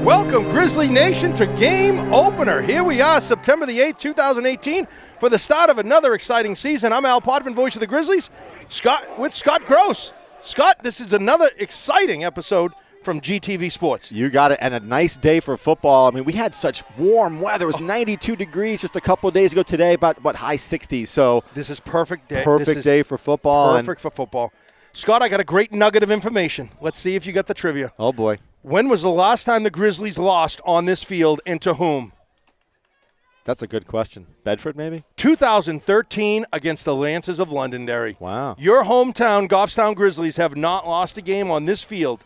Welcome, Grizzly Nation, to Game Opener. Here we are, September the 8th, 2018, for the start of another exciting season. I'm Al Potvin, voice of the Grizzlies, with Scott Gross. Scott, this is another exciting episode from GTV Sports. You got it, and a nice day for football. I mean, we had such warm weather. It was 92 degrees just a couple of days ago today, about, high 60s. So this is perfect day. Perfect day for football. Perfect for football. Scott, I got a great nugget of information. Let's see if you got the trivia. Oh, boy. When was the last time the Grizzlies lost on this field, and to whom? That's a good question. Bedford, maybe? 2013 against the Lancers of Londonderry. Wow. Your hometown, Goffstown Grizzlies, have not lost a game on this field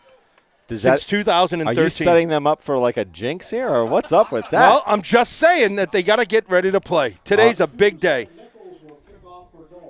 since 2013. Are you setting them up for like a jinx here, or what's up with that? Well, I'm just saying that they got to get ready to play. Today's a big day.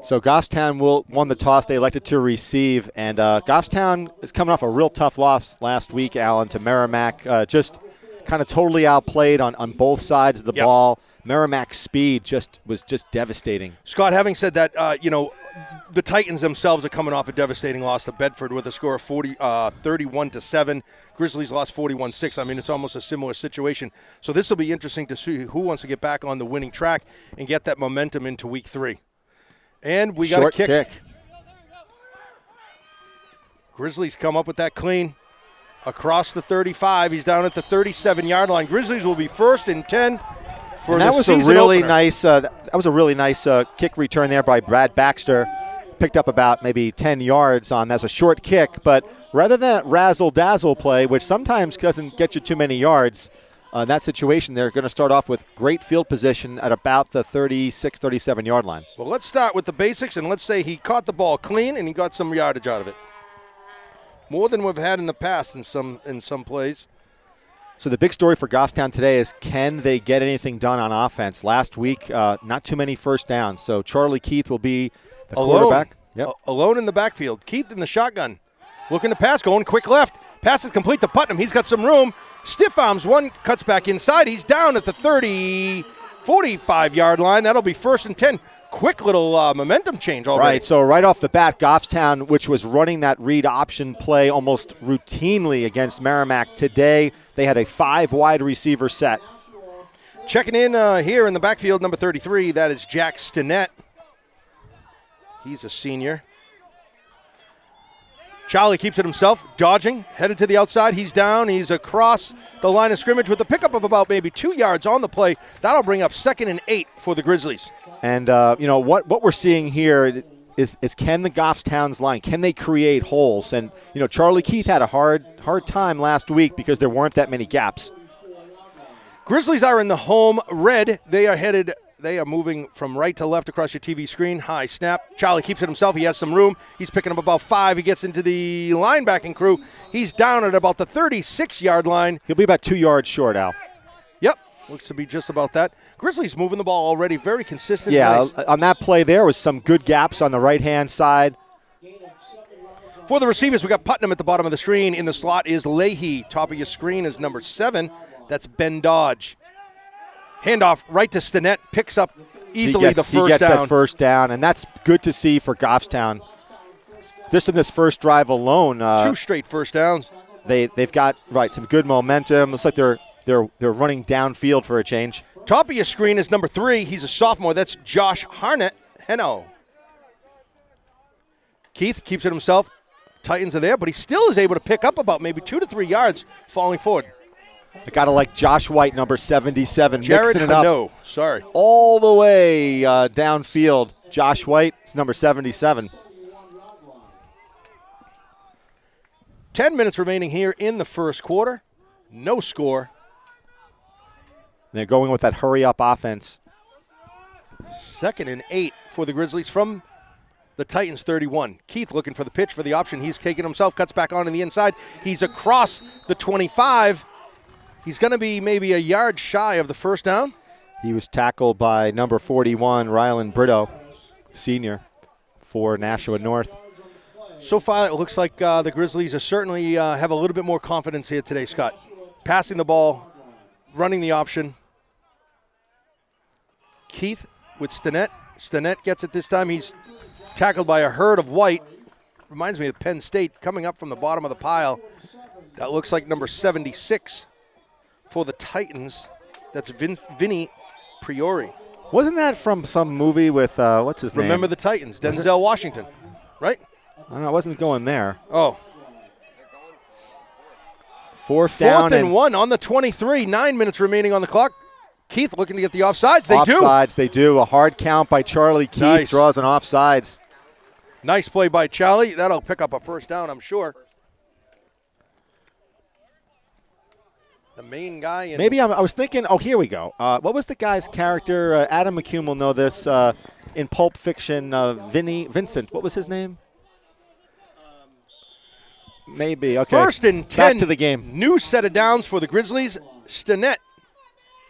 So Goffstown won the toss. They elected to receive, and Goffstown is coming off a real tough loss last week, Alan, to Merrimack. Just kind of totally outplayed on both sides of the ball. Merrimack's speed was just devastating. Scott, having said that, the Titans themselves are coming off a devastating loss to Bedford with a score of 31-7. Grizzlies lost 41-6. I mean, it's almost a similar situation. So this will be interesting to see who wants to get back on the winning track and get that momentum into week 3. And we got a kick. Grizzlies come up with that clean across the 35. He's down at the 37-yard line. Grizzlies will be 1st and 10 for the season opener. That was a really nice kick return there by Brad Baxter. Picked up about maybe 10 yards on. That's a short kick, but rather than that razzle-dazzle play, which sometimes doesn't get you too many yards, in that situation, they're going to start off with great field position at about the 36, 37-yard line. Well, let's start with the basics, and let's say he caught the ball clean and he got some yardage out of it. More than we've had in the past in some plays. So the big story for Goffstown today is, can they get anything done on offense? Last week, not too many first downs. So Charlie Keith will be the quarterback. Yep. Alone in the backfield. Keith in the shotgun. Looking to pass, going quick left. Pass is complete to Putnam. He's got some room. Stiff arms one, cuts back inside. He's down at the 45-yard line. That'll be 1st and 10. Quick little momentum change already. Right, so right off the bat, Goffstown, which was running that read option play almost routinely against Merrimack today, they had a 5 wide receiver set. Checking in here in the backfield, number 33, that is Jack Stinnett. He's a senior. Charlie keeps it himself, dodging, headed to the outside. He's down. He's across the line of scrimmage with a pickup of about maybe 2 yards on the play. That'll bring up 2nd and 8 for the Grizzlies. And, what we're seeing here is can the Goffstown's line, can they create holes? And, Charlie Keith had a hard time last week because there weren't that many gaps. Grizzlies are in the home red. They are moving from right to left across your TV screen. High snap. Charlie keeps it himself. He has some room. He's picking up about 5. He gets into the linebacking crew. He's down at about the 36-yard line. He'll be about 2 yards short, Al. Yep. Looks to be just about that. Grizzlies moving the ball already. Very consistent. Yeah, nice. On that play there was some good gaps on the right-hand side. For the receivers, we got Putnam at the bottom of the screen. In the slot is Leahy. Top of your screen is number 7. That's Ben Dodge. Handoff right to Stinnett, picks up easily the first down. He gets that first down, and that's good to see for Goffstown. Just in this first drive alone. 2 straight first downs. They've got, some good momentum. Looks like they're running downfield for a change. Top of your screen is number 3. He's a sophomore. That's Josh Heno. Keith keeps it himself. Titans are there, but he still is able to pick up about maybe 2 to 3 yards falling forward. I got to like Josh White, number 77, Jared mixing it up. No, sorry. All the way downfield. Josh White is number 77. 10 minutes remaining here in the first quarter. No score. They're going with that hurry-up offense. 2nd and 8 for the Grizzlies from the Titans 31. Keith looking for the pitch for the option. He's taking himself, cuts back on the inside. He's across the 25. He's going to be maybe a yard shy of the first down. He was tackled by number 41, Rylan Brito, senior for Nashua North. So far, it looks like the Grizzlies are certainly have a little bit more confidence here today, Scott. Passing the ball, running the option. Keith with Stinnett. Stinnett gets it this time. He's tackled by a herd of white. reminds me of Penn State coming up from the bottom of the pile. That looks like number 76 for the Titans. That's Vinny Priori. Wasn't that from some movie with, what's his name? Remember the Titans, Denzel Washington, right? I don't know, I wasn't going there. Oh. Fourth down and 1 on the 23. 9 minutes remaining on the clock. Keith looking to get the offsides. Offsides, they do. A hard count by Charlie Keith. Nice. Draws an offsides. Nice play by Charlie. That'll pick up a first down, I'm sure. The main guy. Maybe I was thinking, oh, here we go. What was the guy's character? Adam McCune will know this. In Pulp Fiction, Vincent. What was his name? Maybe. Okay. First and 10. Back to the game. New set of downs for the Grizzlies. Stinnett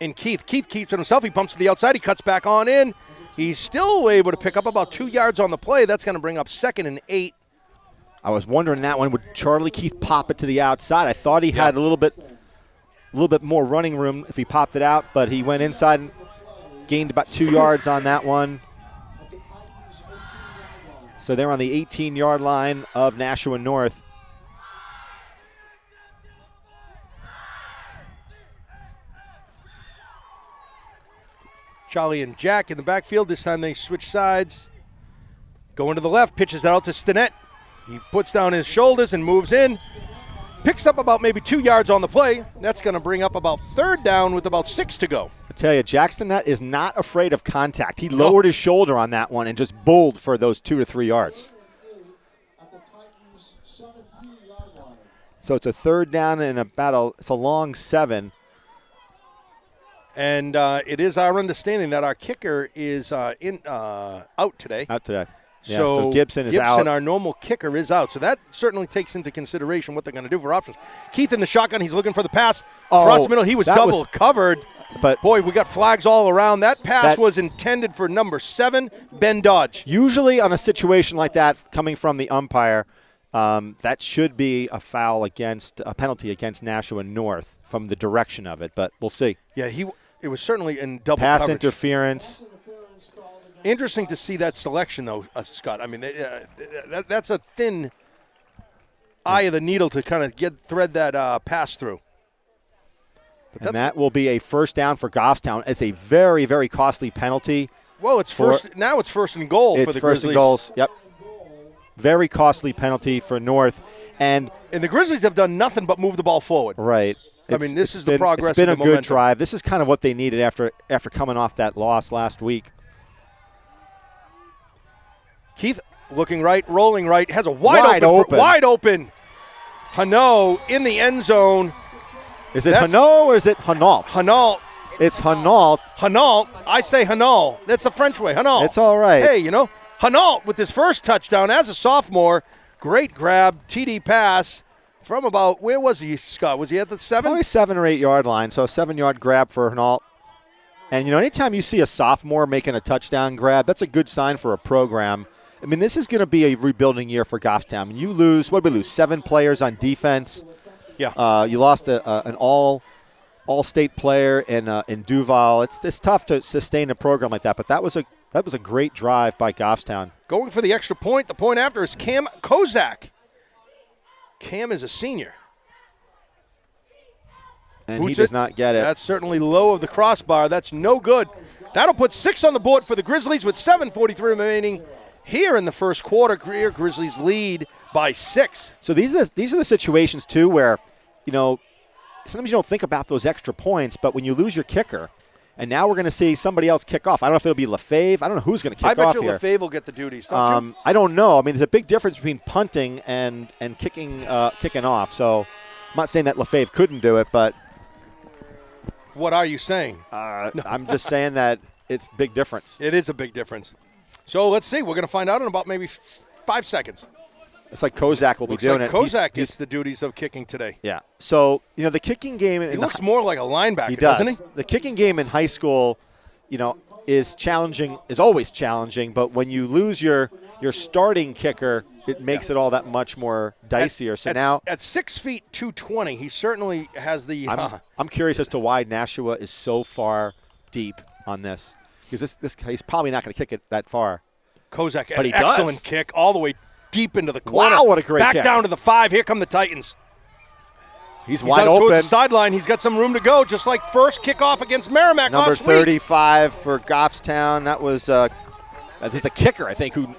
and Keith. Keith keeps it himself. He pumps to the outside. He cuts back on in. He's still able to pick up about 2 yards on the play. That's going to bring up 2nd and 8. I was wondering that one. Would Charlie Keith pop it to the outside? I thought he had a little bit more running room if he popped it out, but he went inside and gained about 2 yards on that one. So they're on the 18-yard line of Nashua North. Charlie and Jack in the backfield. This time they switch sides. Going to the left, pitches that out to Stinnett. He puts down his shoulders and moves in. Picks up about maybe 2 yards on the play. That's going to bring up about 3rd down with about 6 to go. I tell you, Jackson is not afraid of contact. He lowered his shoulder on that one and just bowled for those 2 to 3 yards. So it's a 3rd down and it's a long 7. And it is our understanding that our kicker is out today. Out today. Yeah, so Gibson is out. Our normal kicker, is out. So that certainly takes into consideration what they're going to do for options. Keith in the shotgun. He's looking for the pass. Across the middle. He was double covered. But boy, we got flags all around. That pass was intended for number 7, Ben Dodge. Usually on a situation like that, coming from the umpire, that should be a penalty against Nashua North from the direction of it. But we'll see. Yeah, it was certainly in double pass coverage. Interference. Interesting to see that selection, though, Scott. I mean, that's a thin eye of the needle to kind of thread that pass through. And that will be a first down for Goffstown. It's a very, very costly penalty. Well, now it's first and goal for the Grizzlies. It's first and goals, yep. Very costly penalty for North. And the Grizzlies have done nothing but move the ball forward. Right. This is the progress. It's been of the a good momentum. drive. This is kind of what they needed after coming off that loss last week. Keith looking right, rolling right, has a wide open. Hano in the end zone. Is it Hano or is it Hanault? Hanault. It's Hanault. Hanault. I say Hanault. That's the French way. Hanault. It's all right. Hey, Hanault with his first touchdown as a sophomore. Great grab, TD pass from about, where was he, Scott? Was he at the 7? Probably 7 or 8 yard line, so a 7-yard grab for Hanault. And, anytime you see a sophomore making a touchdown grab, that's a good sign for a program. I mean, this is going to be a rebuilding year for Goffstown. You lose, 7 players on defense. Yeah. You lost an all-state player in Duval. It's tough to sustain a program like that, but that was a great drive by Goffstown. Going for the extra point. The point after is Cam Kozak. Cam is a senior. And he does not get it. That's certainly low of the crossbar. That's no good. That'll put 6 on the board for the Grizzlies with 7:43 remaining here in the first quarter. Grizzlies lead by 6. So these are the situations, too, where, sometimes you don't think about those extra points, but when you lose your kicker, and now we're going to see somebody else kick off. I don't know if it'll be Lefebvre. I don't know who's going to kick off here. I bet you Lefebvre will get the duties, don't you? I don't know. I mean, there's a big difference between punting and kicking off. So I'm not saying that Lefebvre couldn't do it, but what are you saying? I'm just saying that it's a big difference. It is a big difference. So let's see. We're going to find out in about maybe 5 seconds. It's like Kozak will be doing it. Kozak gets the duties of kicking today. Yeah. So, the kicking game. He looks more like a linebacker, doesn't he? The kicking game in high school, is challenging, is always challenging, but when you lose your starting kicker, it makes it all that much more dicier. At 6 feet 220, he certainly has the. I'm curious as to why Nashua is so far deep on this, because this he's probably not going to kick it that far. Kozak, but he excellent does. kick all the way deep into the corner. Wow, what a great Back kick. down to the 5. Here come the Titans. He's He's wide out towards open. the sideline. He's got some room to go, just like first kickoff against Merrimack Number last week. 35 for Goffstown. That was there's a kicker, I think, who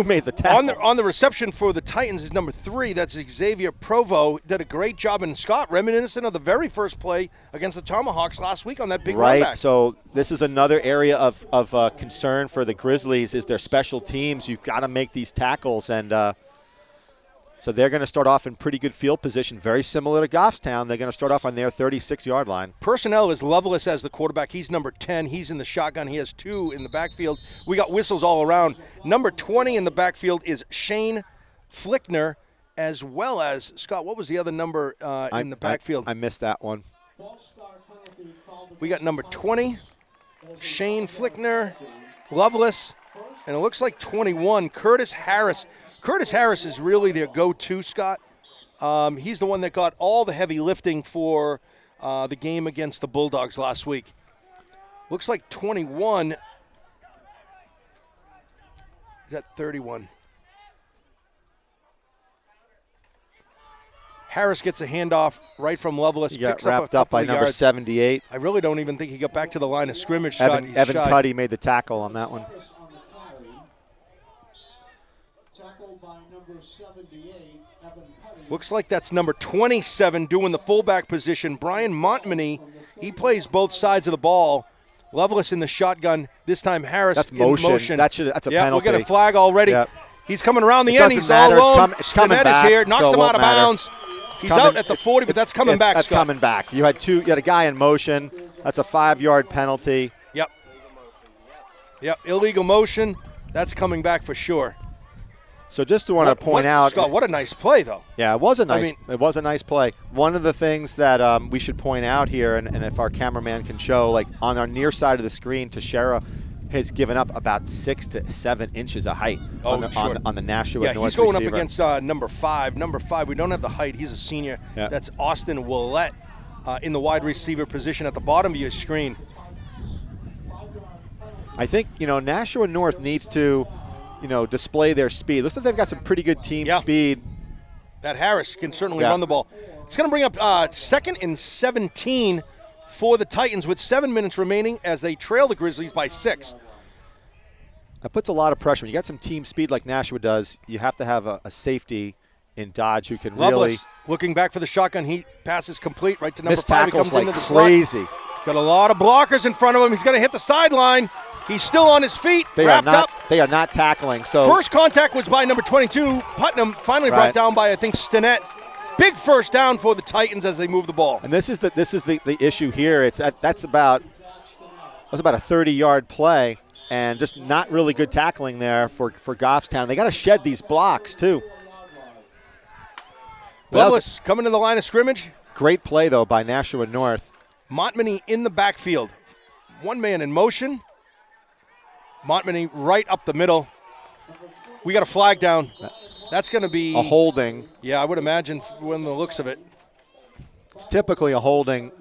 made the tackle. On the reception for the Titans is number 3. That's Xavier Provo. Did a great job. And Scott, reminiscent of the very first play against the Tomahawks last week on that big Right. runback. So this is another area of concern for the Grizzlies is their special teams. You've got to make these tackles, and so they're going to start off in pretty good field position, very similar to Goffstown. They're going to start off on their 36-yard line. Personnel is Lovelace as the quarterback. He's number 10. He's in the shotgun. He has 2 in the backfield. We got whistles all around. Number 20 in the backfield is Shane Flickner, as well as, Scott, what was the other number in the backfield? I missed that one. We got number 20, Shane Flickner, Lovelace, and it looks like 21, Curtis Harris. Curtis Harris is really their go-to, Scott. He's the one that got all the heavy lifting for the game against the Bulldogs last week. Looks like 21. Is that 31? Harris gets a handoff right from Lovelace. He got picks up a wrapped up by couple of number yards. 78. I really don't even think he got back to the line of scrimmage, Scott. He's Evan shy. Cuddy made the tackle on that one. Tackled by number 78, Evan Cuddy. Looks like that's number 27 doing the fullback position. Brian Montmany, he plays both sides of the ball. Lovelace in the shotgun. This time Harris That's in motion. motion. That's a yeah, penalty. we got a flag already. Yep. He's coming around the It end. doesn't He's matter. all alone. It's coming Stinnett back, is here. Knocks so it him won't out of matter. bounds. He's out at the 40, but that's coming back, That's Scott. coming back. You had a guy in motion. That's a 5-yard penalty. Yep. Yep, illegal motion. That's coming back for sure. So just to want to point out, Scott, what a nice play, though. yeah, it was a nice play. One of the things that we should point out here, and if our cameraman can show, like on our near side of the screen, Teixeira has given up about 6 to 7 inches of height on the Nashua Yeah, North he's going receiver. up against number 5. Number 5, we don't have the height. He's a senior. Yeah. That's Austin Willett in the wide receiver position at the bottom of your screen. I think, Nashua North needs to, display their speed. Looks like they've got some pretty good team speed. That Harris can certainly run the ball. It's going to bring up 2nd and 17 for the Titans with 7 minutes remaining as they trail the Grizzlies by 6. That puts a lot of pressure. When you got some team speed like Nashua does, you have to have a safety in Dodge who can Lovelace really looking back for the shotgun. He passes complete right to number miss 5. He tackles comes like into the slot. crazy. Got a lot of blockers in front of him. He's going to hit the sideline. He's still on his feet, They wrapped up. They are not tackling. So First contact was by number 22. Putnam finally brought down by, I think, Stinnett. Big first down for the Titans as they move the ball. and this is the issue here. That's about a 30-yard play, and just not really good tackling there for Goffstown. They got to shed these blocks too. But that was Lovelace coming to the line of scrimmage. a great play though by Nashua North. Montmany in the backfield. One man in motion. Montmany right up the middle. We got a flag down. That's going to be A holding. Yeah, I would imagine when the looks of it. It's typically a holding,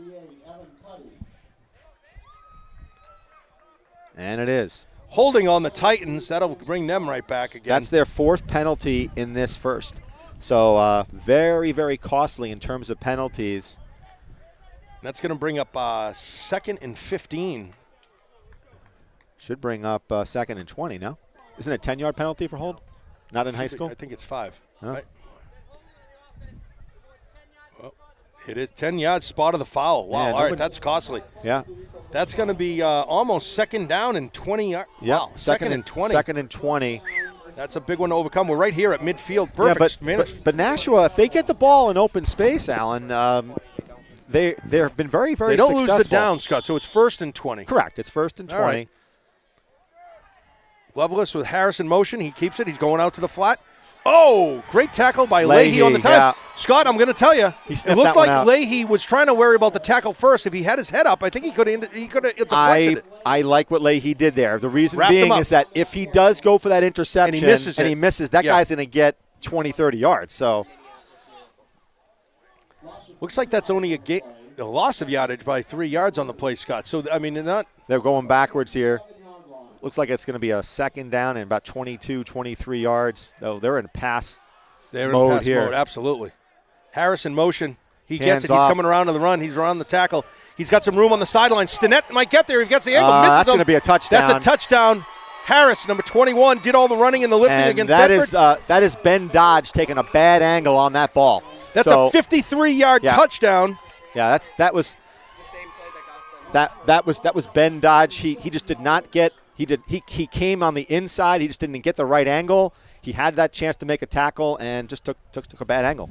and it is. Holding on the Titans. That'll bring them right back again. That's their 4th penalty in this first. So very, very costly in terms of penalties. That's going to bring up 2nd and 15. Should bring up 2nd and 20, no? Isn't it a 10-yard penalty for hold? Not in high school? I think it's 5. Huh? Right? Well, it is 10 yards, spot of the foul. Wow, Yeah, all right, that's costly. Yeah. That's going to be almost 2nd down and 20 yards. Yeah. Wow, 2nd and 20. 2nd and 20. That's a big one to overcome. We're right here at midfield. Perfect. Yeah, but Nashua, if they get the ball in open space, Alan, they've been very, very they don't successful. lose the down, Scott, so it's 1st and 20. Correct. It's 1st and 20. All right. Lovelace with Harris in motion. He keeps it. He's going out to the flat. Oh, great tackle by Leahy on the time. yeah. Scott, I'm going to tell you, He it sniffed looked that one like out. Leahy was trying to worry about the tackle first. If he had his head up, I think he could have deflected it. I like what Leahy did there. The reason Wrapped him being up. is that if he does go for that interception And he misses it. that Yeah. guy's going to get 20, 30 yards. So Looks like that's only a loss of yardage by 3 yards on the play, Scott. So, I mean, they're going backwards here. looks like it's going to be a second down and about 22, 23 yards. Oh, they're in pass They're mode in pass here. mode, absolutely. Harris in motion. He Hands gets it. off. He's coming around on the run. He's around the tackle. He's got some room on the sideline. Stinnett might get there. He gets the angle, misses That's him. going to be a touchdown. That's a touchdown. Harris, number 21, did all the running and the lifting And against that Bedford. is that is Ben Dodge taking a bad angle on that ball. That's So, a 53-yard touchdown. Yeah, that was Ben Dodge. He just did not get he came on the inside. He just didn't get the right angle. He had that chance to make a tackle and just took a bad angle.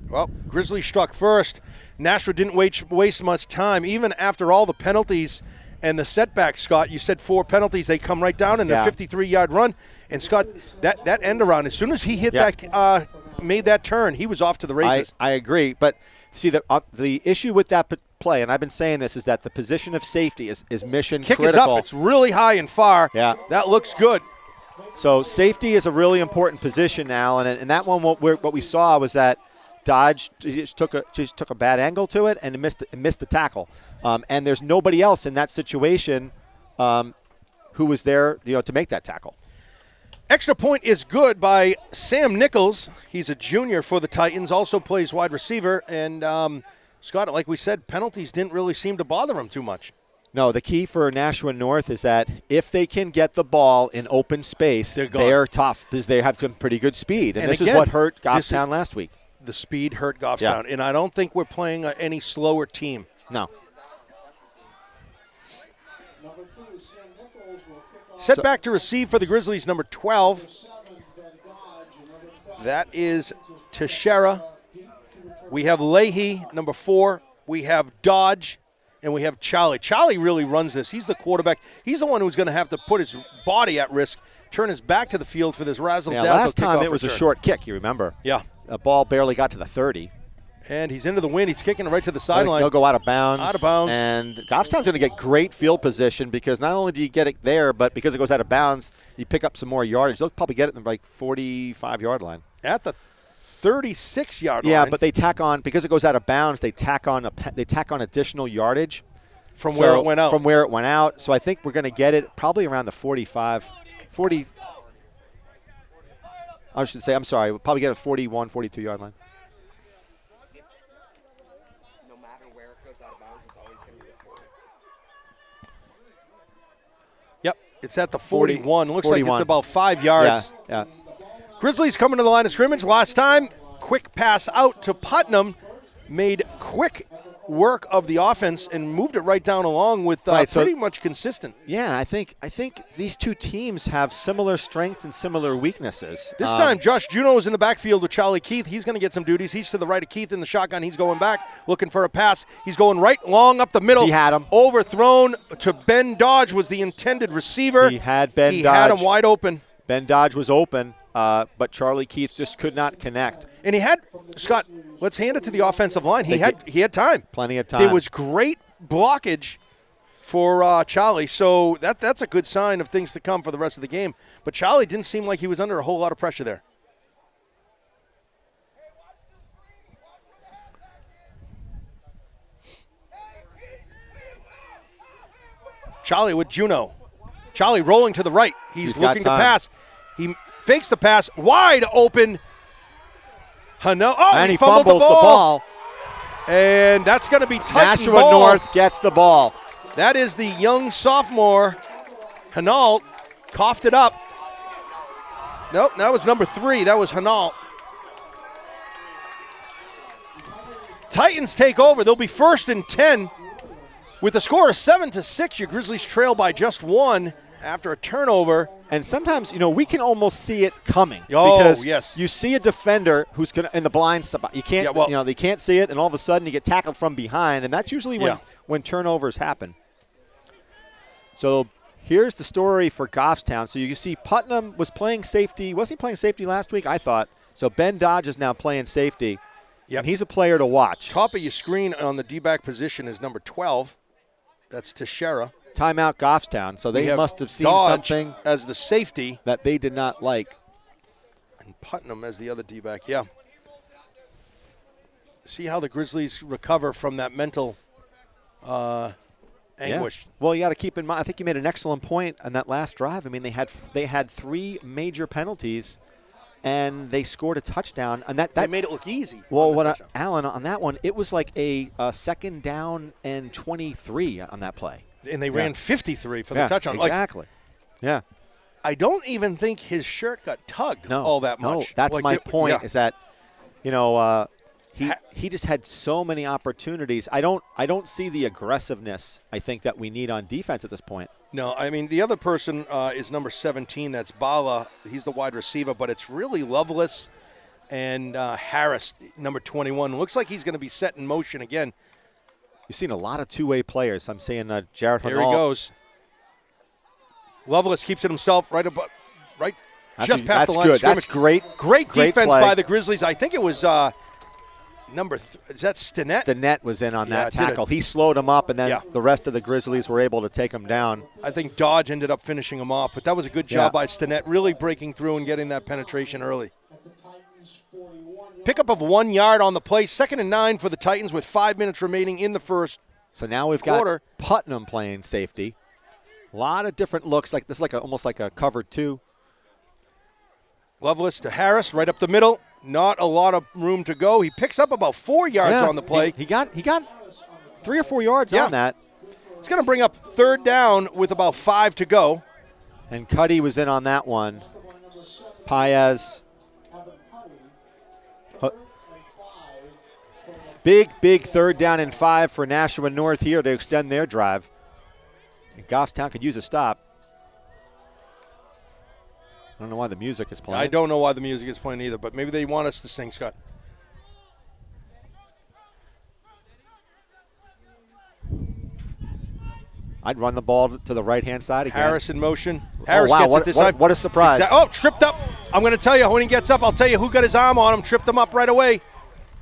Well, Grizzlies struck first. Nashua didn't waste much time. Even after all the penalties and the setbacks, Scott, you said 4 penalties. They come right down in the 53-yard run. And, Scott, that end around, as soon as he hit that, made that turn, he was off to the races. I agree. But, see, the issue with that play, and I've been saying this, is that the position of safety is mission Kick critical. is up. It's really high and far. Yeah. That looks good. So safety is a really important position now. And that one, what we saw was that Dodge just took a bad angle to it and missed the tackle. And there's nobody else in that situation who was there, to make that tackle. Extra point is good by Sam Nichols. He's a junior for the Titans, also plays wide receiver. And, Scott, like we said, penalties didn't really seem to bother him too much. No, the key for Nashua North is that if they can get the ball in open space, they're tough because they have some pretty good speed. And this again, is what hurt Goffstown last week. The speed hurt Goffstown. And I don't think we're playing any slower team. No. Number 2, Sam Nichols will kick off. Set back to receive for the Grizzlies, number 12. 7, Ben Dodge, and number 12. That is Teixeira. We have Leahy, number 4. We have Dodge, and we have Charlie. Charlie really runs this. He's the quarterback. He's the one who's going to have to put his body at risk, turn his back to the field for this razzle-dazzle last time kickoff it was return. a short kick, you remember? Yeah. The ball barely got to the 30. And he's into the wind. He's kicking it right to the sideline. They'll go out of bounds. Out of bounds. And Goffstown's going to get great field position because not only do you get it there, but because it goes out of bounds, you pick up some more yardage. They'll probably get it in the 45-yard line. At the 36-yard line. Yeah, but they tack on, because it goes out of bounds, they tack on additional yardage. From where it went out. From where it went out. So I think we're going to get it probably around the 40. I should say, I'm sorry, we'll probably get a 41, 42-yard line. No matter where it goes out of bounds, it's always going to be the 40. Yep, it's at the 41. Looks 41. like it's about 5 yards. Yeah. Grizzlies coming to the line of scrimmage. Last time, quick pass out to Putnam. Made quick work of the offense and moved it right down along with pretty much consistent. Yeah, I think these two teams have similar strengths and similar weaknesses. This time, Josh Juneau is in the backfield with Charlie Keith. He's going to get some duties. He's to the right of Keith in the shotgun. He's going back, looking for a pass. He's going right long up the middle. He had him. Overthrown to Ben Dodge was the intended receiver. He had Ben He Dodge. had him wide open. Ben Dodge was open, but Charlie Keith just could not connect. And he had, Scott, let's hand it to the offensive line. He had time. Plenty of time. There was great blockage for Charlie, so that's a good sign of things to come for the rest of the game. But Charlie didn't seem like he was under a whole lot of pressure there. Charlie with Juneau. Charlie rolling to the right. He's looking to pass. He fakes the pass. Wide open. Hano. Oh, and he fumbled fumbles the ball. And that's going to be Titan Nashua ball. North gets the ball. That is the young sophomore. Hanault coughed it up. Nope, that was number 3. That was Hanault. Titans take over. They'll be 1st and 10. With a score of 7-6, your Grizzlies trail by just 1 after a turnover. And sometimes, we can almost see it coming. Oh, because yes. You see a defender who's going to in the blind spot. You can't, they can't see it, and all of a sudden you get tackled from behind, and that's usually when turnovers happen. So here's the story for Goffstown. So you see Putnam was playing safety. Wasn't he playing safety last week? I thought. So Ben Dodge is now playing safety. Yep. And he's a player to watch. Top of your screen on the D-back position is number 12. That's Teixeira. Timeout Goffstown. So they must have seen Dodge something as the safety that they did not like. And Putnam as the other D-back, yeah. See how the Grizzlies recover from that mental anguish. Yeah. Well, you got to keep in mind, I think you made an excellent point on that last drive. I mean, they had 3 major penalties, and they scored a touchdown. And that made it look easy. Well, Alan, on that one, it was like a second down and 23 on that play. And they ran 53 for the touchdown. Exactly. Yeah. I don't even think his shirt got tugged all that much. No, that's my point. Is that, he just had so many opportunities. I don't see the aggressiveness I think that we need on defense at this point. No, I mean the other person is number 17. That's Bala. He's the wide receiver, but it's really Loveless and Harris, number 21. Looks like he's going to be set in motion again. You've seen a lot of two-way players. I'm seeing Jared Hanault. Here he goes. Loveless keeps it himself right just past the line of scrimmage. That's great. Great defense play by the Grizzlies. I think it was is that Stinnett? Stinnett was in on that tackle. He slowed him up, and then the rest of the Grizzlies were able to take him down. I think Dodge ended up finishing him off, but that was a good job by Stinnett, really breaking through and getting that penetration early. Pickup of 1 yard on the play. 2nd and 9 for the Titans with 5 minutes remaining in the first. So now we've got Putnam playing safety. A lot of different looks. Like this is almost like a cover 2. Loveless to Harris, right up the middle. Not a lot of room to go. He picks up about 4 yards on the play. He got 3 or 4 yards on that. It's going to bring up 3rd down with about 5 to go. And Cuddy was in on that one. Paez. Big 3rd down and 5 for Nashua North here to extend their drive. And Goffstown could use a stop. I don't know why the music is playing. I don't know why the music is playing either, but maybe they want us to sing, Scott. I'd run the ball to the right-hand side again. Harris in motion. Harris gets it this time. What a surprise. Tripped up. I'm going to tell you, when he gets up, I'll tell you who got his arm on him, tripped him up right away.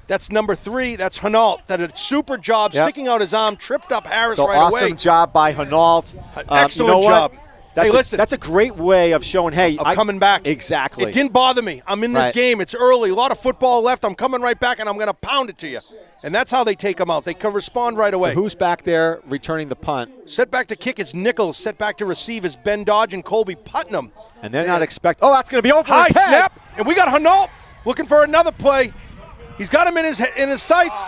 That's number 3. That's Hanault. That a super job sticking out his arm, tripped up Harris right away. Awesome job by Hanault. Excellent job. Listen. That's a great way of showing, I'm coming back. Exactly. It didn't bother me. I'm in this game. It's early. A lot of football left. I'm coming right back, and I'm going to pound it to you. And that's how they take him out. They can respond right away. So who's back there returning the punt? Set back to kick is Nichols. Set back to receive is Ben Dodge and Colby Putnam. And they're not expecting. Oh, that's going to be over his head. Snap. And we got Hanault looking for another play. He's got him in his sights.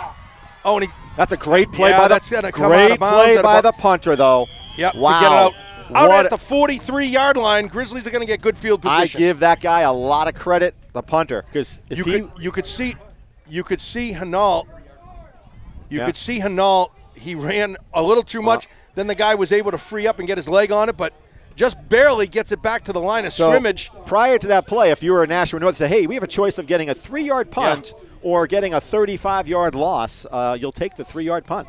Oh, and that's a great play by the punter, though. Yep. Wow. To get it out at the 43-yard line. Grizzlies are going to get good field position. I give that guy a lot of credit, the punter, because you could see Hanault. You could see Hanault. He ran a little too much. Then the guy was able to free up and get his leg on it, but just barely gets it back to the line of scrimmage. Prior to that play, if you were a Nashua North, say, hey, we have a choice of getting a 3-yard punt or getting a 35-yard loss. You'll take the 3-yard punt.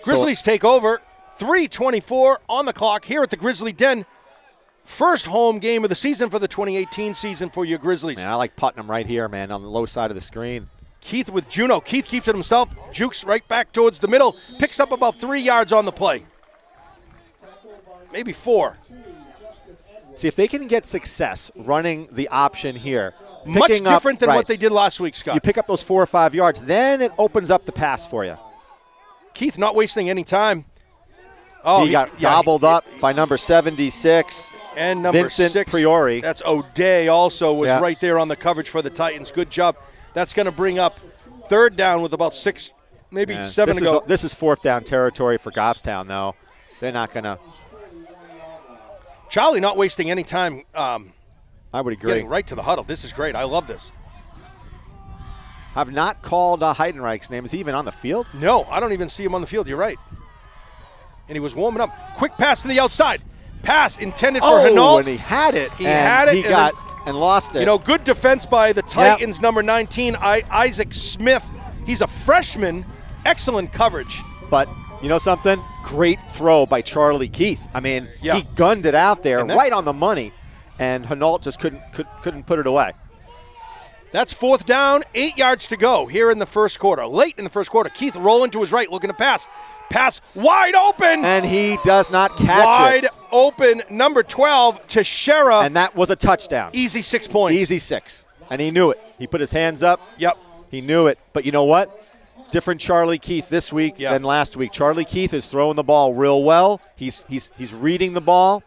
Grizzlies take over. 3:24 on the clock here at the Grizzly Den. First home game of the season for the 2018 season for your Grizzlies. Man, I like Putnam right here, man, on the low side of the screen. Keith with Juno. Keith keeps it himself. Jukes right back towards the middle. Picks up about 3 yards on the play. Maybe 4. See, if they can get success running the option here. Much different than what they did last week, Scott. You pick up those 4 or 5 yards, then it opens up the pass for you. Keith not wasting any time. Oh, he got gobbled up by number 76. And number Vincent 6. Priori. That's O'Day also was right there on the coverage for the Titans. Good job. That's going to bring up 3rd down with about 6, maybe 7 to go. This is 4th down territory for Goffstown, though. They're not going to. Charlie not wasting any time. I would agree. Getting right to the huddle. This is great. I love this. Have not called Heidenreich's name. Is he even on the field? No, I don't even see him on the field. You're right. And he was warming up. Quick pass to the outside. Pass intended for Hanault. And he had it. He had it. And lost it. Good defense by the Titans, number 19, Isaac Smith. He's a freshman. Excellent coverage. But you know something? Great throw by Charlie Keith. I mean, he gunned it out there right on the money, and Hanault just couldn't put it away. That's 4th down, 8 yards to go here in the first quarter. Late in the first quarter, Keith rolling to his right, looking to pass. Pass wide open. And he does not catch wide open, number 12, Teixeira. And that was a touchdown. Easy 6 points. Easy 6. And he knew it. He put his hands up. Yep. He knew it. But you know what? different Charlie Keith this week Yeah. than last week. Charlie Keith is throwing the ball real well. He's reading the ball.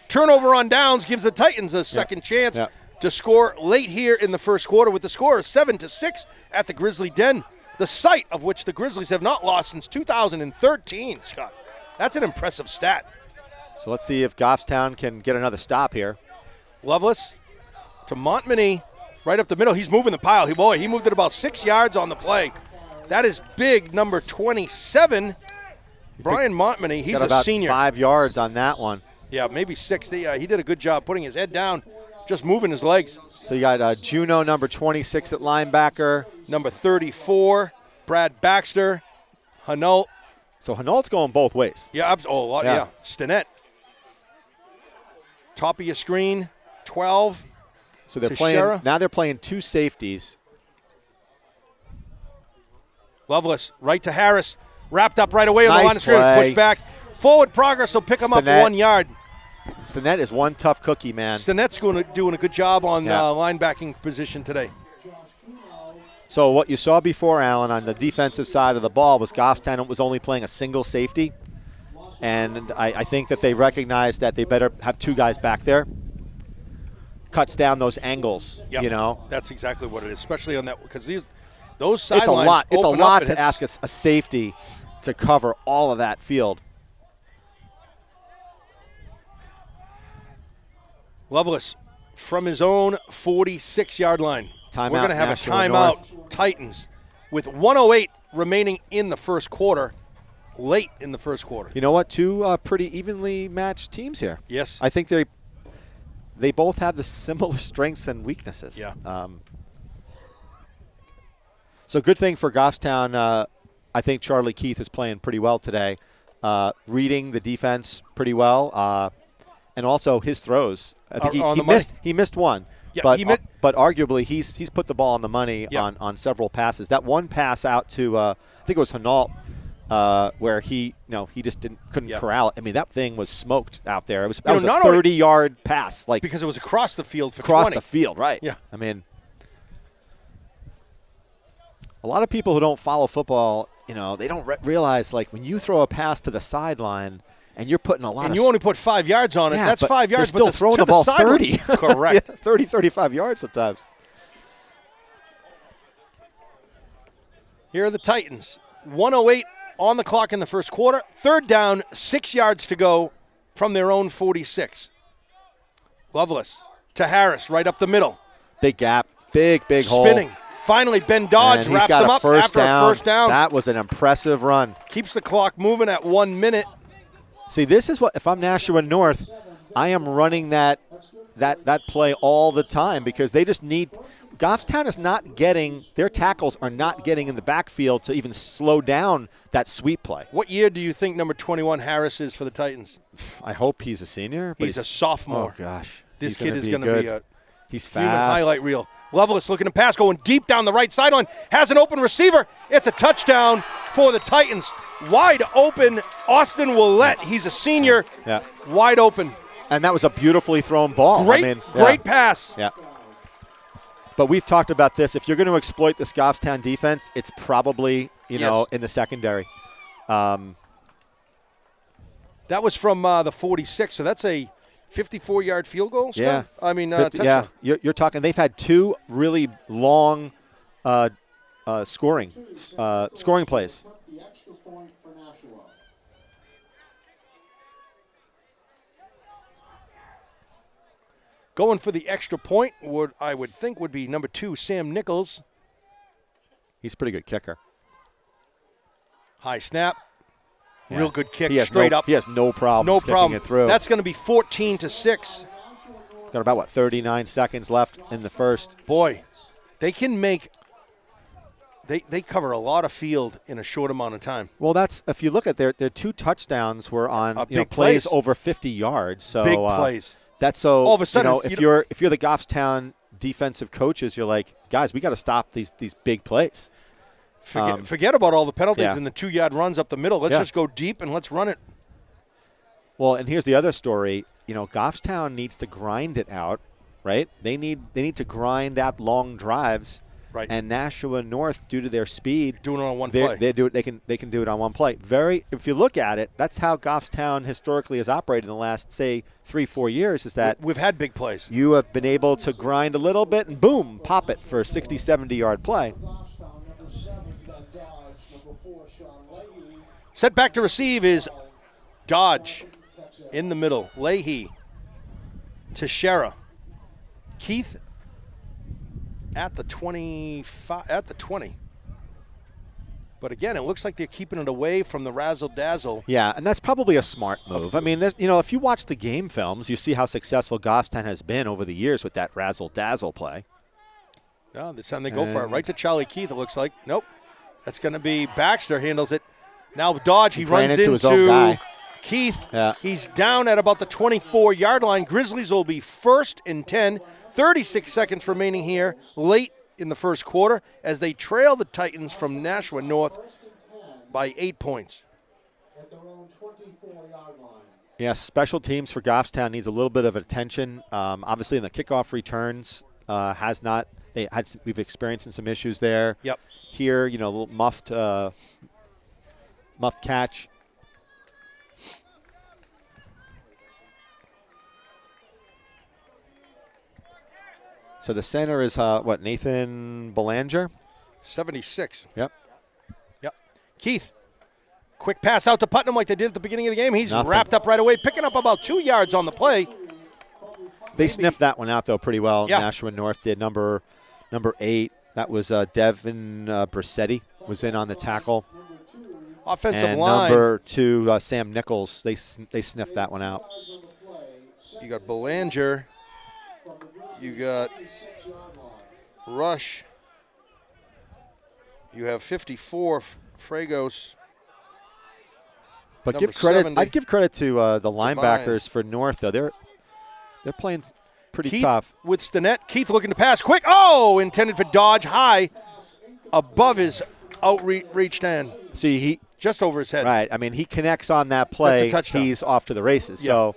Turnover on downs gives the Titans a second chance Yeah. to score late here in the first quarter with the score of 7-6 at the Grizzly Den, the site of which the Grizzlies have not lost since 2013, Scott. That's an impressive stat. So let's see if Goffstown can get another stop here. Lovelace to Montminy, right up the middle. He's moving the pile. He moved it about 6 yards on the play. That is big, number 27, Brian Montminy. He's Got a about senior. 5 yards on that one. Yeah, maybe 6. He did a good job putting his head down, just moving his legs. So you got Juno, number 26 at linebacker. Number 34, Brad Baxter, Hanault. So Hanault's going both ways. Yeah, yeah. Stinnett. Top of your screen, 12. So they're Teixeira. playing, now they're playing 2 safeties. Lovelace, right to Harris. Wrapped up right away on the Nice line of scrimmage. play. Push back. Forward progress will pick him up Stinnett. 1 yard. Stinnett is one tough cookie, man. Stinnett's doing a good job on Yeah. linebacking position today. So what you saw before, Alan, on the defensive side of the ball was Goffstown was only playing a single safety. And I think that they recognize that they better have 2 guys back there. Cuts down those angles, Yep. you know. That's exactly what it is, especially on that, because those It's sidelines a lot. It's a open up lot and to it's- ask a safety to cover all of that field. Lovelace from his own 46-yard line. Timeout, We're going to have Nashua a timeout, Titans, with 1:08 remaining in the first quarter, late in the first quarter. You know what? 2 pretty evenly matched teams here. Yes. I think they both have the similar strengths and weaknesses. Yeah. So good thing for Goffstown. I think Charlie Keith is playing pretty well today, reading the defense pretty well, and also his throws. I think On the money. he missed one, Yeah, but arguably he's put the ball on the money Yeah. on several passes. That one pass out to I think it was Hanault, where he just couldn't Yeah. corral it. I mean, that thing was smoked out there. It was know, a not only- 30-yard pass, like because it was across the field for across 20. the field, right? Yeah. I mean, a lot of people who don't follow football, they don't realize, like, when you throw a pass to the sideline and you're putting a lot And of you only put 5 yards on it. Yeah, That's but 5 yards. they're still but throwing to the ball sideline. 30. Correct. Yeah, 30, 35 yards sometimes. Here are the Titans. 1:08 on the clock in the first quarter. Third down, 6 yards to go from their own 46. Lovelace to Harris, right up the middle. Big gap, big hole. Spinning. Finally, Ben Dodge And he's wraps got him a up first after down. a first down. That was an impressive run. Keeps the clock moving at 1 minute. See, this is what, if I'm Nashua North, I am running that play all the time because they just need – Goffstown is not getting – their tackles are not getting in the backfield to even slow down that sweep play. What year do you think number 21 Harris is for the Titans? I hope he's a senior. But He's a sophomore. Oh, gosh. This He's kid is be going to good. be a He's human fast. highlight reel. Lovelace looking to pass, going deep down the right sideline. Has an open receiver. It's a touchdown for the Titans. Wide open, Austin Willette. He's a senior. Yeah. Wide open. And that was a beautifully thrown ball. Great pass. Yeah. But we've talked about this. If you're going to exploit this Goffstown defense, it's probably, Yes. in the secondary. That was from the 46, so that's a 54-yard field goal, Scott? Yeah. I mean, 50, touchdown. yeah. You're talking, they've had 2 really long scoring plays. The extra point for Nashua. Going for the extra point, I would think would be number 2, Sam Nichols. He's a pretty good kicker. High snap. Yeah. Real good kick, He has straight no, up. He has no problem No kicking problem. it through. That's going to be 14-6. Got about, 39 seconds left in the first. Boy, they can make they cover a lot of field in a short amount of time. Well, that's if you look at their 2 touchdowns were on big plays plays. over 50 yards. So Big plays. That's so All of a sudden, if you're the Goffstown defensive coaches, you're like, guys, we got to stop these big plays. Forget about all the penalties yeah. and the 2-yard runs up the middle. Let's Yeah. just go deep and let's run it. Well, and here's the other story. Goffstown needs to grind it out, right? They need to grind out long drives Right. And Nashua North, due to their speed, Doing it on one play. they can do it on one play. If you look at it, that's how Goffstown historically has operated in the last, say, 3-4 years, is that We've had big plays. you have been able to grind a little bit and boom, pop it for a 60, 70-yard play. Goffstown, number 7, Dodge, number 4, Sean Leahy. Set back to receive is Dodge in the middle. Leahy, Teixeira, Keith at the 25, at the 20. But again, it looks like they're keeping it away from the razzle-dazzle. Yeah, and that's probably a smart move. I mean, if you watch the game films, you see how successful Goffstown has been over the years with that razzle-dazzle play. No, this time they go for it. Right to Charlie Keith, it looks like. Nope. That's going to be Baxter handles it. Now Dodge, he runs into his own guy. Keith. Yeah. He's down at about the 24-yard line. Grizzlies will be 1st and 10. 36 seconds remaining here late in the first quarter as they trail the Titans from Nashua North by 8 points. At their own 24-yard line. Yeah, special teams for Goffstown needs a little bit of attention. Obviously, in the kickoff returns, we've experienced some issues there. Yep. Here, a little muffed catch. So the center is Nathan Belanger? 76. Yep. Keith, quick pass out to Putnam like they did at the beginning of the game. He's Nothing. wrapped up right away, picking up about 2 yards on the play. They sniffed that one out, though, pretty well. Yeah. Nashua North did. Number 8, that was Devin Brissetti was in on the tackle. Offensive And line. number 2, Sam Nichols, they sniffed that one out. You got Belanger. You got Rush. You have 54, Fragos. But Number give credit. 70. I'd give credit to the linebackers for North, though. They're playing pretty Keith tough. with Stinnett. Keith looking to pass. Quick. Oh, intended for Dodge high above his outreached end. See, he Just over his head. right. I mean, he connects on that play. That's a touchdown. He's off to the races. Yeah.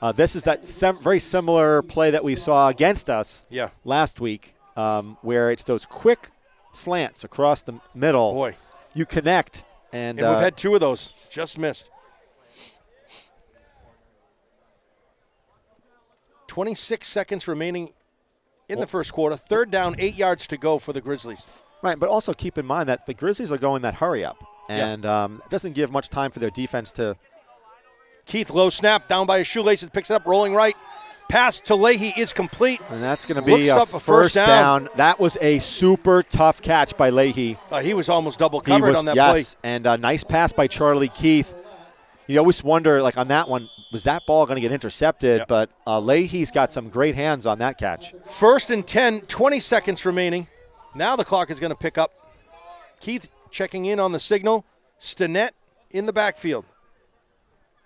So this is that very similar play that we saw against us Yeah. last week, where it's those quick slants across the middle. Boy. You connect, and And we've had 2 of those. Just missed. 26 seconds remaining in the first quarter. 3rd down, 8 yards to go for the Grizzlies. right. But also keep in mind that the Grizzlies are going that hurry up, and it doesn't give much time for their defense to. Keith, low snap, down by his shoelaces, picks it up, rolling right. Pass to Leahy is complete. And that's going to be Looks a up a first first down. That was a super tough catch by Leahy. He was almost double covered on that play. And a nice pass by Charlie Keith. You always wonder, like on that one, was that ball going to get intercepted? Yeah. But Leahy's got some great hands on that catch. 1st and 10, 20 seconds remaining. Now the clock is going to pick up. Keith checking in on the signal. Stinnett in the backfield.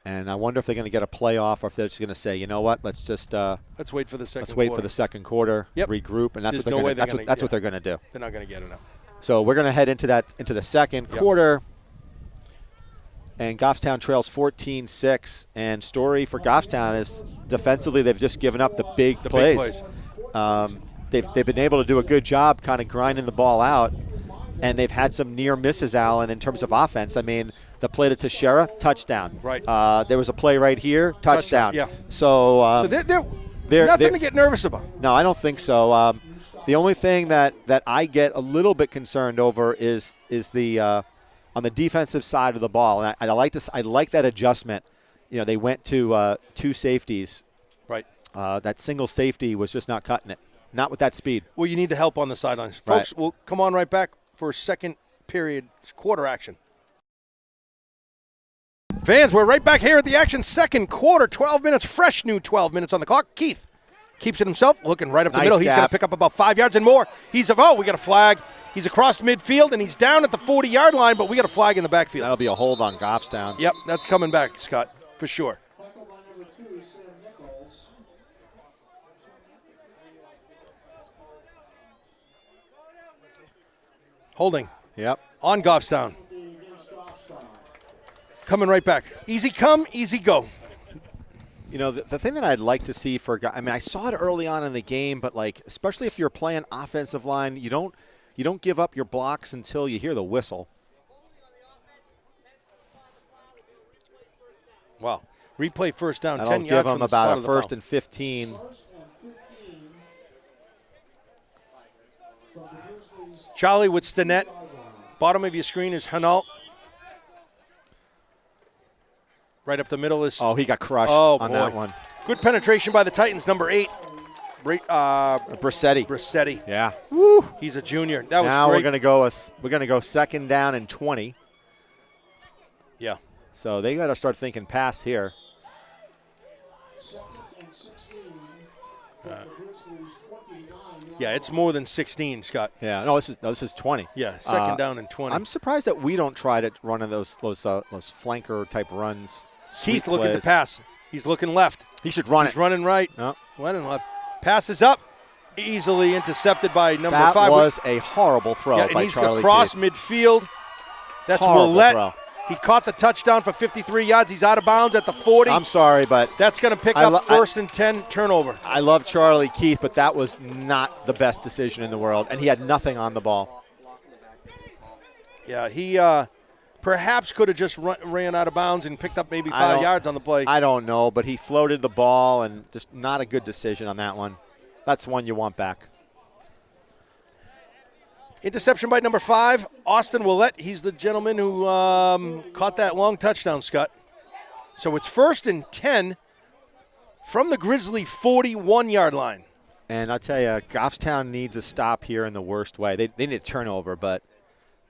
And I wonder if they're going to get a playoff or if they're just going to say, you know what, let's just Let's wait for the second let's wait quarter. for the second quarter, Yep. regroup, and that's There's what they're no way going to. they're That's gonna- what they're going to do. They're not going to get it now. So we're going to head into the second quarter. And Goffstown trails 14-6. And story for Goffstown is defensively they've just given up the big plays. They've been able to do a good job kind of grinding the ball out. And they've had some near misses, Alan, in terms of offense. I mean, the play to Teixeira, touchdown. Right. There was a play right here, touchdown. Yeah. So, So they're nothing to get nervous about. no, I don't think so. The only thing that I get a little bit concerned over is the on the defensive side of the ball, and I like that adjustment. They went to 2 safeties. Right. That single safety was just not cutting it, not with that speed. Well, you need the help on the sidelines. Right. Folks, we'll come on right back for second period quarter action. Fans, we're right back here at the action. Second quarter, 12 minutes, fresh new 12 minutes on the clock. Keith keeps it himself, looking right up the Nice middle. He's gap. going to pick up about 5 yards and more. We got a flag. He's across midfield, and he's down at the 40-yard line, but we got a flag in the backfield. That'll be a hold on Goffstown. Yep, that's coming back, Scott, for sure. Tackle by number 2, Sam Nichols. Holding Yep. on Goffstown. Against Goffstown. Coming right back. Easy come, easy go. The thing that I'd like to see I saw it early on in the game, but especially if you're playing offensive line, you don't you don't give up your blocks until you hear the whistle. Wow. Replay first down, That'll 10 give yards them from the about spot a of the first foul. and 15. Charlie with Stinnett. Bottom of your screen is Hanault. Right up the middle is Oh, he got crushed Oh, on boy. that one. good penetration by the Titans, number 8. Brissetti. Brissetti. Yeah. He's a junior. That was Now great. we're gonna go second down and 20. Yeah. So they got to start thinking pass here. Yeah, it's more than 16, Scott. Yeah. No, this is 20. Yeah, second down and 20. I'm surprised that we don't try to run those flanker type runs. Keith Sweet looking to plays. pass. He's looking left. He should run He's it. running right. No. Running left. Passes up. Easily intercepted by number That 5. was a horrible throw Yeah, and by he's Charlie across Keith. midfield. That's Horrible Willette. throw. He caught the touchdown for 53 yards. He's out of bounds at the 40. I'm sorry, but That's going to pick up first and 10 turnover. I love Charlie Keith, but that was not the best decision in the world, and he had nothing on the ball. Yeah, he perhaps could have just ran out of bounds and picked up maybe 5 yards on the play. I don't know, but he floated the ball, and just not a good decision on that one. That's one you want back. Interception by number 5, Austin Willette. He's the gentleman who caught that long touchdown, Scott. So it's first and 10 from the Grizzly 41-yard line. And I'll tell you, Goffstown needs a stop here in the worst way. They need a turnover, but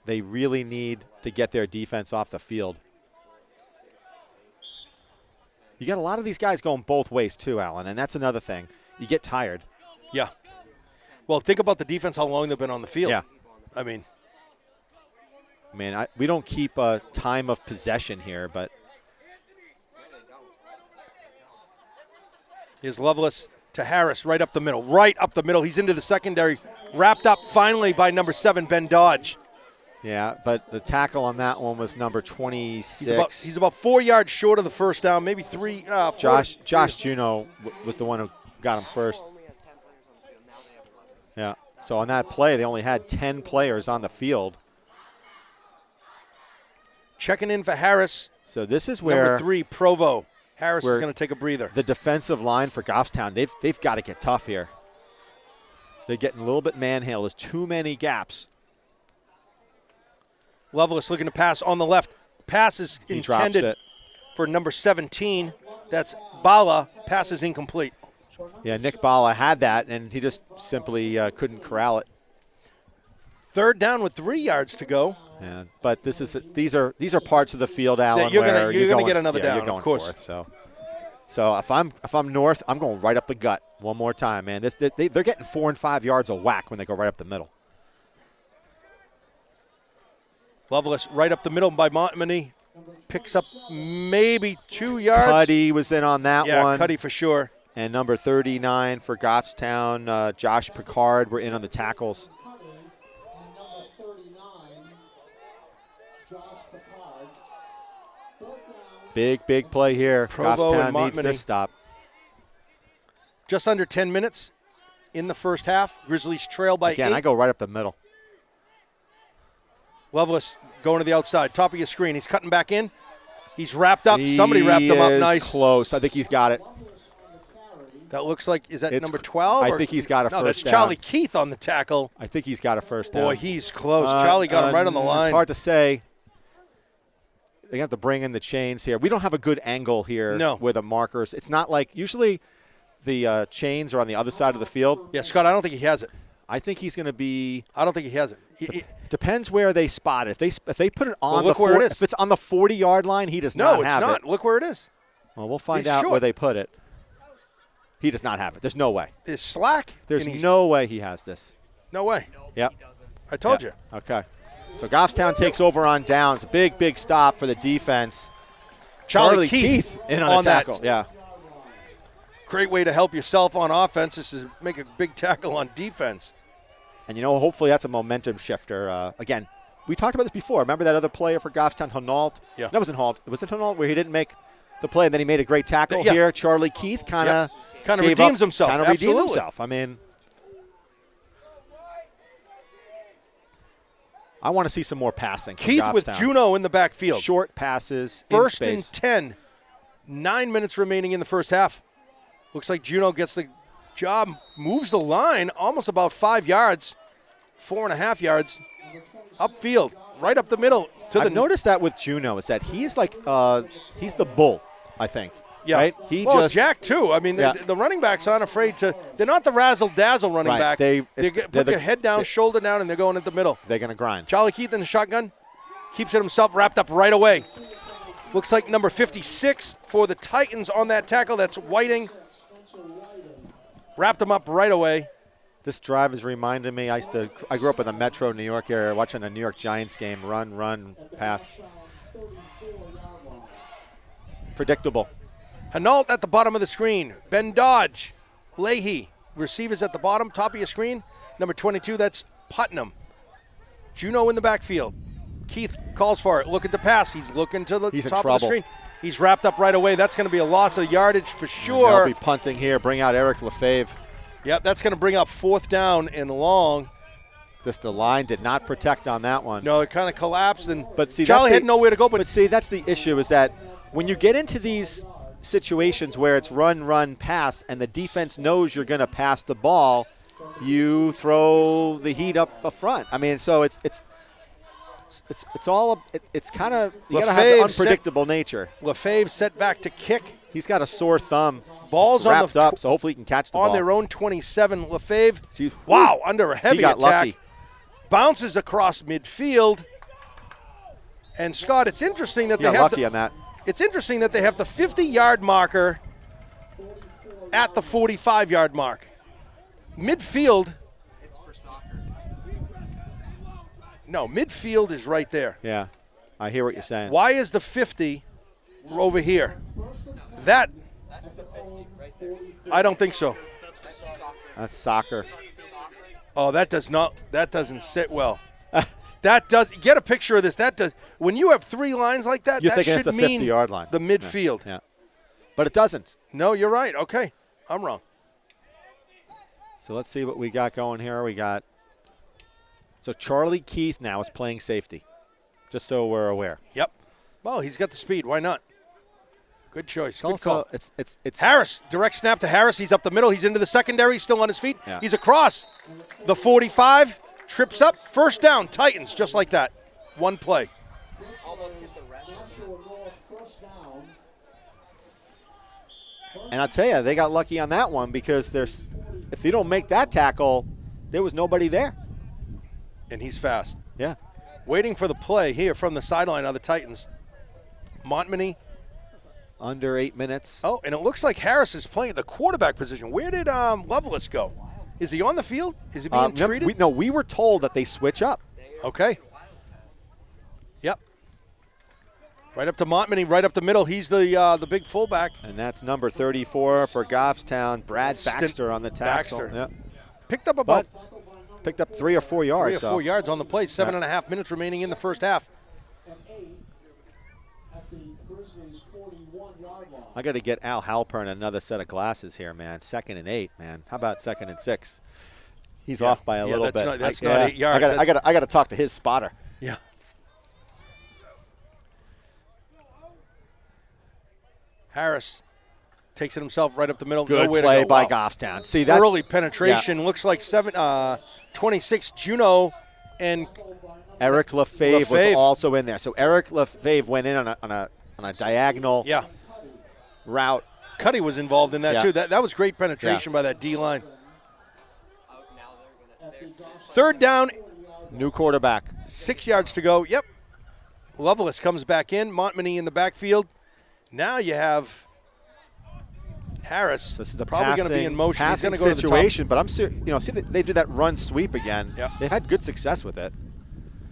they really need to get their defense off the field. You got a lot of these guys going both ways too, Alan, and that's another thing. You get tired. Yeah. Well, think about the defense, how long they've been on the field. Yeah. I mean, We don't keep a time of possession here, but here's Lovelace to Harris right up the middle. Right up the middle. He's into the secondary. Wrapped up finally by number 7, Ben Dodge. yeah, but the tackle on that one was number 26. He's about 4 yards short of the first down, maybe 3. Josh Juno was the one who got him first. Only has 10 players on the field. Now they have 11. Yeah. So on that play, they only had 10 players on the field. Checking in for Harris. So this is Number where 3, Provo. Harris is where going to take a breather. the defensive line for Goffstown, they've got to get tough here. They're getting a little bit manhandled. There's too many gaps. Lovelace looking to pass on the left. Pass is He drops intended it. for number 17. That's Bala. Pass is incomplete. Yeah, Nick Bala had that, and he just simply couldn't corral it. Third down with 3 yards to go. Yeah, but these are parts of the field, Alan, you're where gonna going, get another down, you're going of course. for it, so if I'm north, I'm going right up the gut one more time, man. They're getting 4 and 5 yards a whack when they go right up the middle. Lovelace right up the middle by Montmany. Picks up maybe 2 yards. Cuddy was in on that Yeah, one. Cuddy for sure. And number 39 for Goffstown, Josh Picard, were in on the tackles. Cuddy, and number 39, Josh Picard. Fourth down. Big play here. Provo Goffstown and needs Montmany. this stop. Just under 10 minutes in the first half. Grizzlies trail by 8. Again, I go right up the middle. Lovelace going to the outside. Top of your screen. He's cutting back in. He's wrapped up. Somebody wrapped him up He is nice. close. I think he's got it. That looks like, is that It's- number 12? I think he's got a No, first that's down. Charlie Keith on the tackle. I think he's got a first down. Boy, he's close. Charlie got him right on the line. It's hard to say. They have to bring in the chains here. We don't have a good angle here No. with the markers. It's not like usually the chains are on the other side of the field. Yeah, Scott, I don't think he has it. I think he's going to be. I don't think he has it. Depends where they spot it. If they put it on look the where it is. if it's on the 40-yard line, he does No, not it's have not. it. Look where it is. Well, we'll find He's out short. where they put it. He does not have it. There's no way. There's slack. There's and he's- no way he has this. No way. Yep. I told Yep. you. Okay. So Goffstown takes over on downs. Big stop for the defense. Charlie Keith in on, on the tackle. that. Yeah. Great way to help yourself on offense is to make a big tackle on defense. And, hopefully that's a momentum shifter. Again, we talked about this before. Remember that other player for Goffstown, Hanault? Yeah. That wasn't Hanault. Was it Hanault where he didn't make the play and then he made a great tackle Yeah. here? Charlie Keith kind of redeems himself. Kind of redeemed Absolutely. himself. I mean, I want to see some more passing. from Keith with Goffstown. Juneau in the backfield. Short passes. First in and space. 10. 9 minutes remaining in the first half. Looks like Juneau gets the job, moves the line almost about 5 yards, 4.5 yards, upfield, right up the middle. I've noticed that with Juneau is that he's like he's the bull, I think. Yeah. Right? Jack too. I mean, the running backs aren't afraid to. They're not the razzle-dazzle running Right. back. They put their head down, shoulder down, and they're going at the middle. They're going to grind. Charlie Keith in the shotgun. Keeps it himself, wrapped up right away. Looks like number 56 for the Titans on that tackle. That's Whiting. Wrapped him up right away. This drive is reminding me. I grew up in the Metro New York area, watching a New York Giants game. Run, pass. Predictable. Hinault at the bottom of the screen. Ben Dodge. Leahy. Receivers at the bottom, top of your screen. Number 22, that's Putnam. Juneau in the backfield. Keith calls for it. Looking to pass. He's looking to the He's in top of the trouble. screen. He's wrapped up right away. That's going to be a loss of yardage for They'll sure. be punting here. Bring out Eric Lefebvre. Yep, that's going to bring up 4th down and long. The line did not protect on that one. No, it kind of collapsed, and But see, Charlie that's had nowhere to go. But see, that's the issue is that when you get into these situations where it's run, pass, and the defense knows you're going to pass the ball, you throw the heat up the front. I mean, so it's kind of you got to have the Lefebvre unpredictable nature. Lefebvre set back to kick. He's got a sore thumb. Ball's It's on wrapped the up, so hopefully he can catch the on ball. their own 27. Lefebvre, Jeez. wow, under a heavy He got attack. lucky. Bounces across midfield. And Scott, it's interesting that He got they have lucky on that. It's interesting that they have the 50-yard marker at the 45-yard mark. Midfield. It's for soccer. No, midfield is right there. Yeah, I hear what you're saying. Why is the 50 over here? That's the 50 right there. I don't think so. That's soccer. Oh, that doesn't sit well. That does. Get a picture of this. That does. When you have 3 lines like that, You're that thinking should it's the mean 50-yard line. the midfield. Yeah. But it doesn't. No, you're right. Okay, I'm wrong. So let's see what we got going here. So Charlie Keith now is playing safety, just so we're aware. Yep. Well, he's got the speed. Why not? Good choice. It's Good also call. it's Harris, direct snap to Harris. He's up the middle. He's into the secondary. He's still on his feet. Yeah. He's across. The 45 trips up. First down. Titans, just like that. One play. Almost hit the red. and I'll tell you they got lucky on that one because if they don't make that tackle, there was nobody there. And he's fast. Yeah. Waiting for the play here from the sideline are the Titans. Montminy. Under 8 minutes. Oh, and it looks like Harris is playing the quarterback position. Where did Lovelace go? Is he on the field? Is he being treated? We were told that they switch up. Okay. Yep. Right up to Montminy, right up the middle. He's the big fullback. And that's number 34 for Goffstown, Brad Baxter on the tackle. Baxter. Yep. Picked up about Picked up 3 or 4 yards. 3 or 4 yards on the play. 7.5 minutes remaining in the first half. At the Grizzlies' 41-yard line. I got to get Al Halpern another set of glasses here, man. 2nd and 8, man. How about 2nd and 6? He's off by a little bit. That's not 8 yards. I got to talk to his spotter. Yeah. Harris takes it himself right up the middle. Good Nowhere play to go. by Wow. Goffstown. See, that's Early penetration. Looks like 26 Juneau and Eric Lefebvre was Lefebvre. also in there. So Eric Lefebvre went in on a diagonal yeah. route. Cuddy was involved in that Yeah. too. That was great penetration by that D line. Now they're gonna. Third down, New quarterback. 6 yards to go. Yep. Lovelace comes back in. Montminy in the backfield. Now you have Harris. This is a probably going to be in motion. He's passing going to go to the top. situation, but see they do that run sweep again. Yep. They've had good success with it.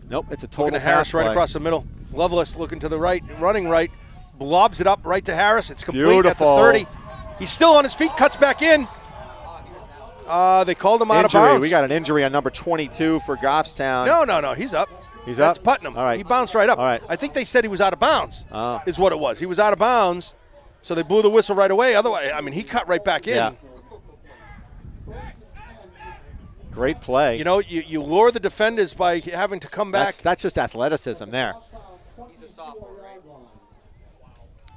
Nope, it's a total Looking to Harris pass right play. across the middle. Lovelace looking to the right, running right, blobs it up right to Harris. It's complete Beautiful. at the 30. He's still on his feet, cuts back in. They called him out of Injury. bounds. We got an injury on number 22 for Goffstown. No, he's up. He's That's up? Putnam. All right. He bounced right up. All right. I think they said he was out of bounds, Oh. is what it was. He was out of bounds, so they blew the whistle right away. Otherwise, I mean, he cut right back in. Yeah. Great play. You know, you lure the defenders by having to come back. That's just athleticism there. He's a sophomore, right?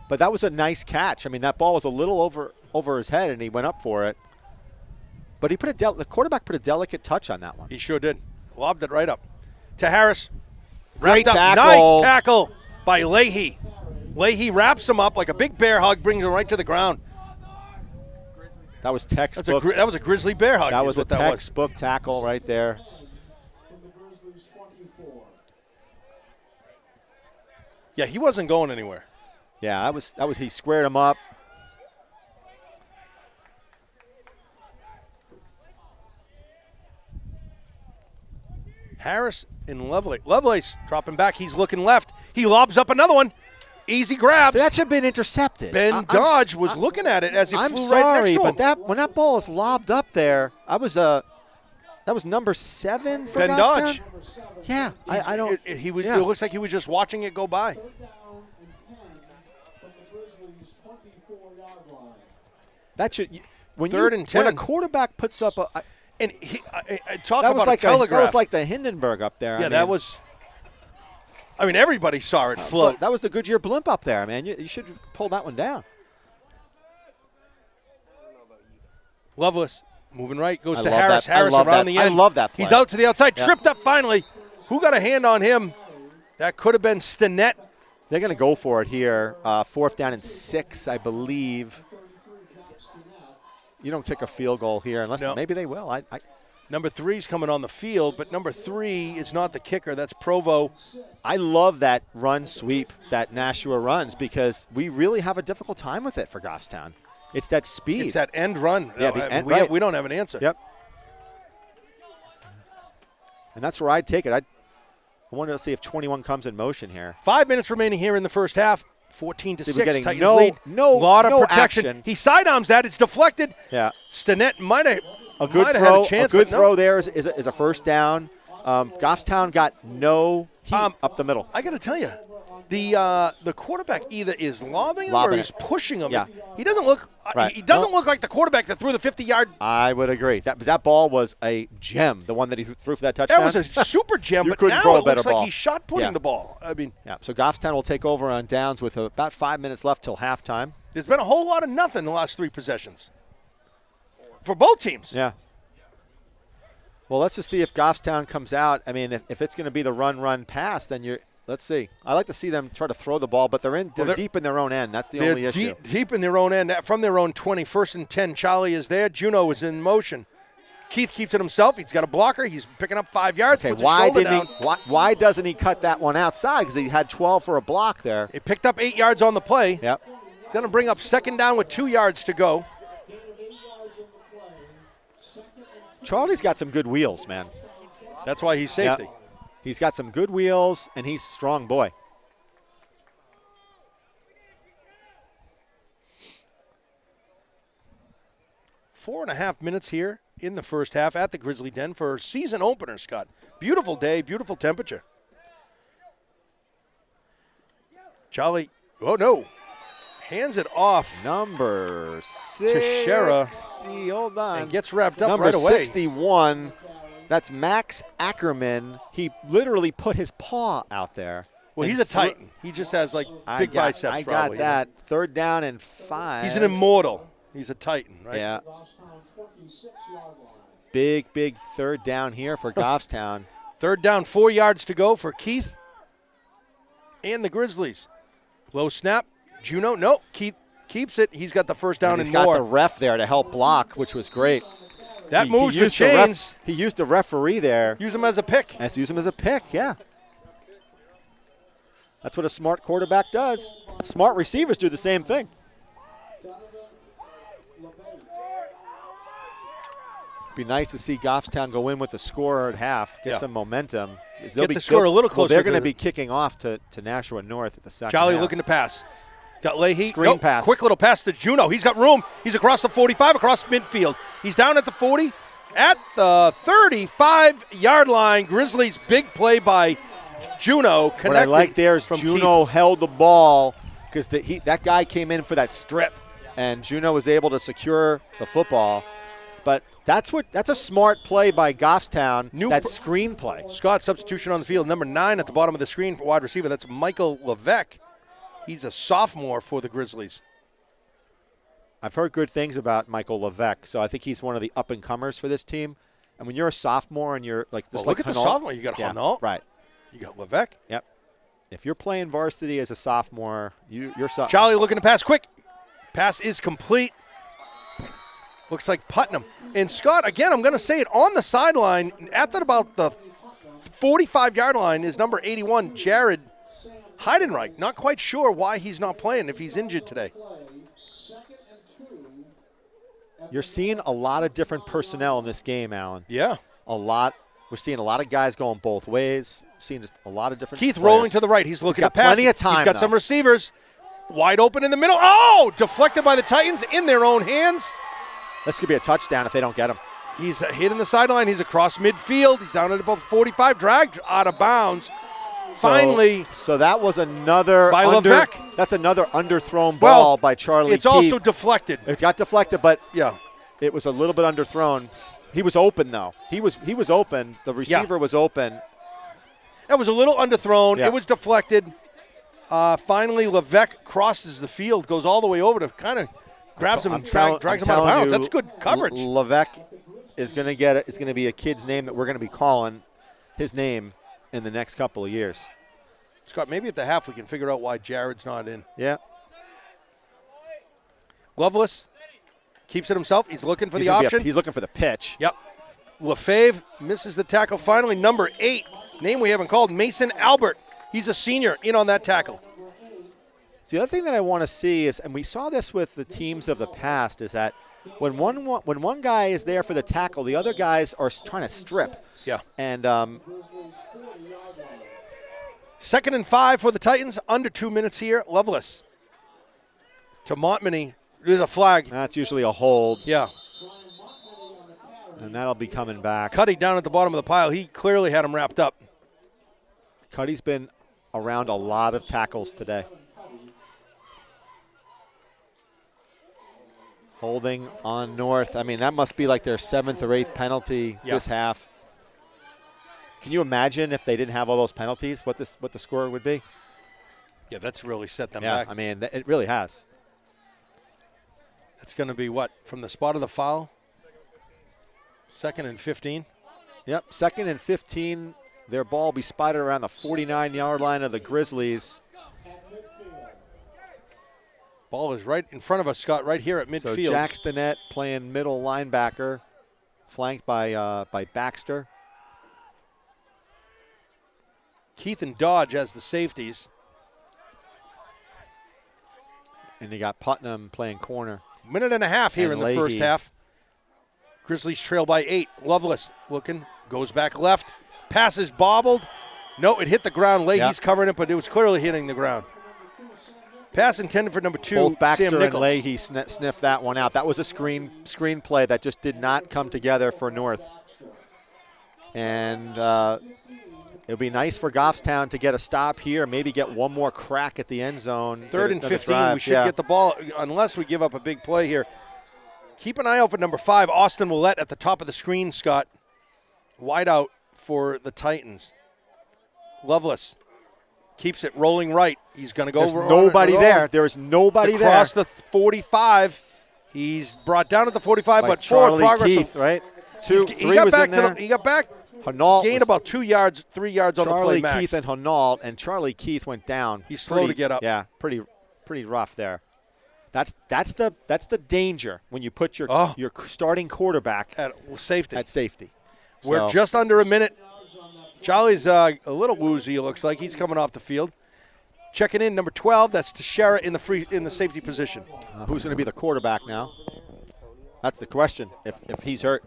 But that was a nice catch. I mean, that ball was a little over his head, and he went up for it. But he put the quarterback put a delicate touch on that one. He sure did. Lobbed it right up to Harris. Great Wrapped up. tackle. Nice tackle by Leahy. Leahy wraps him up like a big bear hug, brings him right to the ground. That was textbook. That was a grizzly bear hug. That was a what that was. textbook tackle right there. Yeah, he wasn't going anywhere. Yeah, that was he squared him up. Harris and Lovelace dropping back. He's looking left. He lobs up another one. Easy grab. So that should have been intercepted. Ben Dodge was looking at it as he I'm flew sorry, right next to him. but when that ball is lobbed up there, that was number 7 for Ben Goffstown? Dodge. Yeah, I don't. It yeah. looks like he was just watching it go by. That should when Third you, and 10. when a quarterback puts up a And talk that about was like a telegraph. that was like the Hindenburg up there. Yeah, I that mean, was. I mean, everybody saw it float. that was the Goodyear blimp up there, man. You should pull that one down. Loveless moving right, goes I to love Harris. that. I Harris love around that. the I end. love that play. He's out to the outside, Yeah. tripped up finally. Who got a hand on him? That could have been Stinnett. They're going to go for it here. 4th down and 6, I believe. You don't kick a field goal here unless maybe they will. Number 3's coming on the field, but number 3 is not the kicker. That's Provo. I love that run sweep that Nashua runs because we really have a difficult time with it for Goffstown. It's that speed. It's that end run. Yeah, No, we don't have an answer. Yep. And that's where I'd take it. I wanted to see if 21 comes in motion here. 5 minutes remaining here in the first half. 14-6. we're getting Titans no- lead. no- lot of no protection. action. He sidearms that. It's deflected. Yeah. Stinnett might have A good had throw. a chance, good but no. throw there is a first down. Goffstown got no heat up the middle. I got to tell you, the quarterback either is lobbing him or Lobbing he's it. pushing him. Yeah. He doesn't look. Right. He doesn't No. look like the quarterback that threw the 50-yard. I would agree. That ball was a gem, the one that he threw for that touchdown. That was a super gem, You but couldn't now throw a it looks better like ball. he's shot putting Yeah. the ball. I mean, Yeah, so Goffstown will take over on downs with about 5 minutes left till halftime. there's been a whole lot of nothing in the last 3 possessions for both teams. Yeah. Well, let's just see if Goffstown comes out. I mean, if it's going to be the run, pass, then let's see. I like to see them try to throw the ball, but they're deep in their own end. That's the They're only issue. deep in their own end, from their own 20. 1st and 10. Charlie is there. Juno is in motion. Keith keeps it himself. He's got a blocker. He's picking up 5 yards. Okay, puts his why shoulder didn't down. why doesn't he cut that one outside? Because he had 12 for a block there. He picked up 8 yards on the play. Yep. He's going to bring up 2nd down with 2 yards to go. Charlie's got some good wheels, man. That's why he's safety. Yeah. He's got some good wheels, and he's a strong boy. Four and a half minutes here in the first half at the Grizzly Den for season opener, Scott. Beautiful day, beautiful temperature. Charlie, oh no, hands it off Number 60. Shera. Hold on. and gets wrapped up Number right away. 61. That's Max Ackerman. He literally put his paw out there. Well, and he's a threw- Titan. He just has like I big got, biceps. I got probably, you know. that. 3rd down and 5. He's an immortal. He's a Titan, right? Yeah. Big 3rd down here for Goffstown. 3rd down, 4 yards to go for Keith and the Grizzlies. Low snap. Juno, no. Keith keeps it. He's got the 1st down He's and got more. the ref there to help block, which was great. That moves the used the ref- chains. He used the referee there. Use him as a pick. Let's use him as a pick, yeah. That's what a smart quarterback does. Smart receivers do the same thing. Be nice to see Goffstown go in with the score at half, get Yeah. some momentum. Get the score a little closer They're going to to be kicking off to Nashua North at the second Charlie half. looking to pass. Got Leahy. Screen Nope. pass. Quick little pass to Juno. He's got room. He's across the 45, across midfield. He's down at the 40. At the 35-yard line, Grizzlies big play by Juno. What I Connecting like there is from Juno Keith. held the ball because that guy came in for that strip, and Juno was able to secure the football. But That's a smart play by Goffstown. New that pr- screen play. Scott, substitution on the field. Number 9 at the bottom of the screen for wide receiver. That's Michael Levesque. He's a sophomore for the Grizzlies. I've heard good things about Michael Levesque, so I think he's one of the up-and-comers for this team. And when you're a sophomore and you're like this, Well, look at the sophomore. You got Hunnall. Right. You got Levesque. Yep. If you're playing varsity as a sophomore, you're something. Charlie looking to pass quick. Pass is complete. Looks like Putnam. And Scott, again, I'm going to say it on the sideline at about the 45-yard line is number 81, Jared Heidenreich. Not quite sure why he's not playing if he's injured today. You're seeing a lot of different personnel in this game, Alan. Yeah. A lot. We're seeing a lot of guys going both ways. Seeing just a lot of different Keith players. rolling to the right. He's looking got to pass. plenty of time, He's got though. some receivers. Wide open in the middle. Oh, deflected by the Titans in their own hands. This could be a touchdown if they don't get him. He's hitting the sideline. He's across midfield. He's down at about 45, dragged out of bounds. Finally, so that was another by Levesque. That's another underthrown ball by Charlie It's Keith. also deflected. It got deflected, but Yeah. it was a little bit underthrown. He was open though. He was open. The receiver was open. It was a little underthrown. Yeah. It was deflected. Finally, Levesque crosses the field, goes all the way over to kind of grabs him and drags him out of bounds. That's good coverage. Levesque is going to be a kid's name that we're going to be calling his name in the next couple of years. Scott, maybe at the half we can figure out why Jared's not in. Yeah. Loveless keeps it himself. He's looking for the option. He's looking for the pitch. Yep. Lefebvre misses the tackle. Finally, number 8, name we haven't called, Mason Albert. He's a senior in on that tackle. So the other thing that I want to see is, and we saw this with the teams of the past, is that when one guy is there for the tackle, the other guys are trying to strip. Yeah. And 2nd and 5 for the Titans. Under 2 minutes here. Loveless to Montminy. There's a flag. that's usually a hold. Yeah. And that'll be coming back. Cuddy down at the bottom of the pile. He clearly had him wrapped up. Cuddy's been around a lot of tackles today. Holding on North. I mean, that must be like their 7th or 8th penalty this half. Can you imagine if they didn't have all those penalties, what the score would be? Yeah, that's really set them Yeah, back. I mean, it really has. It's going to be what? From the spot of the foul? 2nd and 15? Yep, 2nd and 15. Their ball will be spotted around the 49-yard line of the Grizzlies. Ball is right in front of us, Scott, right here at midfield. So Jack Stinnett playing middle linebacker, flanked by Baxter. Keith and Dodge as the safeties. And you got Putnam playing corner. Minute and a half here And in the first Leahy. half. Grizzlies trail by 8. Loveless looking, goes back left. Passes bobbled. No, it hit the ground. Leahy's covering it, but it was clearly hitting the ground. Pass intended for number 2, Both Baxter Sam and Nichols. Leahy sniffed that one out. That was a screen play that just did not come together for North. And it'll be nice for Goffstown to get a stop here, maybe get one more crack at the end zone. 3rd and 15. We should get the ball, unless we give up a big play here. Keep an eye out for number 5, Austin Willett at the top of the screen, Scott. Wide out for the Titans. Loveless keeps it rolling right. He's going to go There's over. nobody there. There is nobody there. Across the 45. He's brought down at the 45, By but forward Charlie progress. Keith, right? Three got was back in there. he got back. Hinault Gained was- about 2 yards, 3 yards on the play Charlie max. Keith and Hinault, and Charlie Keith went down. He's slow to get up. Yeah, pretty rough there. That's the danger when you put your starting quarterback At safety. at safety. We're So- just under a minute. Charlie's a little woozy, it looks like. He's coming off the field. Checking in, number 12, that's Teixeira in the safety position. Who's going to be the quarterback now? That's the question, if he's hurt.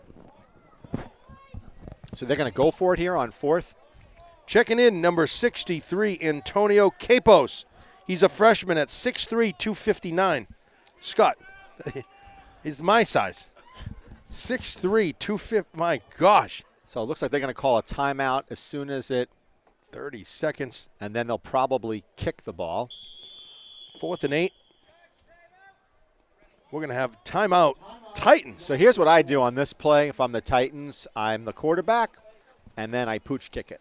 So they're going to go for it here on 4th. Checking in, number 63, Antonio Capos. He's a freshman at 6'3", 259. Scott, he's my size. 6'3", 250. My gosh. So it looks like they're going to call a timeout as soon as 30 seconds. and then they'll probably kick the ball. 4th and 8. We're going to have timeout Titans. So here's what I do on this play. If I'm the Titans, I'm the quarterback, and then I pooch kick it.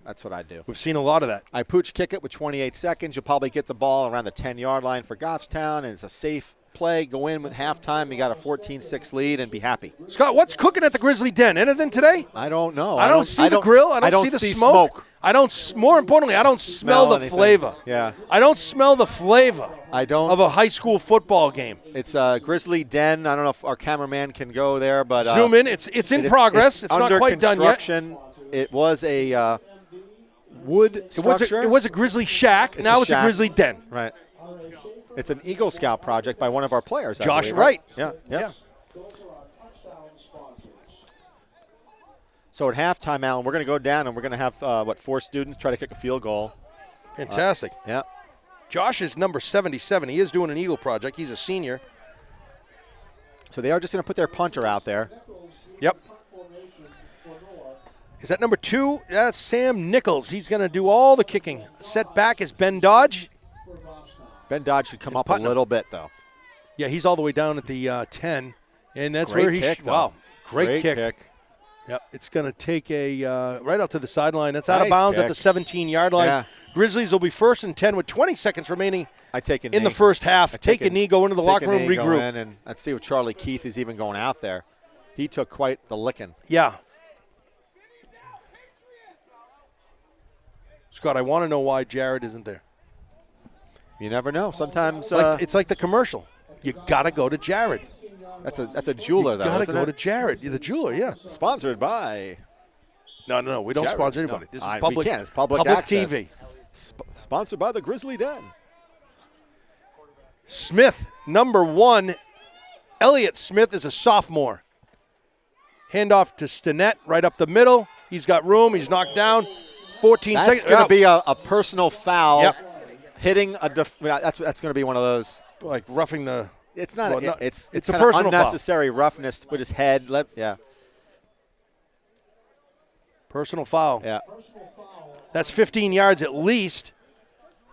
That's what I do. We've seen a lot of that. I pooch kick it with 28 seconds. You'll probably get the ball around the 10-yard line for Goffstown, and it's a safe play. Go in with halftime. You got a 14-6 lead and be happy. Scott, what's cooking at the Grizzly Den? Anything today? I don't know. I don't see the grill. I don't see the smoke. I don't. More importantly, I don't smell the anything. flavor. Yeah. I don't smell the flavor I don't. of a high school football game. It's a Grizzly Den. I don't know if our cameraman can go there, but Zoom in. It's in progress. It's not under quite done yet. construction. It was a wood structure. It was a Grizzly shack. Now it's a shack. Grizzly Den. Right. It's an Eagle Scout project by one of our players. I Josh believe, Wright. Yeah. Yeah. Those are our touchdown sponsors. So at halftime, Alan, we're going to go down and we're going to have, 4 students try to kick a field goal. Fantastic. Yeah. Josh is number 77. He is doing an Eagle project. He's a senior. So they are just going to put their punter out there. Yep. Is that number 2? That's Sam Nichols. He's going to do all the kicking. Set back is Ben Dodge. Ben Dodge should come up Putnam. a little bit, though. Yeah, he's all the way down at the 10. And that's Great where he kick, though. wow. Great kick. Yep, it's going to take a right out to the sideline. That's out of Nice bounds kick. at the 17-yard line. Yeah. Grizzlies will be 1st and 10 with 20 seconds remaining I take a in knee. the first half. Take a knee, go into the Take locker a room, knee, go regroup. in, and let's see if Charlie Keith is even going out there. He took quite the licking. Yeah. Scott, I want to know why Jared isn't there. You never know. Sometimes It's like the commercial. You got to go to Jared. that's a jeweler, You though, got to isn't go it? to Jared. You're the jeweler, yeah. Sponsored by No. We don't Jared's, sponsor no. anybody. This is We public. can't. It's public access. TV. Sponsored by the Grizzly Den. Smith, number 1. Elliott Smith is a sophomore. Handoff to Stinnett right up the middle. He's got room. He's knocked down. 14 That's seconds. going to be a personal foul. Yep. Hitting a that's going to be one of those. Like roughing the. It's not. Well, it's a kinda personal foul. unnecessary roughness with his head. Yeah. Personal foul. Yeah. That's 15 yards at least.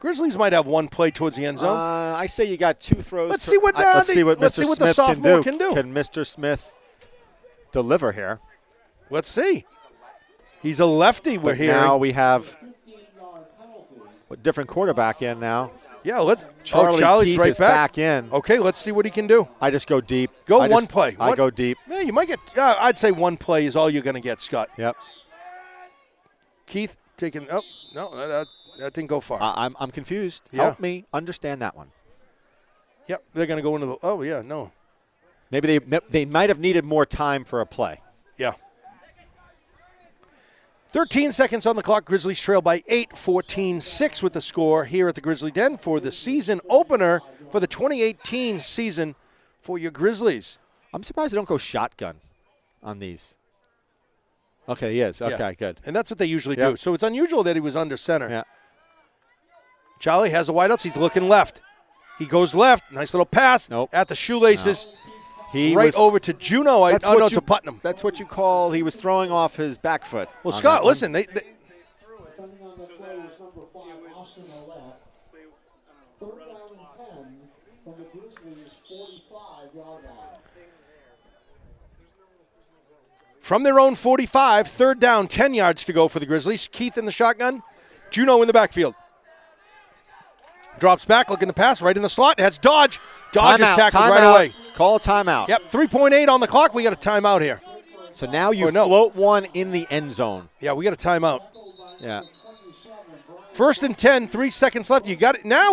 Grizzlies might have one play towards the end zone. I say you got 2 throws. Let's see what let's they- see what let's Mr. see what the Smith sophomore can do. Can Mr. Smith deliver here? Let's see. He's a lefty. We're But hearing. now we have a different quarterback in now. Yeah, let's. Charlie's Keith right is back in. Okay, let's see what he can do. I just go deep. Go I one just- play. I go deep. Yeah, you might get. I'd say one play is all you're going to get, Scott. Yep. Keith taking. Oh no, that didn't go far. I'm confused. Yeah. Help me understand that one. Yep, they're going to go into the. Oh yeah, no. Maybe they might have needed more time for a play. Yeah. 13 seconds on the clock. Grizzlies trail by 8, 14-6 with the score here at the Grizzly Den for the season opener for the 2018 season for your Grizzlies. I'm surprised they don't go shotgun on these. Okay, he is. Okay, Yeah. good. And that's what they usually Yep. do. So it's unusual that he was under center. Yeah. Charlie has the wideouts. He's looking left. He goes left. Nice little pass Nope. at the shoelaces. He Right was, over to Juno. That's what To Putnam. That's what you call he was throwing off his back foot. Well, on Scott, that one. listen. They, Depending on the play is number 5, Austin Olet. 3rd down and 10 from the Grizzlies' 45-yard line. from their own 45, 3rd down, 10 yards to go for the Grizzlies. Keith in the shotgun. Juno in the backfield. Drops back, looking to pass, right in the slot. Has Dodge. Dodge is tackled right away. Call a timeout. Yep, 3.8 on the clock. We got a timeout here. So now you no. float one in the end zone. Yeah, we got a timeout. Yeah. 1st and 10, 3 seconds left. You got it. Now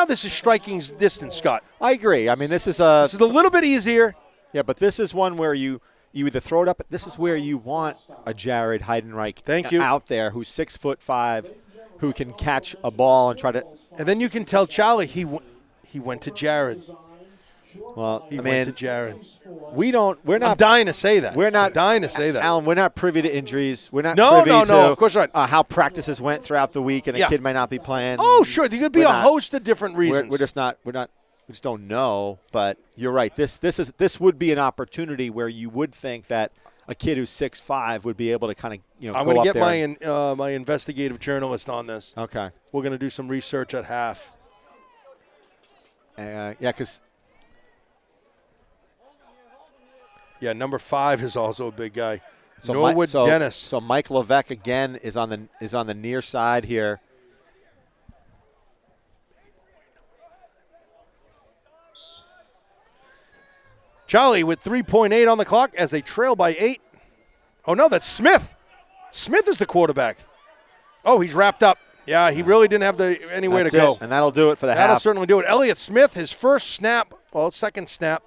this is striking distance, Scott. I agree. I mean, this is a This is a little bit easier. yeah, but this is one where you either throw it up. This is where you want a Jared Heidenreich Thank you. out there who's 6'5", who can catch a ball and try to. And then you can tell Charlie he went to Jared. Well, He I went to mean, Jared. we're I'm not dying to say that. We're not I'm dying to say that. Alan, we're not privy to injuries. We're not No, privy no, to no, of course not. How practices went throughout the week and a Yeah. kid might not be playing. Oh, sure. There could be We're a not- host of different reasons. We're just not. We just don't know. But you're right. This would be an opportunity where you would think that a kid who's 6'5" would be able to kind of I'm go going up to get there. my investigative journalist on this. Okay. We're going to do some research at half. Yeah, because Yeah, number 5 is also a big guy. So Norwood Dennis. So Mike Levesque again is on the near side here. Charlie with 3.8 on the clock as they trail by 8. Oh, no, that's Smith. Smith is the quarterback. Oh, he's wrapped up. Yeah, he really didn't have anywhere to go. And that'll do it for the That'll half. certainly do it. Elliott Smith, his first snap, second snap,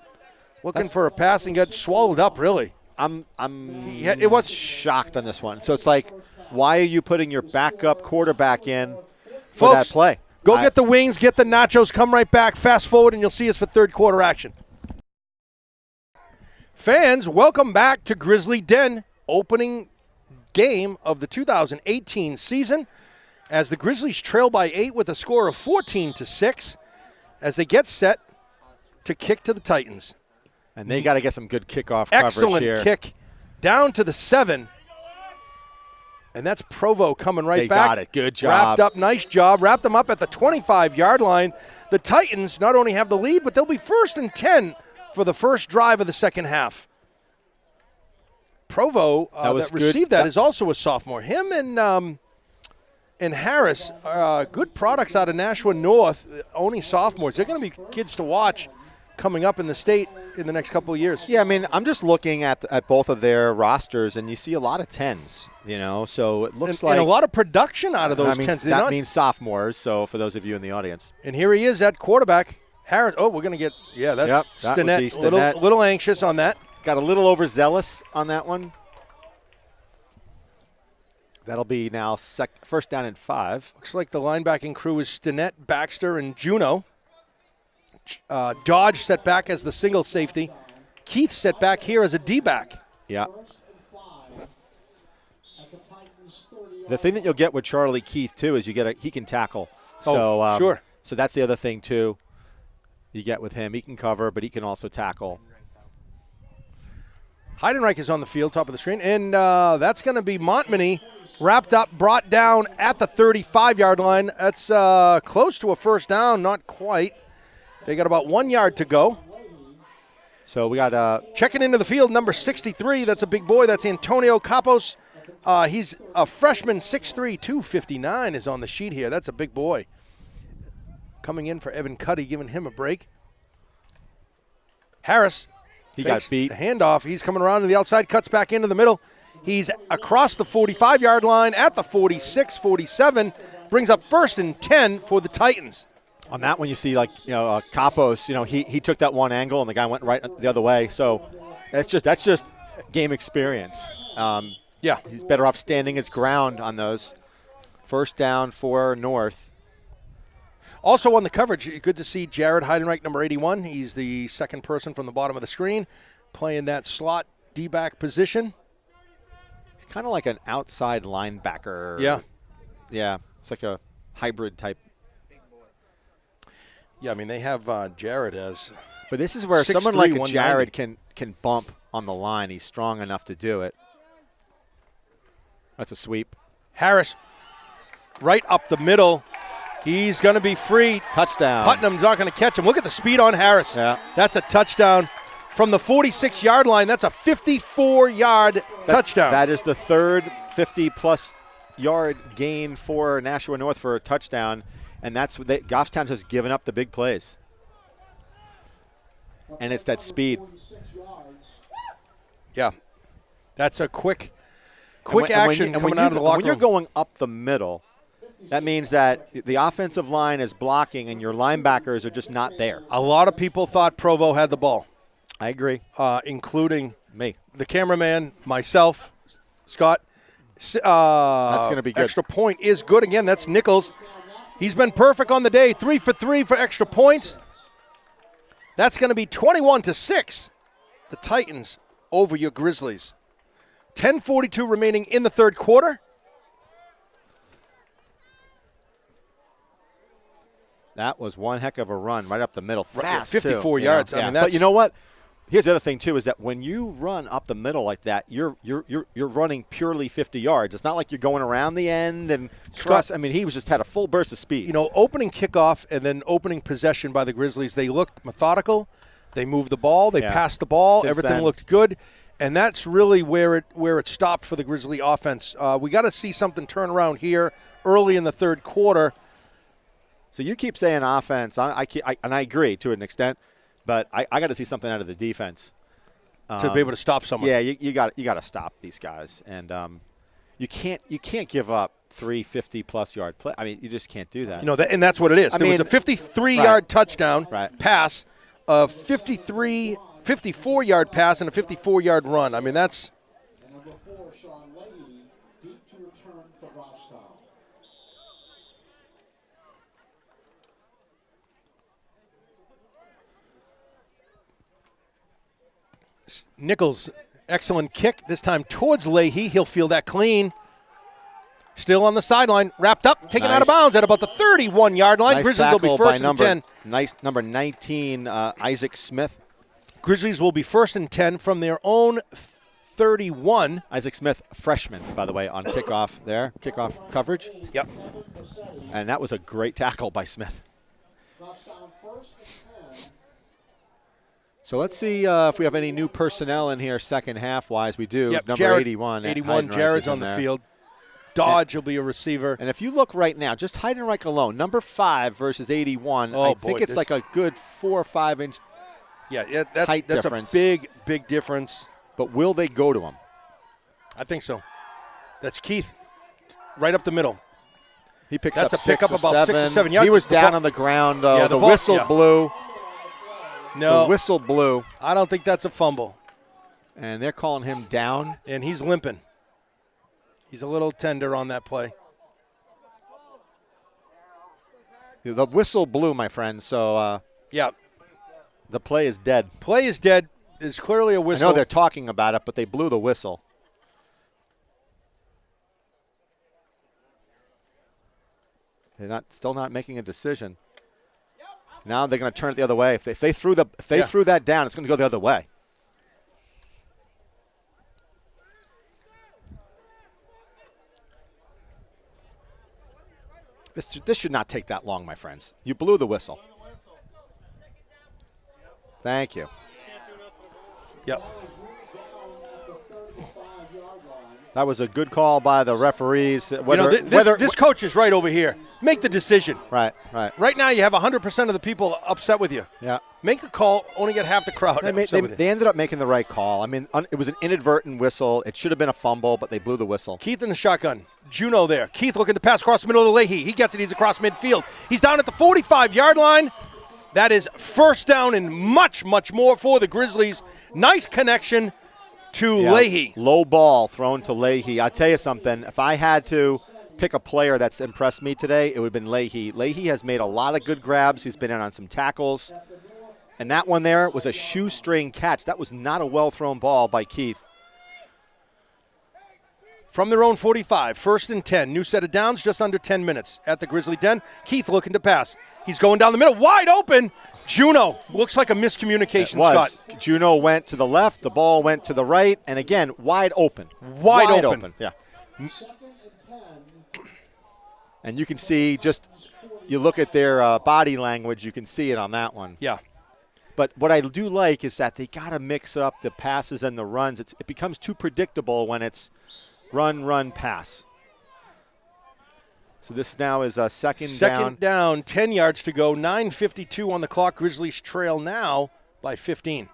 looking for a pass and got swallowed up, really. It was shocked on this one. So it's like, why are you putting your backup quarterback in for Folks, that play? Go get the wings, get the nachos, come right back, fast forward, and you'll see us for third quarter action. Fans, welcome back to Grizzly Den, opening game of the 2018 season, as the Grizzlies trail by 8 with a score of 14-6 as they get set to kick to the Titans. And they got to get some good kickoff coverage Excellent here. kick down to the 7. And that's Provo coming right They back. got it. Good job. Wrapped up. Nice job. Wrapped them up at the 25-yard line. The Titans not only have the lead, but they'll be 1st and 10 for the first drive of the second half. Provo that received that is also a sophomore. Him and Harris, good products out of Nashua North, only sophomores. They're going to be kids to watch coming up in the state in the next couple of years. Yeah, I mean, I'm just looking at both of their rosters, and you see a lot of 10s, so it looks like and a lot of production out of those 10s. That means sophomores, so for those of you in the audience. And here he is at quarterback. Harris, we're going to get, that's that would be Stinnett. Little anxious on that. Got a little overzealous on that one. That'll be now first down and 5. Looks like the linebacking crew is Stinnett, Baxter, and Juno. Dodge set back as the single safety. Keith set back here as a D-back. Yeah. The thing that you'll get with Charlie Keith, too, is he can tackle. So, sure. So that's the other thing, too, you get with him. He can cover, but he can also tackle. Heidenreich is on the field, top of the screen. And that's going to be Montminy, wrapped up, brought down at the 35-yard line. That's close to a first down, not quite. They got about 1 yard to go. So we got checking into the field, number 63. That's a big boy. That's Antonio Capos. He's a freshman, 6'3", 259 is on the sheet here. That's a big boy. Coming in for Evan Cuddy, giving him a break. Harris. He got beat. The handoff. He's coming around to the outside, cuts back into the middle. He's across the 45-yard line at the 46, 47. Brings up 1st and 10 for the Titans. On that one, you see, Capos, he took that one angle and the guy went right the other way. So that's just game experience. Yeah. He's better off standing his ground on those. First down for North. Also on the coverage, good to see Jared Heidenreich, number 81. He's the second person from the bottom of the screen, playing that slot D-back position. He's kind of like an outside linebacker. Yeah. Yeah, it's like a hybrid type. Yeah, I mean, they have Jared as. But this is where 6'3", someone like a 190. Jared can bump on the line. He's strong enough to do it. That's a sweep. Harris right up the middle. He's going to be free. Touchdown. Putnam's not going to catch him. Look at the speed on Harris. Yeah. That's a touchdown. From the 46-yard line, that's a 54-yard touchdown. That is the third 50-plus yard gain for Nashua North for a touchdown, and that's what Goffstown has given up the big plays. And it's that speed. Yeah. That's a quick action coming out of the locker room. When you're going up the middle, that means that the offensive line is blocking and your linebackers are just not there. A lot of people thought Provo had the ball. I agree. Including me, the cameraman, myself, Scott. That's going to be good. Extra point is good. Again, that's Nichols. He's been perfect on the day. 3 for 3 for extra points. That's going to be 21-6. The Titans over your Grizzlies. 10:42 remaining in the third quarter. That was one heck of a run right up the middle. Fast, 54 too, yards. You know? I mean, that's, but you know what? Here's the other thing, too, is that when you run up the middle like that, you're running purely 50 yards. It's not like you're going around the end and cross. I mean, he just had a full burst of speed. You know, opening kickoff and then opening possession by the Grizzlies, they looked methodical. They moved the ball. They passed the ball. Since Everything then. looked good. And that's really where it stopped for the Grizzly offense. We got to see something turn around here early in the third quarter. So you keep saying offense, and I agree to an extent, but I got to see something out of the defense To be able to stop someone. Yeah, you got to stop these guys, and you can't give up 350-plus yard play. I mean, you just can't do that. And that's what it is. There was a 53-yard touchdown pass, a 54-yard pass, and a 54-yard run. I mean, that's. And number 4, Sean Leahy, deep to return for Goffstown. Nichols, excellent kick, this time towards Leahy. He'll feel that clean. Still on the sideline, wrapped up, taken out of bounds at about the 31-yard line. Nice Grizzlies will be first and 10. Nice number 19, Isaac Smith. Grizzlies will be first and 10 from their own 31. Isaac Smith, freshman, by the way, on kickoff there, kickoff coverage. Yep. And that was a great tackle by Smith. Goffstown first and 10. So let's see if we have any new personnel in here second half-wise. We do. Yep. Number Jared, 81. 81, Heidenreich Jared's is in on the there. field. Dodge will be a receiver. And if you look right now, just Heidenreich alone, number 5 versus 81, I think it's like a good 4 or 5 inch that's difference. A big difference. But will they go to him? I think so. That's Keith, right up the middle. He picks That's up a pickup 6 or about 7. 6 or 7 yards. He was The down ball- on the ground, though. Yeah, the the ball- whistle yeah. blew. No, The whistle blew. I don't think that's a fumble. And they're calling him down. And he's limping. He's a little tender on that play. The whistle blew, my friend, so Yeah, the play is dead. play is dead. There's clearly a I whistle. know they're talking about it, but they blew the whistle. They're still not making a decision. Now they're going to turn it the other way. If they threw that down, it's going to go the other way. This should not take that long, my friends. You blew the whistle. Thank you. Yep. That was a good call by the referees. This coach is right over here. Make the decision. Right. Right now, you have 100% of the people upset with you. Yeah. Make a call. Only get half the crowd upset with you. They ended up making the right call. I mean, it was an inadvertent whistle. It should have been a fumble, but they blew the whistle. Keith in the shotgun. Juno there. Keith looking to pass across the middle of Leahy. He gets it. He's across midfield. He's down at the 45-yard line. That is first down and much, much more for the Grizzlies. Nice connection to Leahy. Low ball thrown to Leahy. I'll tell you something. If I had to pick a player that's impressed me today, it would have been Leahy. Leahy has made a lot of good grabs. He's been in on some tackles. And that one there was a shoestring catch. That was not a well-thrown ball by Keith. From their own 45, first and 10. New set of downs, just under 10 minutes at the Grizzly Den. Keith looking to pass. He's going down the middle, wide open. Juno, looks like a miscommunication, Scott. Juno went to the left, the ball went to the right, and again, wide open. Wide open. Yeah. Second and 10. And you can see you look at their body language, you can see it on that one. Yeah. But what I do like is that they got to mix up the passes and the runs. It becomes too predictable when it's run, pass. So this now is a second down. Second down, 10 yards to go, 9:52 on the clock. Grizzlies trail now by 15.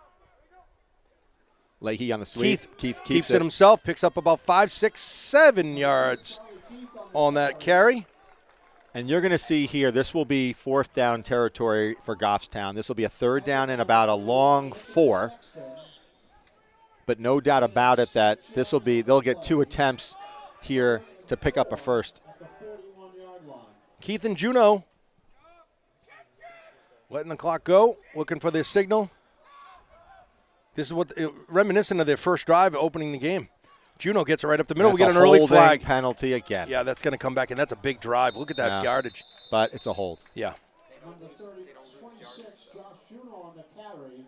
Leahy on the sweep. Keith keeps it himself, picks up about 5, 6, 7 yards on that carry. And you're going to see here, this will be fourth down territory for Goffstown. This will be a third down and about a long 4. But no doubt about it that they'll get 2 attempts here to pick up a first. Keith and Juno letting the clock go, looking for their signal. This is reminiscent of their first drive opening the game. Juno gets it right up the middle. We get an early flag. Penalty again. Yeah, that's going to come back, and that's a big drive. Look at that yardage. But it's a hold. Yeah. Number 26, Josh Juno on the carry.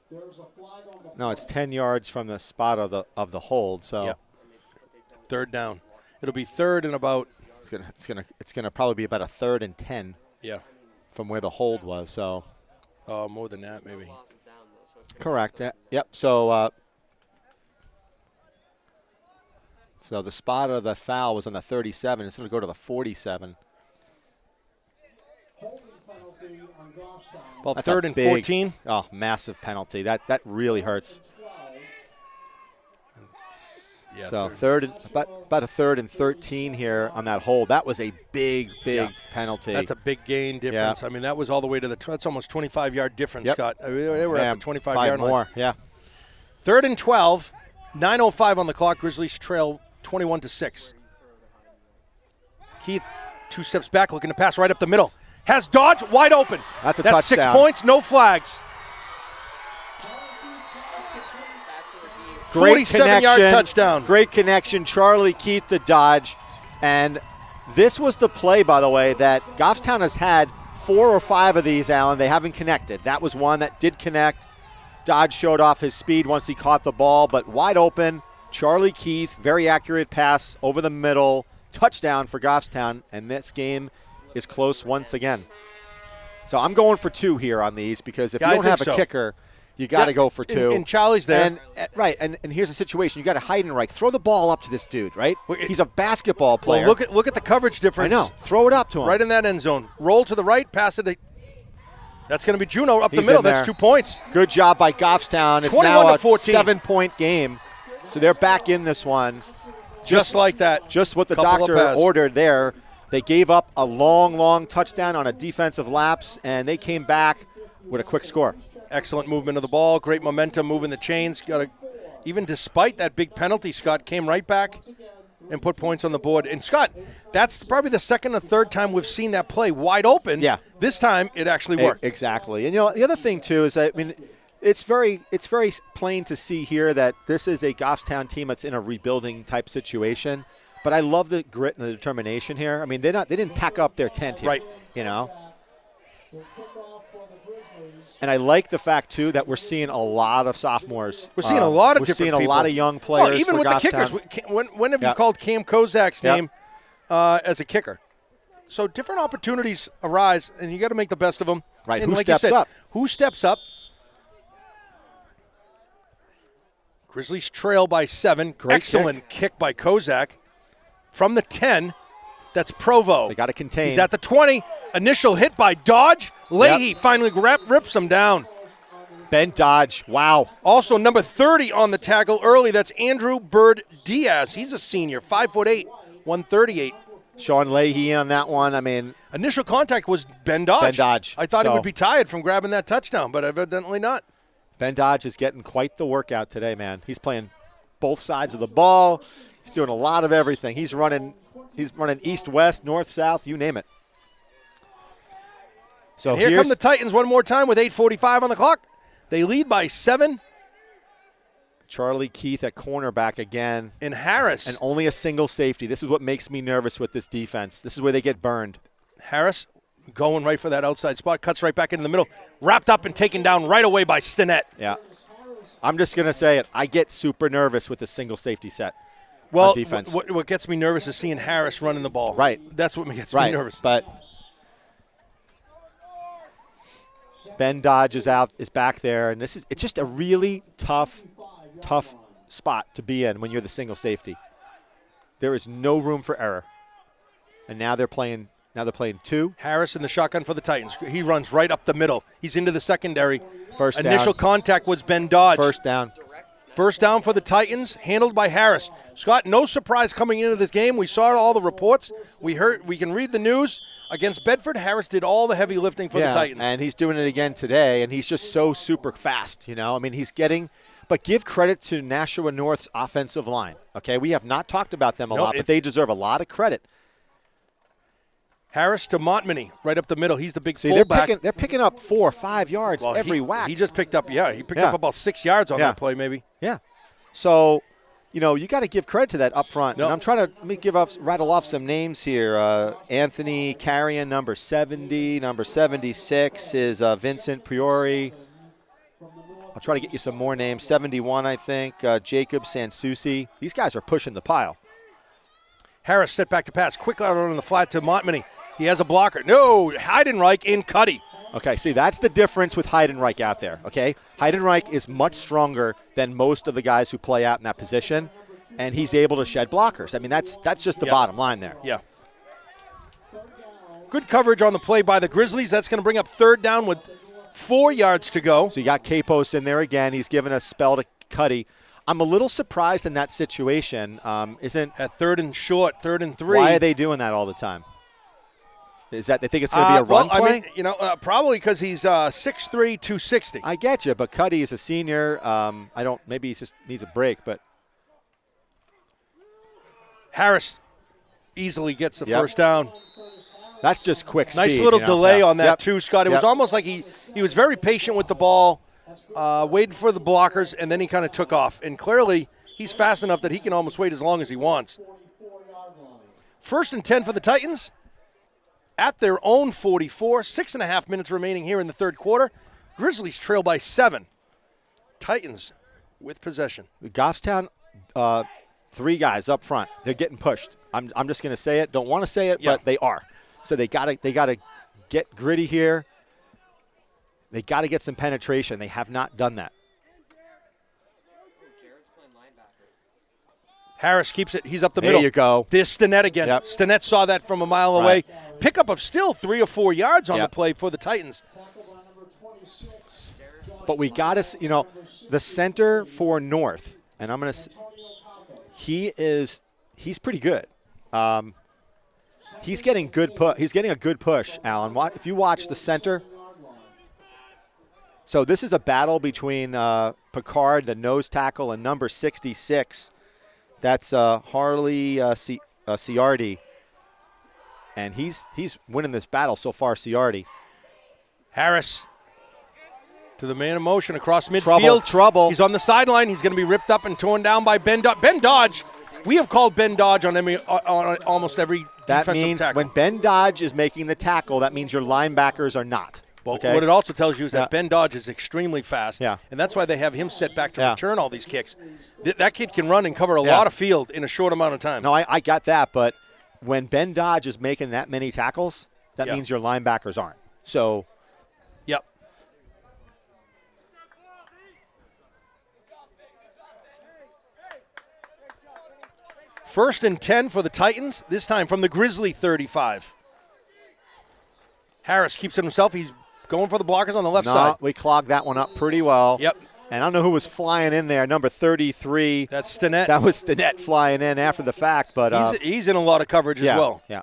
There's a flag on the No, it's 10 yards from the spot of the hold. So yeah. Third down. It'll be third and about. It's gonna probably be about a third and 10. Yeah. From where the hold was. So. Oh, more than that maybe. Correct. Yep. So so the spot of the foul was on the 37. It's going to go to the 47. Holding penalty on Goffstown. Well, That's third a and big- 14. Oh, massive penalty. That really hurts. 12. Yeah, So about a third and 13 here on that hold. That was a big Yeah. penalty. That's a big gain difference. I mean, that was all the way to that's almost 25-yard difference, Yep. Scott. I mean, they were Yeah, at the 25-yard 5 line. more. Yeah. Third and 12, 9:05 on the clock. Grizzlies trail 21-6. Keith, 2 steps back, looking to pass right up the middle. Has Dodge wide open. That's a That's 6 touchdown. points, no flags. That's a redeem. Great 47-yard connection. touchdown. Great connection. Charlie Keith to Dodge. And this was the play, by the way, that Goffstown has had 4 or 5 of these, Alan. They haven't connected. That was one that did connect. Dodge showed off his speed once he caught the ball, but wide open. Charlie Keith, very accurate pass over the middle. Touchdown for Goffstown, and this game is close once again. So I'm going for 2 here on these because if Yeah, you I don't think have a so. kicker, you got to Yeah, go for 2. And Charlie's there. And here's the situation: you got to Heidenreich, throw the ball up to this dude, right? Well, He's a basketball player. Well, look at the coverage I difference. know. Throw it up to him. Right in that end zone. Roll to the right, pass it. That's going to be Juno up He's the middle. in there. That's 2 points. Good job by Goffstown. It's 21 now to a 14. 7-point game, so they're back in this one. Just like that. Just what the Couple of doctor passes. ordered there. They gave up a long touchdown on a defensive lapse, and they came back with a quick score. Excellent movement of the ball. Great momentum, moving the chains. Even despite that big penalty, Scott came right back and put points on the board. And Scott, that's probably the second or third time we've seen that play wide open. Yeah. This time it actually worked. Exactly. And the other thing too is that it's very plain to see here that this is a Goffstown team that's in a rebuilding type situation. But I love the grit and the determination here. I mean, they didn't pack up their tent here. Right. And I like the fact too that we're seeing a lot of sophomores. We're seeing a lot of we're different seeing a people. lot of young players. Well, even for with Goffstown. the kickers. When have you Yep. called Cam Kozak's Yep. name as a kicker? So different opportunities arise, and you got to make the best of them. Right. And Who like you steps said, up? Who steps up? Grizzlies trail by 7. Great Excellent kick by Kozak. From the 10, that's Provo. They got to contain. He's at the 20. Initial hit by Dodge. Leahy finally rips him down. Ben Dodge. Wow. Also, number 30 on the tackle early. That's Andrew Bird Diaz. He's a senior, 5'8", 138. Sean Leahy on that one. I mean, Initial contact was Ben Dodge. Ben Dodge. I thought he So- would be tired from grabbing that touchdown, but evidently not. Ben Dodge is getting quite the workout today, man. He's playing both sides of the ball. He's doing a lot of everything. He's running east, west, north, south, you name it. So Here come the Titans one more time with 8:45 on the clock. They lead by 7. Charlie Keith at cornerback again. And Harris. And only a single safety. This is what makes me nervous with this defense. This is where they get burned. Harris going right for that outside spot. Cuts right back into the middle. Wrapped up and taken down right away by Stinnett. Yeah. I'm just going to say it. I get super nervous with a single safety set Well, on defense. what gets me nervous is seeing Harris running the ball. Right. That's what gets me Right. nervous. But Ben Dodge is back there, and it's just a really tough spot to be in when you're the single safety. There is no room for error. And now they're playing 2. Harris in the shotgun for the Titans. He runs right up the middle. He's into the secondary. First down. Initial contact was Ben Dodge. First down. First down for the Titans, handled by Harris. Scott, no surprise coming into this game. We saw all the reports. We can read the news. Against Bedford, Harris did all the heavy lifting for the Titans. And he's doing it again today, and he's just so super fast, I mean, but give credit to Nashua North's offensive line, okay? We have not talked about them a lot, but they deserve a lot of credit. Harris to Montminy, right up the middle. He's the big See, fullback. they're picking up 4 or 5 yards every whack. He just picked up, up about 6 yards on that play, maybe. Yeah. So, you got to give credit to that up front. Nope. And I'm trying to rattle off some names here. Anthony Carrion, number 70. Number 76 is Vincent Priori. I'll try to get you some more names. 71, I think. Jacob Sansusi. These guys are pushing the pile. Harris set back to pass. Quick out on the flat to Montminy. He has a blocker. No, Heidenreich in Cuddy. Okay, see, that's the difference with Heidenreich out there, okay? Heidenreich is much stronger than most of the guys who play out in that position, and he's able to shed blockers. I mean, that's just the bottom line there. Yeah. Good coverage on the play by the Grizzlies. That's going to bring up third down with 4 yards to go. So you got Capos in there again. He's given a spell to Cuddy. I'm a little surprised in that situation. At third and short, 3rd and 3. Why are they doing that all the time? Is that they think it's going to be a run play? I mean, probably because he's 6'3", 260. I get you, but Cuddy is a senior. Maybe he just needs a break, but Harris easily gets the first down. That's just quick speed. Nice little delay on that too, Scott. It was Yep. almost like he was very patient with the ball, waited for the blockers, and then he kind of took off. And clearly, he's fast enough that he can almost wait as long as he wants. 1st and 10 for the Titans at their own 44. 6.5 minutes remaining here in the third quarter. Grizzlies trail by 7. Titans with possession. Goffstown, 3 guys up front. They're getting pushed. I'm just going to say it. Don't want to say it, but they are. So they gotta get gritty here. They got to get some penetration. They have not done that. Harris keeps it. He's up the middle. There you go. There's Stinnett again. Yep. Stinnett saw that from a mile away. Pickup of still 3 or 4 yards on the play for the Titans. But we got to, the center for North, and I'm going to, he's pretty good. He's getting He's getting a good push, Alan. If you watch the center. So this is a battle between Picard, the nose tackle, and number 66. That's Harley Ciardi. And he's winning this battle so far, Ciardi. Harris to the man in motion across midfield. Trouble. He's on the sideline. He's going to be ripped up and torn down by Ben Dodge. Ben Dodge. We have called Ben Dodge on almost every that defensive means tackle. When Ben Dodge is making the tackle, that means your linebackers are not. Well, okay? what it also tells you is that Ben Dodge is extremely fast, Yeah. and that's why they have him set back to return all these kicks. That kid can run and cover a lot of field in a short amount of time. No, I got that, but when Ben Dodge is making that many tackles, that means your linebackers aren't. So, yep. First and 10 for the Titans, this time from the Grizzly 35. Harris keeps it himself. He's going for the blockers on the left side. We clogged that one up pretty well. Yep. And I don't know who was flying in there, number 33. That's Stinnett. That was Stinnett flying in after the fact. But he's in a lot of coverage as well. Yeah.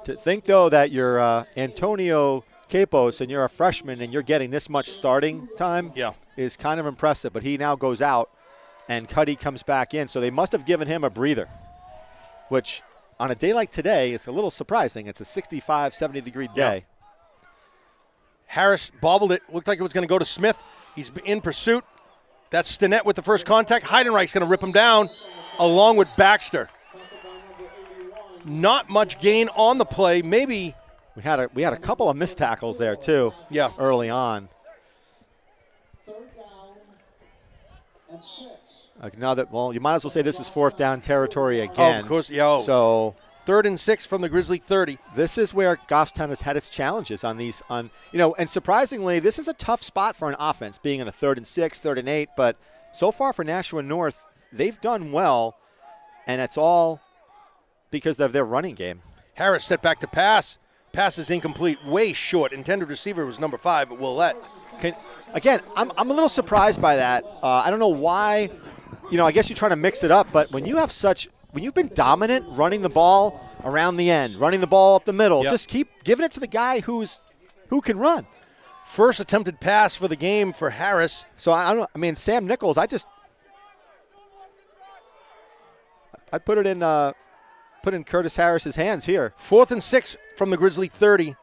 To think, though, that you're Antonio Capos and you're a freshman and you're getting this much starting time is kind of impressive. But he now goes out and Cuddy comes back in. So they must have given him a breather, which on a day like today is a little surprising. It's a 65, 70-degree day. Yeah. Harris bobbled it. Looked like it was going to go to Smith. He's in pursuit. That's Stinnett with the first contact. Heidenreich's going to rip him down along with Baxter. Not much gain on the play. Maybe we had a couple of missed tackles there too. Yeah. Early on. Third down and 6. You might as well say this is 4th down territory again. Oh, of course, yeah. So 3rd and 6 from the Grizzly 30. This is where Goffstown has had its challenges and surprisingly, this is a tough spot for an offense, being in a 3rd and 6, 3rd and 8. But so far for Nashua North, they've done well, and it's all because of their running game. Harris set back to pass. Pass is incomplete, way short. Intended receiver was number 5, but Willette. Again, I'm a little surprised by that. I don't know why. I guess you're trying to mix it up, but when you've been dominant running the ball around the end, running the ball up the middle, just keep giving it to the guy who can run. First attempted pass for the game for Harris. So Sam Nichols, I'd put it in Curtis Harris's hands here. 4th and 6 from the Grizzly 30.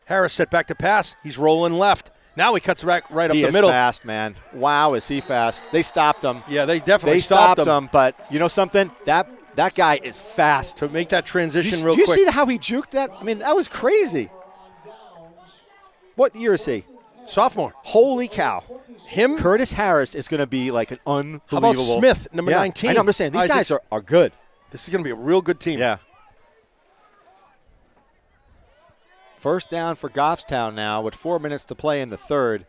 Harris set back to pass. He's rolling left. Now he cuts right up the middle. He is fast, man. Wow, is he fast. They stopped him. Yeah, they definitely stopped him. But you know something? That guy is fast. To make that transition real quick. Do you see quick. how he juked that? That was crazy. What year is he? Sophomore. Holy cow. Him? Curtis Harris is going to be like an unbelievable. How about Smith, number 19? I know, I'm just saying, these guys are good. This is going to be a real good team. Yeah. First down for Goffstown now with 4 minutes to play in the third.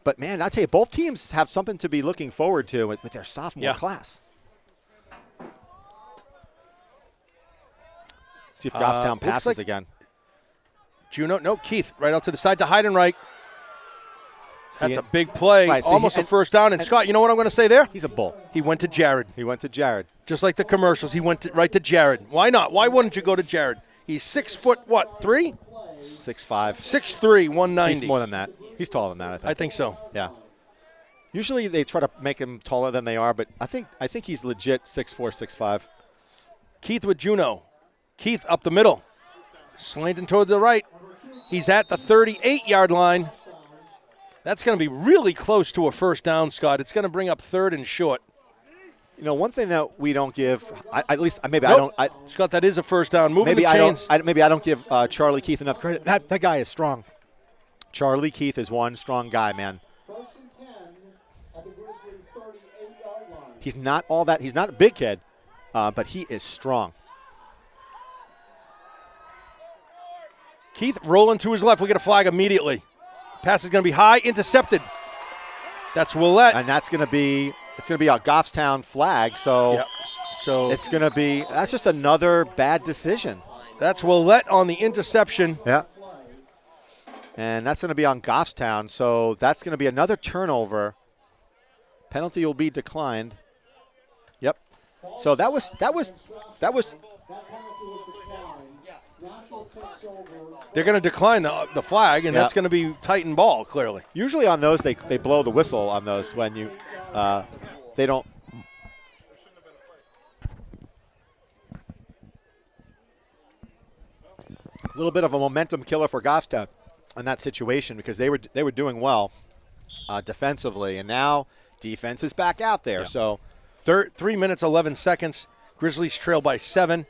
But, man, I tell you, both teams have something to be looking forward to with their sophomore class. See if Goffstown passes like again. Juno, no, Keith, right out to the side to Heidenreich. That's a big play, Right, almost a first down. And Scott, you know what I'm going to say there? He's a bull. He went to Jared. He went to Jared. Just like the commercials, he went right to Jared. Why not? Why wouldn't you go to Jared? He's 6 foot, what, 3? 6'5". 6'3", 190. He's more than that. He's taller than that, I think. I think so. Yeah. Usually they try to make him taller than they are, but I think he's legit 6'4", 6'5". Keith with Juno. Keith up the middle. Slanting toward the right. He's at the 38-yard line. That's going to be really close to a first down, Scott. It's going to bring up third and short. You know, one thing that we don't give, Scott, that is a first down. Moving maybe the chains. I don't give Charlie Keith enough credit. That guy is strong. Charlie Keith is one strong guy, man. First and 10 at the Grizzly 38-yard line. He's not all that. He's not a big kid, but he is strong. Keith rolling to his left. We get a flag immediately. Pass is going to be high, intercepted. That's Willette. And it's going to be a Goffstown flag, so Yep. So it's going to be, that's just another bad decision. that's Willette on the interception. Yeah. And that's going to be on Goffstown, so that's going to be another turnover. Penalty will be declined. Yep. So that was That penalty was declined. Nashua takes over. They're going to decline the flag, and Yeah. that's going to be Titan ball, clearly. usually on those they blow the whistle on those when you they don't. A little bit of a momentum killer for Goffstown in that situation because they were doing well defensively, and now defense is back out there. Yeah. So 3 minutes, 11 seconds. Grizzlies trail by 7,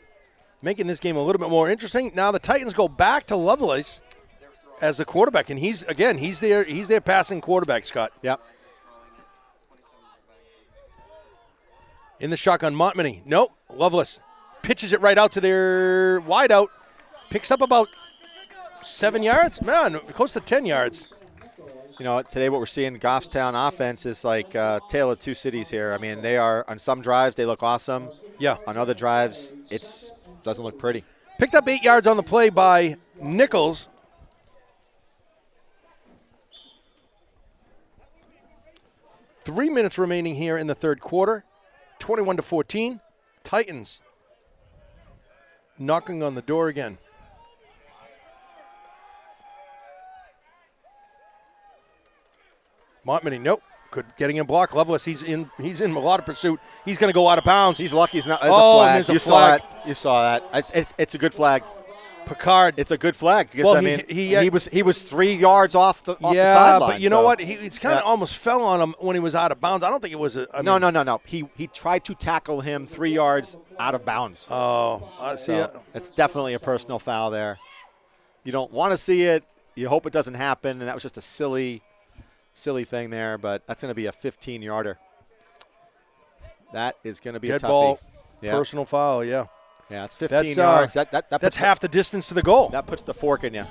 making this game a little bit more interesting. Now the Titans go back to Lovelace as the quarterback, and he's their passing quarterback, Scott. yep. In the shotgun, Montminy. Nope. Lovelace pitches it right out to their wideout. Picks up about 7 yards. Man, close to 10 yards. You know, today what we're seeing Goffstown offense is like tale of two cities here. I mean, they are on some drives they look awesome. Yeah. On other drives, it doesn't look pretty. Picked up 8 yards on the play by Nichols. Three minutes remaining here in the third quarter. 21-14. Titans knocking on the door again. Montminy, nope. Good getting in block. Lovelace, he's in a lot of pursuit. He's going to go out of bounds. He's lucky he's not. There's Oh, a flag. there's a You flag. saw it. You saw that. It's a good flag. Picard. It's a good flag because Well, I mean he he was 3 yards off the yeah, sideline. but you know so- what? It's kind of Yeah. almost fell on him when he was out of bounds. I don't think it was No. He tried to tackle him 3 yards out of bounds. Oh, I see So it. it's definitely a personal foul there. You don't want to see it. You hope it doesn't happen, and that was just a silly thing there. But that's going to be a 15-yarder. That is going to be Dead a toughie. ball, Yeah, personal foul, yeah. yeah, it's 15 That's, yards. That That's puts half the distance to the goal. that puts the fork in you.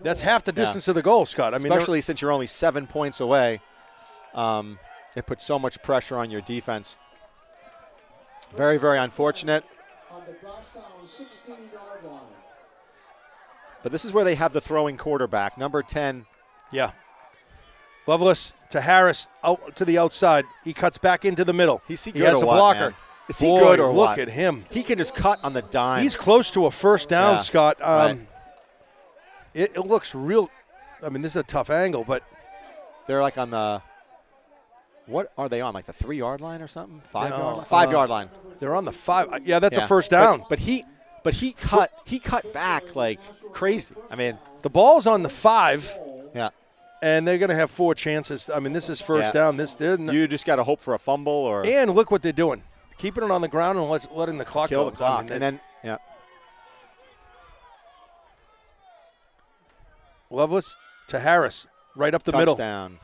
That's half the distance to the goal, Scott. I mean, Especially since you're only 7 points away. It puts so much pressure on your defense. Very, very unfortunate. On the Goffstown 16-yard line. But this is where they have the throwing quarterback, number 10. yeah. Lovelace to Harris, out to the outside. He cuts back into the middle. Is he He good has or a what, blocker. man? Is he Boy, good or look what? at him. He can just cut on the dime. He's close to a first down, Yeah. Scott. Right. It looks real. I mean, this is a tough angle, but They're like on the – what are they on, like the 3-yard line or something? 5-yard No, line? 5-yard line. they're on the 5. Yeah, that's Yeah. a first down. But he cut back like crazy. I mean, The ball's on the 5, yeah. and they're going to have 4 chances. I mean, this is first Yeah. down. You just got to hope for a fumble or And look what they're doing. Keeping it on the ground and letting the clock kill go. the clock. I mean, And then, yeah. Lovelace to Harris, right up the middle. Touchdown.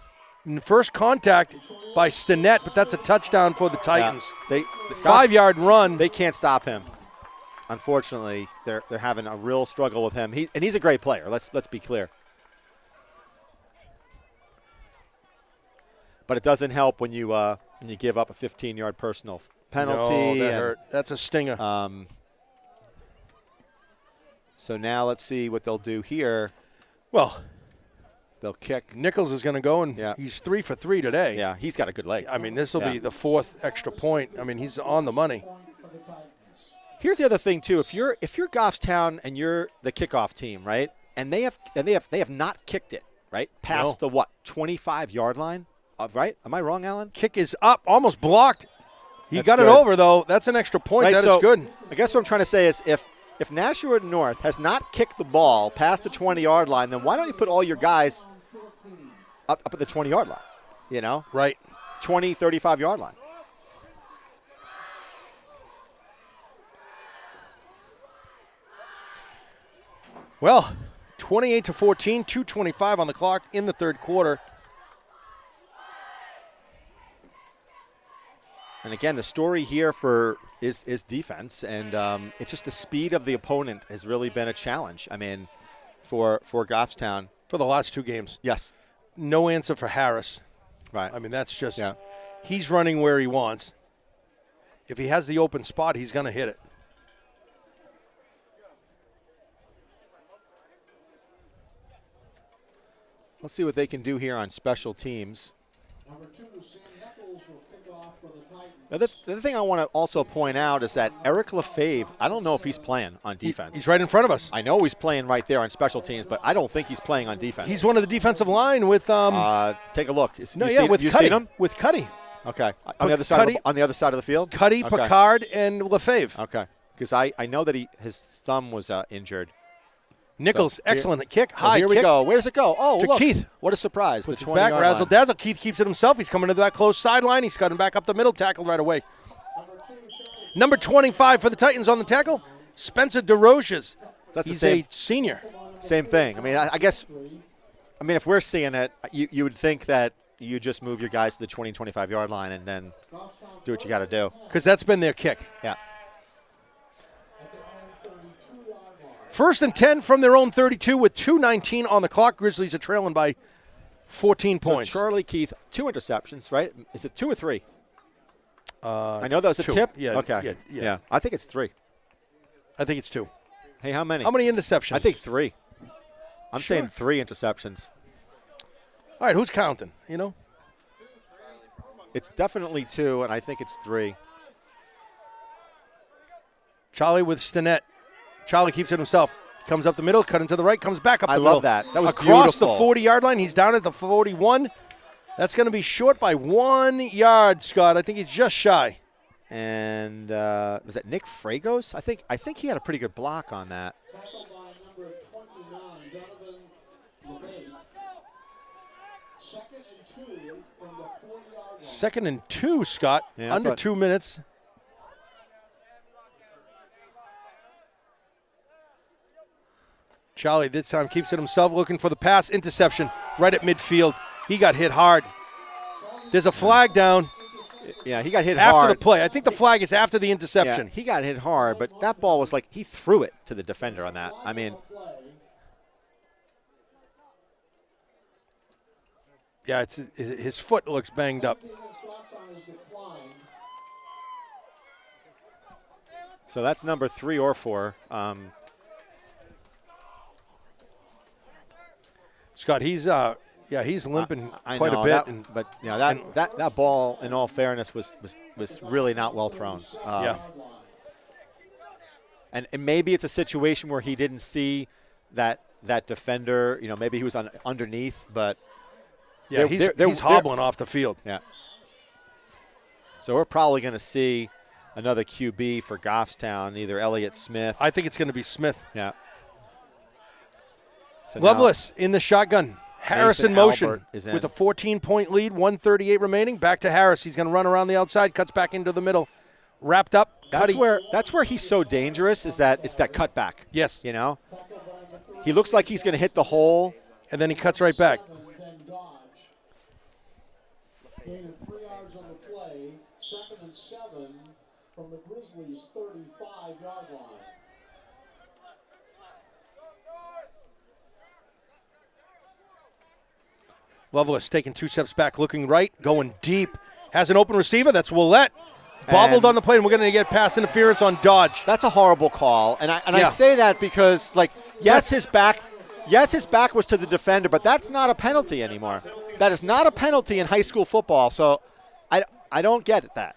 First contact by Stinnett, but that's a touchdown for the Titans. Yeah. 5-yard run. They can't stop him. unfortunately, they're having a real struggle with him. And he's a great player. Let's be clear. But it doesn't help when you give up a 15-yard personal penalty. No, that hurt. That's a stinger. So now let's see what they'll do here. Well, they'll kick. Nichols is going to go, and Yeah. he's 3 for 3 today. Yeah, he's got a good leg. I mean, this will Yeah. be the 4th extra point. I mean, he's on the money. Here's the other thing too. If you're Goffstown and you're the kickoff team, right? And they have not kicked it, right? Past the 25-yard line, right? Am I wrong, Alan? Kick is up, almost blocked. He That's got it good. over, though. That's an extra point. Right, That is so good. I guess what I'm trying to say is if Nashua North has not kicked the ball past the 20-yard line, then why don't you put all your guys up at the 20-yard line? You know, Right. 20, 35-yard line. Well, 28-14, 2:25 on the clock in the third quarter. And again, the story here is defense, and it's just the speed of the opponent has really been a challenge. I mean, for Goffstown. For the last 2 games. Yes. No answer for Harris. Right. I mean, that's just Yeah. he's running where he wants. If he has the open spot, he's going to hit it. Let's see what they can do here on special teams. Number 2, Sam Nichols will kick off for the Titans. Now, the other thing I want to also point out is that Eric Lefebvre, I don't know if he's playing on defense. He's right in front of us. I know he's playing right there on special teams, but I don't think he's playing on defense. He's one of the defensive line with Take a look. with you Cuddy. seen him? With Cuddy. Okay. On the other side Cuddy- on the other side of the field? Cuddy, Okay. Picard, and Lefebvre. Okay. Because I know that his thumb was injured. Nichols, So here- excellent kick. So High here we kick. go. Where does it go? Oh, To look. Keith. What a surprise. Puts The it back, 20-yard razzle line. dazzle. Keith keeps it himself. He's coming to that close sideline. He's cutting back up the middle, tackled right away. Number 25 for the Titans on the tackle, Spencer DeRoches. That's the He's same a senior. Same thing. I mean, I guess, if we're seeing it, you would think that you just move your guys to the 20, 25-yard line and then do what you got to do. Because that's been their kick. Yeah. First and 10 from their own 32 with 2:19 on the clock. Grizzlies are trailing by 14 points. So Charlie Keith, 2 interceptions, right? Is it 2 or 3? I know that was a 2. tip. Yeah, Okay. yeah. I think it's 3. I think it's 2. Hey, how many? How many interceptions? I think 3. I'm Sure. saying 3 interceptions. All right, who's counting? You know? It's definitely 2, and I think it's 3. Charlie with Stinnett. Charlie keeps it himself. Comes up the middle, cut into the right, comes back up the I middle. love that. That was across beautiful. the 40-yard line. He's down at the 41. That's going to be short by 1 yard, Scott. I think he's just shy. And was that Nick Fragos? I think he had a pretty good block on that. Tackled by number 29, Donovan LeVay. Second and 2 from the 40-yard line. Second and 2, Scott. Yeah, I Under thought- 2 minutes. Charlie this time keeps it himself, looking for the pass. Interception right at midfield. He got hit hard. There's a flag down Yeah, he got hit after hard. the play. I think the flag is after the interception. Yeah, he got hit hard, but that ball was like he threw it to the defender on that. I mean, Yeah, it's his foot looks banged up. so that's number 3 or 4. Scott, he's limping I quite know, a bit. that- but that ball, in all fairness, was really not well thrown. Yeah. And maybe it's a situation where he didn't see that defender. Maybe he was underneath, but Yeah, he's hobbling off the field. yeah. So we're probably going to see another QB for Goffstown, either Elliott Smith. I think it's going to be Smith. Yeah. So now- Loveless in the shotgun. Harris in motion Albert is in. with a 14-point lead, 1:38 remaining. Back to Harris. He's going to run around the outside, cuts back into the middle. Wrapped up. That's Cuddy. where he's so dangerous. Is that it's that cutback? Yes. He looks like he's going to hit the hole. And then he cuts right back. Then dodge. Gain of 3 yards on the play. Second and 7 from the Grizzlies' 35-yard line. Loveless taking 2 steps back, looking right, going deep. Has an open receiver. That's Willette. Bobbled on the play, and we're going to get pass interference on Dodge. That's a horrible call, and I say that because, like, yes, his back was to the defender, but that's not a penalty anymore. That is not a penalty in high school football, so I don't get that.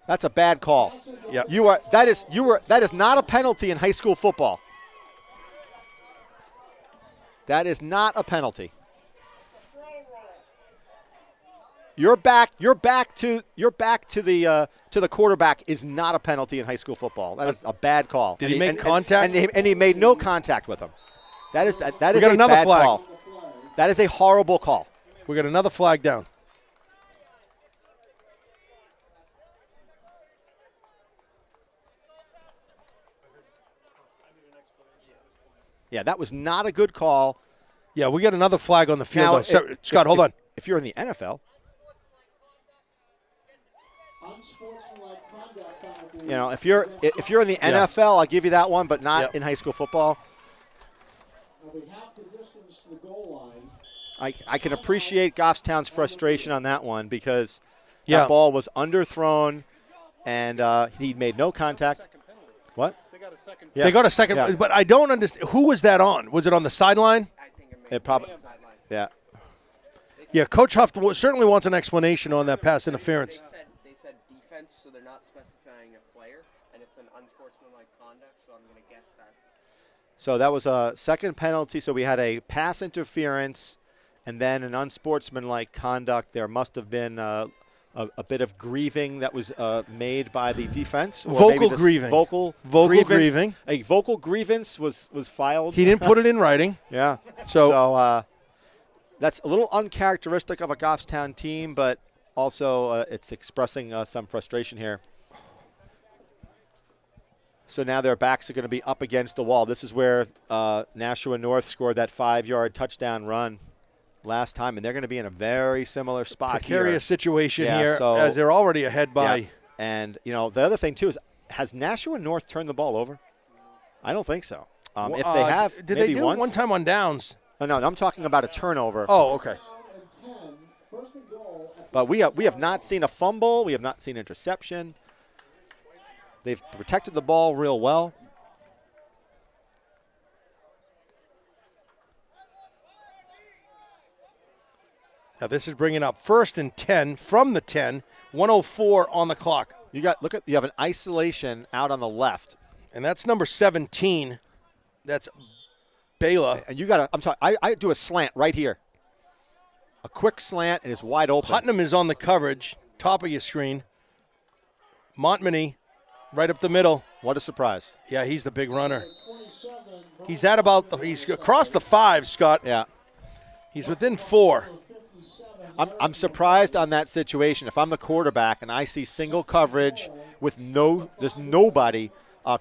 That's a bad call. Yeah. That is not a penalty in high school football. That is not a penalty. Your back to the quarterback is not a penalty in high school football. That is a bad call. Did he make contact? And he made no contact with him. That is a another bad flag. call. That is a horrible call. We got another flag down. Yeah, that was not a good call. Yeah, we got another flag on the field. Now, Scott, hold on. If you're in the NFL, Unsportsmanlike conduct penalty. you know, if you're in the NFL, I'll give you that one, but not in high school football. They'll be half the distance to the goal line. I can appreciate Goffstown's frustration on that one because that ball was underthrown and he made no contact. What? They got a second, but I don't understand. Who was that on? Was it on the sideline? I think It probably. Yeah. Yeah, Coach Huff certainly wants an explanation on that pass interference. They said defense, so they're not specifying a player, and it's an unsportsmanlike conduct, so I'm going to guess that's. So that was a second penalty. So we had a pass interference and then an unsportsmanlike conduct. There must have been a bit of grieving that was made by the defense. Or Vocal grieving. Vocal grievance. grieving. A vocal grievance was filed. He didn't put it in writing. Yeah. So that's a little uncharacteristic of a Goffstown team, but also it's expressing some frustration here. So now their backs are going to be up against the wall. This is where Nashua North scored that 5-yard touchdown run last time, and they're going to be in a very similar spot precarious situation here, so, as they're already ahead by. Yeah. And, you know, the other thing, too, is has Nashua North turned the ball over? I don't think so. If they have, did maybe they do once. it one time on downs? No, I'm talking about a turnover. Oh, okay. But we have not seen a fumble. We have not seen interception. They've protected the ball real well. Now this is bringing up 1st and 10 from the 10, 1:04 on the clock. You have an isolation out on the left, and that's number 17. That's Bela. And I do a slant right here. A quick slant and it's wide open. Putnam is on the coverage, top of your screen. Montminy, right up the middle. What a surprise. Yeah, he's the big runner. He's he's across the 5, Scott. Yeah. He's within 4. I'm surprised on that situation. If I'm the quarterback and I see single coverage with there's nobody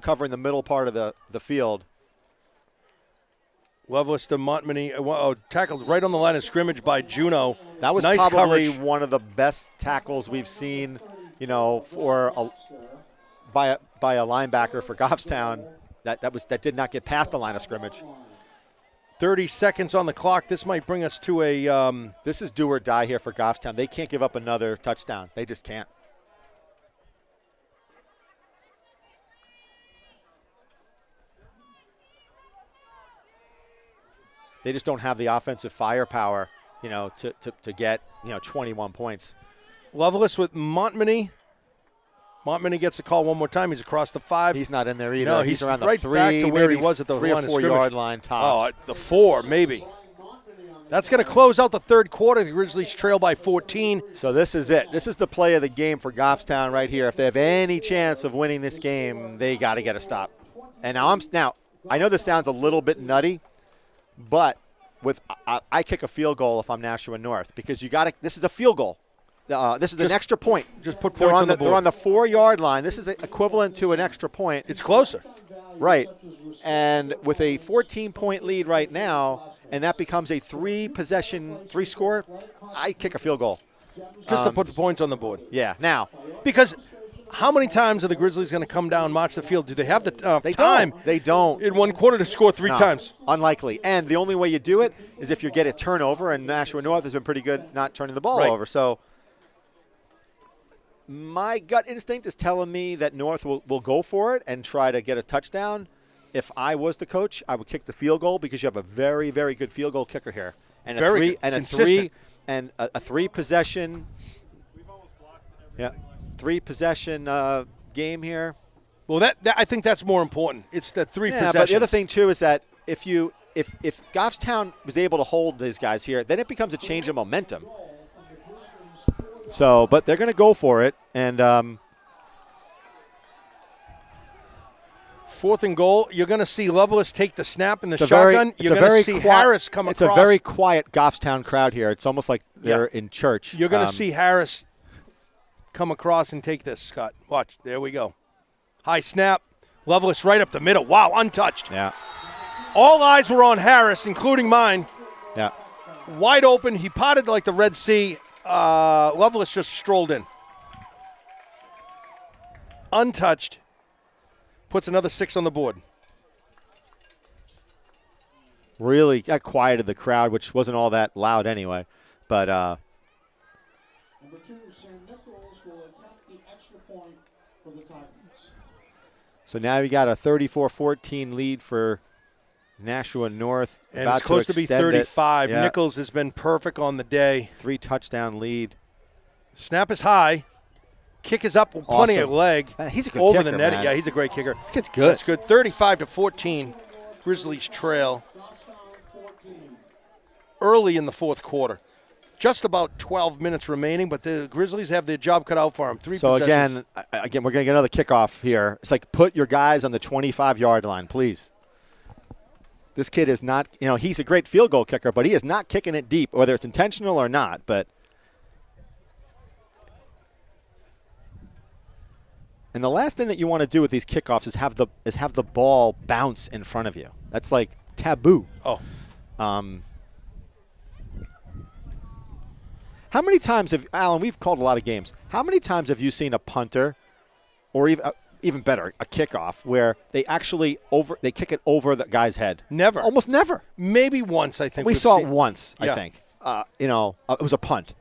covering the middle part of the field. Lovelace to Montminy, tackled right on the line of scrimmage by Juno. That was nice probably coverage. One of the best tackles we've seen, by a linebacker for Goffstown. That did not get past the line of scrimmage. 30 seconds on the clock. This might bring us to a. This is do or die here for Goffstown. They can't give up another touchdown. They just can't. They just don't have the offensive firepower, to get 21 points. Lovelace with Montminy. Montminy gets a call one more time. He's across the 5. He's not in there either. No, he's around the right 3, back to where he maybe was at the 3 line or of 4 scrimmage. yard line tops. The 4, maybe. That's going to close out the third quarter. The Grizzlies trail by 14. So this is it. This is the play of the game for Goffstown right here. If they have any chance of winning this game, they got to get a stop. And now I know this sounds a little bit nutty, but I kick a field goal if I'm Nashua North because this is a field goal. This is an extra point. Just put points on the board. They're on the 4-yard line. This is equivalent to an extra point. It's closer. Right. And with a 14-point lead right now, and that becomes a 3-score, I kick a field goal. Just to put the points on the board. Yeah. Now, Because how many times are the Grizzlies going to come down, march the field? Do they have the They time? They don't. In one quarter to score three No, times. Unlikely. And the only way you do it is if you get a turnover, and Nashua North has been pretty good not turning the ball Right. over. So my gut instinct is telling me that North will go for it and try to get a touchdown. If I was the coach, I would kick the field goal because you have a very, very good field goal kicker here. And Very good. a three possession. Yeah. 3-possession game here. Well, that I think that's more important. It's the three possessions. But the other thing too is that if Goffstown was able to hold these guys here, then it becomes a change of momentum. So, but they're going to go for it, and 4th and goal. You're going to see Lovelace take the snap in the shotgun. You're going to see Harris come across. It's a very quiet Goffstown crowd here. It's almost like they're in church. You're going to see Harris come across and take this, Scott. Watch. There we go. High snap. Lovelace right up the middle. Wow, untouched. Yeah. All eyes were on Harris, including mine. Yeah. Wide open. He potted like the Red Sea. Lovelace just strolled in. Untouched. Puts another 6 on the board. Really that quieted the crowd, which wasn't all that loud anyway. But Number 2, Sam Nichols will attempt the extra point for the Titans. so now you got a 34-14 lead for Nashua North. And about it's close to be extend it. 35. Yeah. Nichols has been perfect on the day. 3-touchdown lead. Snap is high. Kick is up. Plenty Awesome. of leg. He's a good over kicker, the net. man. Yeah, he's a great kicker. This kid's good. That's good. 35-14. Grizzlies trail early in the 4th quarter. Just about 12 minutes remaining, but the Grizzlies have their job cut out for them. 3 So possessions. again, we're going to get another kickoff here. It's like put your guys on the 25-yard line, please. This kid is not, he's a great field goal kicker, but he is not kicking it deep, whether it's intentional or not. And the last thing that you want to do with these kickoffs is have the ball bounce in front of you. That's like taboo. Oh. How many times Alan, we've called a lot of games. How many times have you seen a punter or even better, a kickoff where they actually they kick it over the guy's head? Never. Almost never. Maybe once, I think. We we've saw seen. it once, Yeah. I think. It was a punt.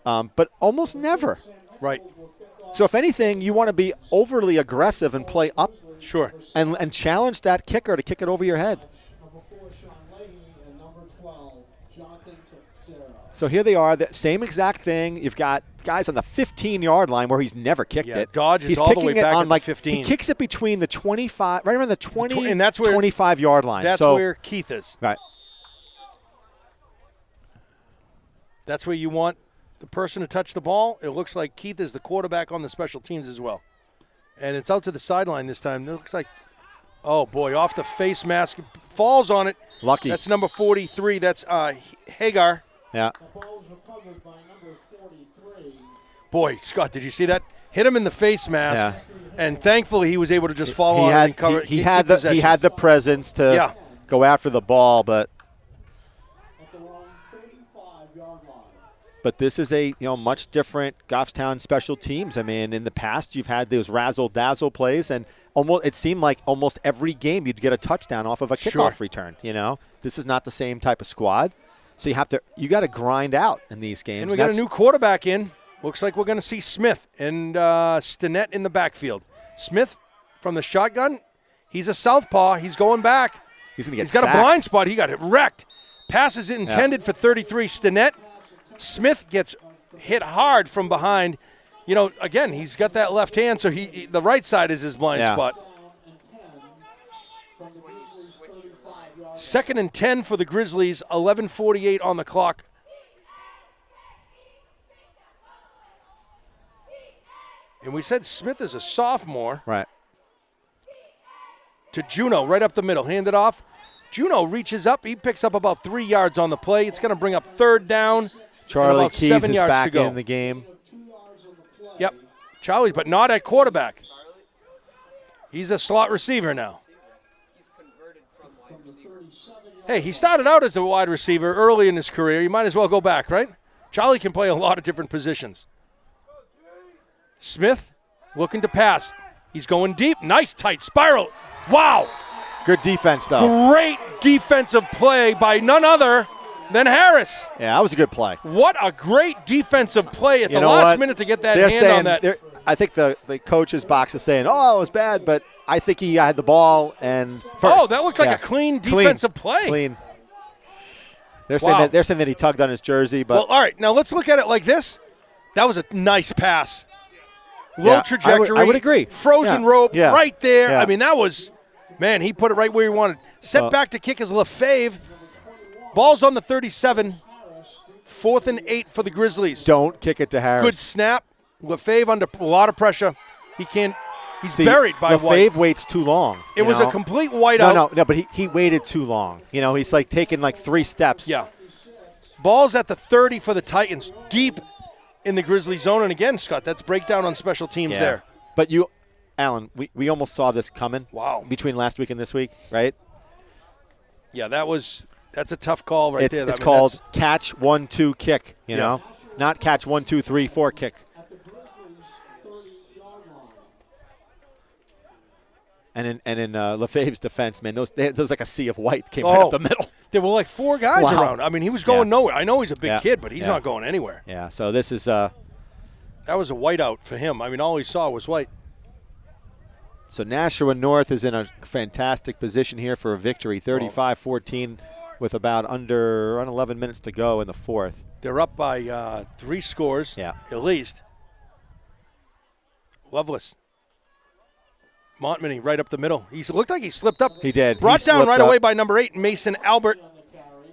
But almost never. Right. So if anything, you want to be overly aggressive and play up Sure. and challenge that kicker to kick it over your head. Number 4, Sean Leahy, and number 12, Jonathan Sarah. So here they are, the same exact thing. You've got guys on the 15-yard line where he's never kicked Yeah, it. Dodge is he's all the kicking way it back on at the like 15. He kicks it between the 25, right around the 20, And that's where- 25-yard line. That's so, where Keith is. right. That's where you want the person to touch the ball. It looks like Keith is the quarterback on the special teams as well. And it's out to the sideline this time. It looks like, oh, boy, off the face mask. Falls on it. Lucky. That's number 43. That's Hagar. Yeah. The ball was recovered by number 43. Boy, Scott, did you see that? Hit him in the face mask. Yeah. And thankfully he was able to just fall He on it had and cover. he keep had possession. he had the presence to go after the ball, but At the wrong 35-yard line. But this is a much different Goffstown special teams. I mean, in the past you've had those razzle-dazzle plays, and it seemed like almost every game you'd get a touchdown off of a kickoff return. This is not the same type of squad, so you got to grind out in these games. And we got a new quarterback in. Looks like we're going to see Smith and Stinnett in the backfield. Smith from the shotgun. He's a southpaw. He's going back. He's going to get He's got sacked. a blind spot. He got it wrecked. Pass is intended for 33. Stinnett. Smith gets hit hard from behind. Again, he's got that left hand, so the right side is his blind spot. 2nd and 10 for the Grizzlies. 11:48 on the clock. And we said Smith is a sophomore. Right. To Juno, right up the middle. Hand it off. Juno reaches up. He picks up about 3 yards on the play. It's going to bring up 3rd down. Charlie about Keith 7 is yards back to go. in the game. Yep. Charlie, but not at quarterback. He's a slot receiver now. He's converted from wide receiver. Hey, he started out as a wide receiver early in his career. You might as well go back, right? Charlie can play a lot of different positions. Smith looking to pass. He's going deep. Nice tight spiral. Wow. Good defense, though. Great defensive play by none other than Harris. Yeah, that was a good play. What a great defensive play at You the know last what? minute to get that They're hand saying, on that. I think the coach's box is saying, oh, it was bad, but I think he had the ball and first. Oh, that looked like a clean defensive play. Clean. They're Wow. saying that he tugged on his jersey, but Well, all right. Now let's look at it like this. That was a nice pass. Low Yeah, trajectory. I would agree. Frozen Yeah. rope Yeah. right there. Yeah. I mean, that was, man, he put it right where he wanted. Set back to kick is Lefebvre. Ball's on the 37. 4th and 8 for the Grizzlies. don't kick it to Harris. Good snap. Lefebvre under a lot of pressure. He's buried by White. Lefebvre waits too long. It you was know? a complete whiteout. No, but he waited too long. You know, he's like taking like 3 steps. Yeah. Ball's at the 30 for the Titans, deep in the Grizzly zone. And again, Scott, that's breakdown on special teams Yeah. there. But Alan, we almost saw this coming. Wow. Between last week and this week, right? Yeah, that's a tough call right there. It's called catch 1-2 kick. You know, not catch 1-2-3-4 kick. At the Grizzlies' 30-yard line. And in Lefebvre's defense, man, those like a sea of white came right up the middle. There were like 4 guys Wow. around. I mean, he was going nowhere. I know he's a big kid, but he's Yeah. not going anywhere. Yeah. So this is That was a whiteout for him. I mean, all he saw was white. so Nashua North is in a fantastic position here for a victory, 35-14, with about under 11 minutes to go in the 4th. They're up by 3 scores, at least. Loveless. Montminy right up the middle. He looked like he slipped up. He did. Brought He down slipped right up. away by number 8, Mason Albert. On the carry.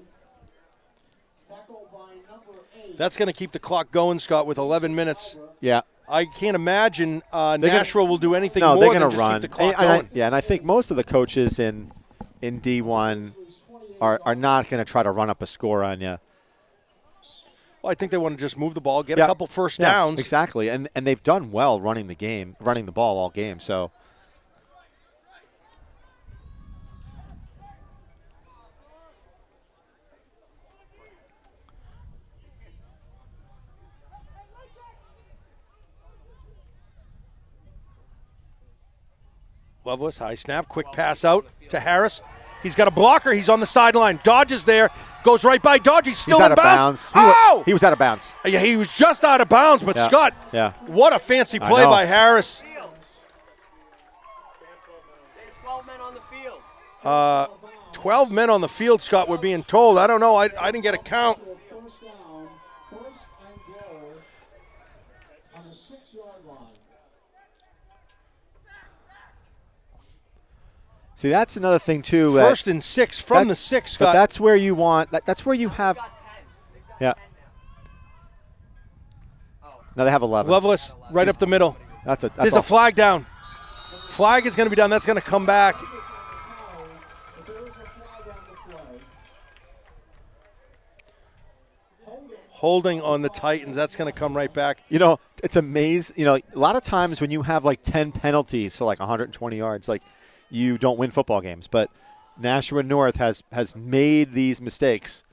Tackled by number 8. That's going to keep the clock going, Scott, with 11 minutes. Yeah. I can't imagine Nashua will do anything No, more they're than going just to run. keep the clock And going. I think most of the coaches in D1 are not going to try to run up a score on you. Well, I think they want to just move the ball, get a couple first downs. Exactly, and they've done well running the ball all game. So. Loveless, high snap, quick pass out to Harris. He's got a blocker. He's on the sideline. Dodges there. Goes right by Dodge. He's still He's out in of bounds. bounds. He was out of bounds. Yeah, he was just out of bounds, but Yeah. Scott, Yeah. what a fancy I play know. by Harris. They had 12 men on the field. 12 men on the field, Scott, we're being told. I don't know. I didn't get a count. First down, 1st and goal on the 6-yard line. See, that's another thing too. 1st and 6 from the 6, Scott. But that's where you want. That's where you have. Yeah. No, they have 11. Loveless, right up the middle. That's There's a flag down. Flag is going to be down. That's going to come back. But there is a flag on the play. Holding on the Titans. That's going to come right back. You know, it's amazing. You know, a lot of times when you have like 10 penalties for like 120 yards, like you don't win football games. But Nashua North has made these mistakes,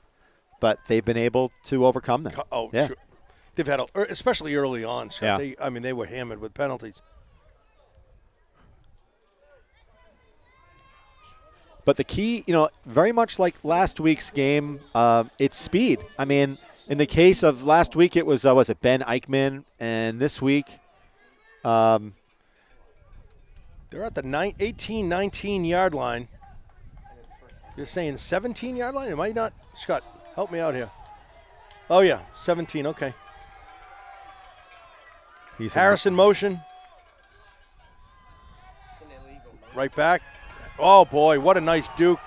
but they've been able to overcome them. Oh, yeah. sure. They've had, especially early on. So Yeah. they were hammered with penalties. But the key, you know, very much like last week's game, it's speed. I mean, in the case of last week, it was it Ben Eichmann, and this week, They're at the 18-19-yard line. You're saying 17-yard line? Am I not? Scott, help me out here. Oh, yeah, 17, okay. he's Harris in motion. It's an illegal. Right back. Oh, boy, what a nice Duke.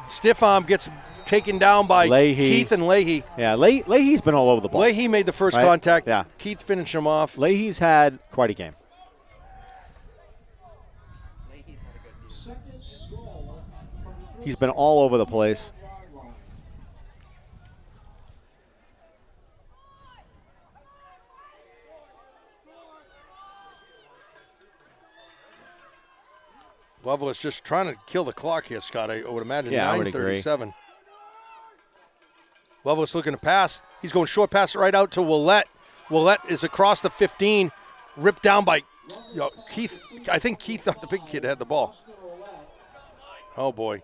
Stiff arm gets taken down by Leahy. Keith and Leahy. Yeah, Leahy's been all over the ball. Leahy made the first Right? contact. Yeah. Keith finished him off. Leahy's had quite a game. Leahy's had a good game. 2nd and goal from the He's been all over the place. yard line. Loveless just trying to kill the clock here, Scott. I would imagine Yeah, I would agree. 9:37. Loveless looking to pass. He's going short pass right out to Willett. Willett is across the 15. ripped down by Keith. I think Keith thought the big kid had the ball. Oh, boy.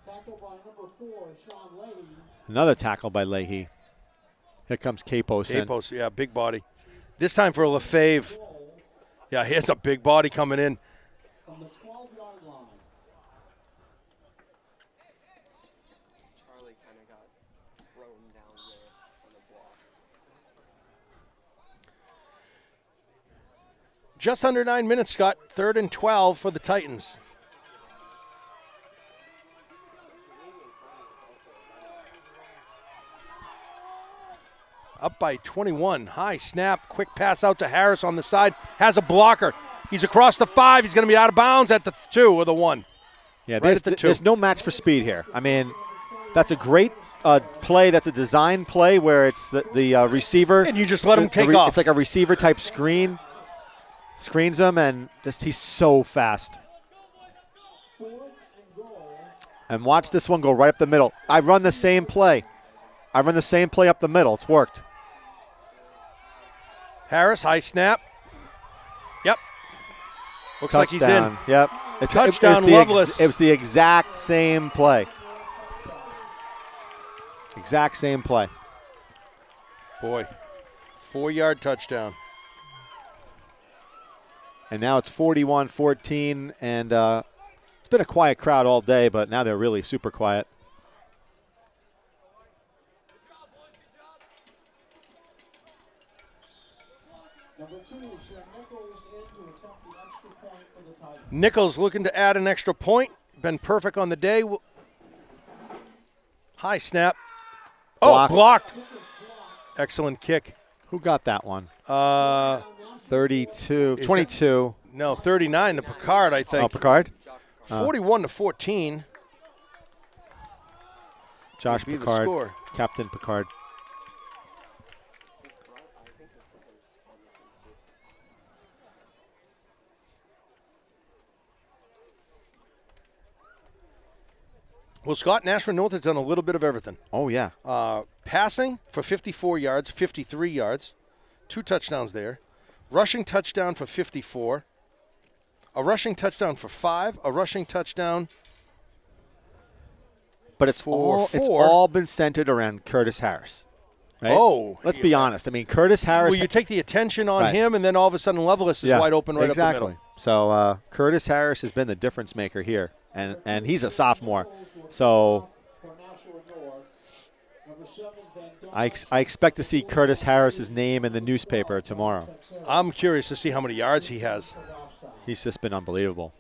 Tackle by number 4, Sean Leahy. Another tackle by Leahy. Here comes Capos. Capos, yeah, big body. This time for Lefebvre. Yeah, here's a big body coming in. From the 12-yard line. Charlie kind of got thrown down there on the block. Just under 9 minutes, Scott. 3rd and 12 for the Titans. Up by 21. High snap. Quick pass out to Harris on the side. Has a blocker. He's across the 5. He's going to be out of bounds at the 2 or the 1. Yeah, right at the 2. There's no match for speed here. I mean, that's a great play. That's a design play where it's the receiver. And you just let him take off. It's like a receiver-type screen. Screens him, and just he's so fast. And watch this one go right up the middle. I run the same play. up the middle. It's worked. Harris, high snap. Yep. Looks like he's in. Yep. Touchdown, Loveless. It was the exact same play. Exact same play. Boy, 4-yard touchdown. And now it's 41-14, and it's been a quiet crowd all day, but now they're really super quiet. Number 2, Nichols in to attempt the extra point for the Titans. Nichols looking to add an extra point. Been perfect on the day. High snap. Blocked. Oh, blocked. Excellent kick. Who got that one? 32. 22. No, 39 to Picard, I think. Oh, Picard? 41-14. Josh Would be the Picard. score. Captain Picard. Well, Scott, Nashua North has done a little bit of everything. Oh, yeah. Passing for 54 yards, 53 yards. 2 touchdowns there. Rushing touchdown for 54. A rushing touchdown for 5. A rushing touchdown But it's for 4. all been centered around Curtis Harris. Right? Oh. Let's be honest. I mean, Curtis Harris. Well, you take the attention on Right. him, and then all of a sudden Loveless is wide open right up the exactly. middle. So Curtis Harris has been the difference maker here, and he's a sophomore. So For Nashua North. Number 7, Van Dyke. I expect to see Curtis Harris's name in the newspaper tomorrow. I'm curious to see how many yards he has. He's just been unbelievable.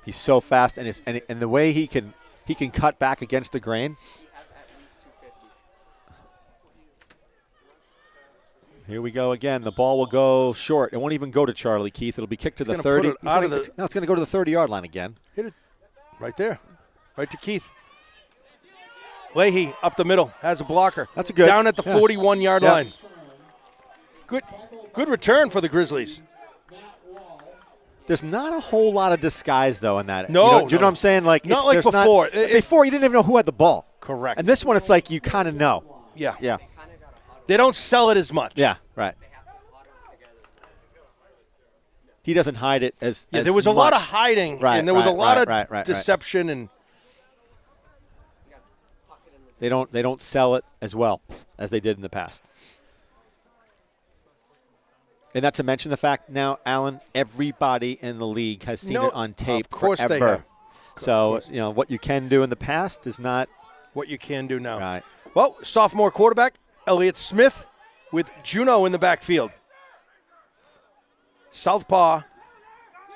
He's so fast, and the way he can cut back against the grain. He has at least 250. Here we go again. The ball will go short. It won't even go to Charlie Keith. It'll be kicked to the gonna 30. put it out of the- It's going to go to the 30-yard line again. Hit it right there. Right to Keith. Leahy up the middle. Has a blocker. That's a good. Down at the 41-yard Yeah. line. Good return for the Grizzlies. There's not a whole lot of disguise, though, in that. No, do you know what I'm saying? Like Not like there's before. Before, you didn't even know who had the ball. Correct. And this one, it's like you kind of know. Yeah. Yeah. They don't sell it as much. Yeah, right. He doesn't hide it as Yeah, as there was a lot of much. hiding, Right, and there was a lot of right. deception, and They don't sell it as well as they did in the past. And not to mention the fact now, Alan, everybody in the league has seen it on tape of course forever. they have. So, what you can do in the past is not what you can do now. right. Well, sophomore quarterback Elliott Smith with Juno in the backfield. Southpaw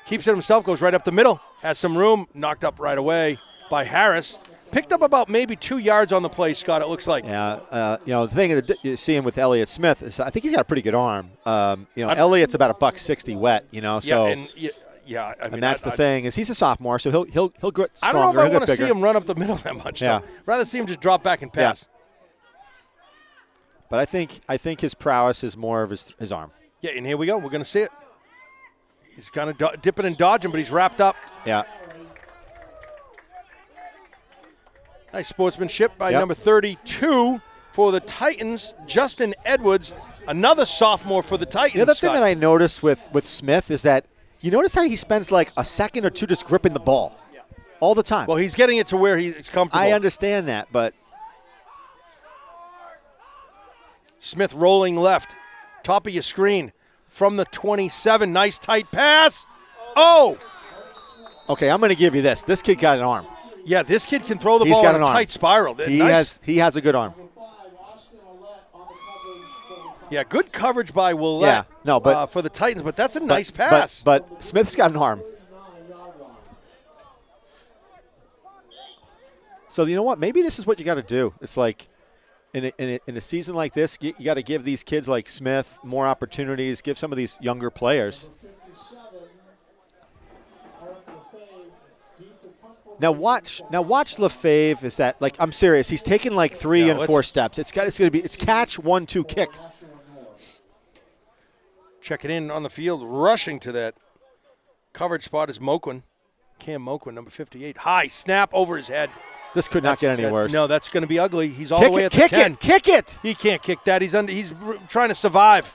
keeps it himself, goes right up the middle, has some room, knocked up right away by Harris. Picked up about maybe 2 yards on the play, Scott, it looks like. Yeah, the thing that you see him with Elliott Smith is I think he's got a pretty good arm. Elliott's about $160 wet, so I mean, that's the thing is he's a sophomore, so he'll get stronger. I don't know if I want to see bigger. him run up the middle that much. Yeah. Though. Rather see him just drop back and pass. But I think his prowess is more of his arm. Yeah, and here we go. We're going to see it. He's kind of dipping and dodging, but he's wrapped up. Yeah. Nice sportsmanship by number 32 for the Titans, Justin Edwards. Another sophomore for the Titans. The other thing that I noticed with Smith is that you notice how he spends like a second or two just gripping the ball all the time. Well, he's getting it to where he's comfortable. I understand that, but Smith rolling left. Top of your screen from the 27. Nice tight pass. Oh! okay, I'm going to give you this. This kid got an arm. Yeah, this kid can throw the He's ball got in an a arm. tight spiral. He Nice. has a good arm. Yeah, good coverage by Willette Yeah, no, but- for the Titans, but that's a nice pass. But Smith's got an arm. So you know what? Maybe this is what you got to do. It's like in a season like this, you got to give these kids like Smith more opportunities. Give some of these younger players. Now watch LaFave. Is that like I'm serious? He's taking like 3 and 4 steps. It's going to be catch 1-2 kick. Checking in on the field, rushing to that coverage spot is Moquin. Cam Moquin, number 58. High snap over his head. This could not get any worse. No, that's going to be ugly. He's all Kick the way it, at the kick 10. it, kick it. He can't kick that. He's trying to survive.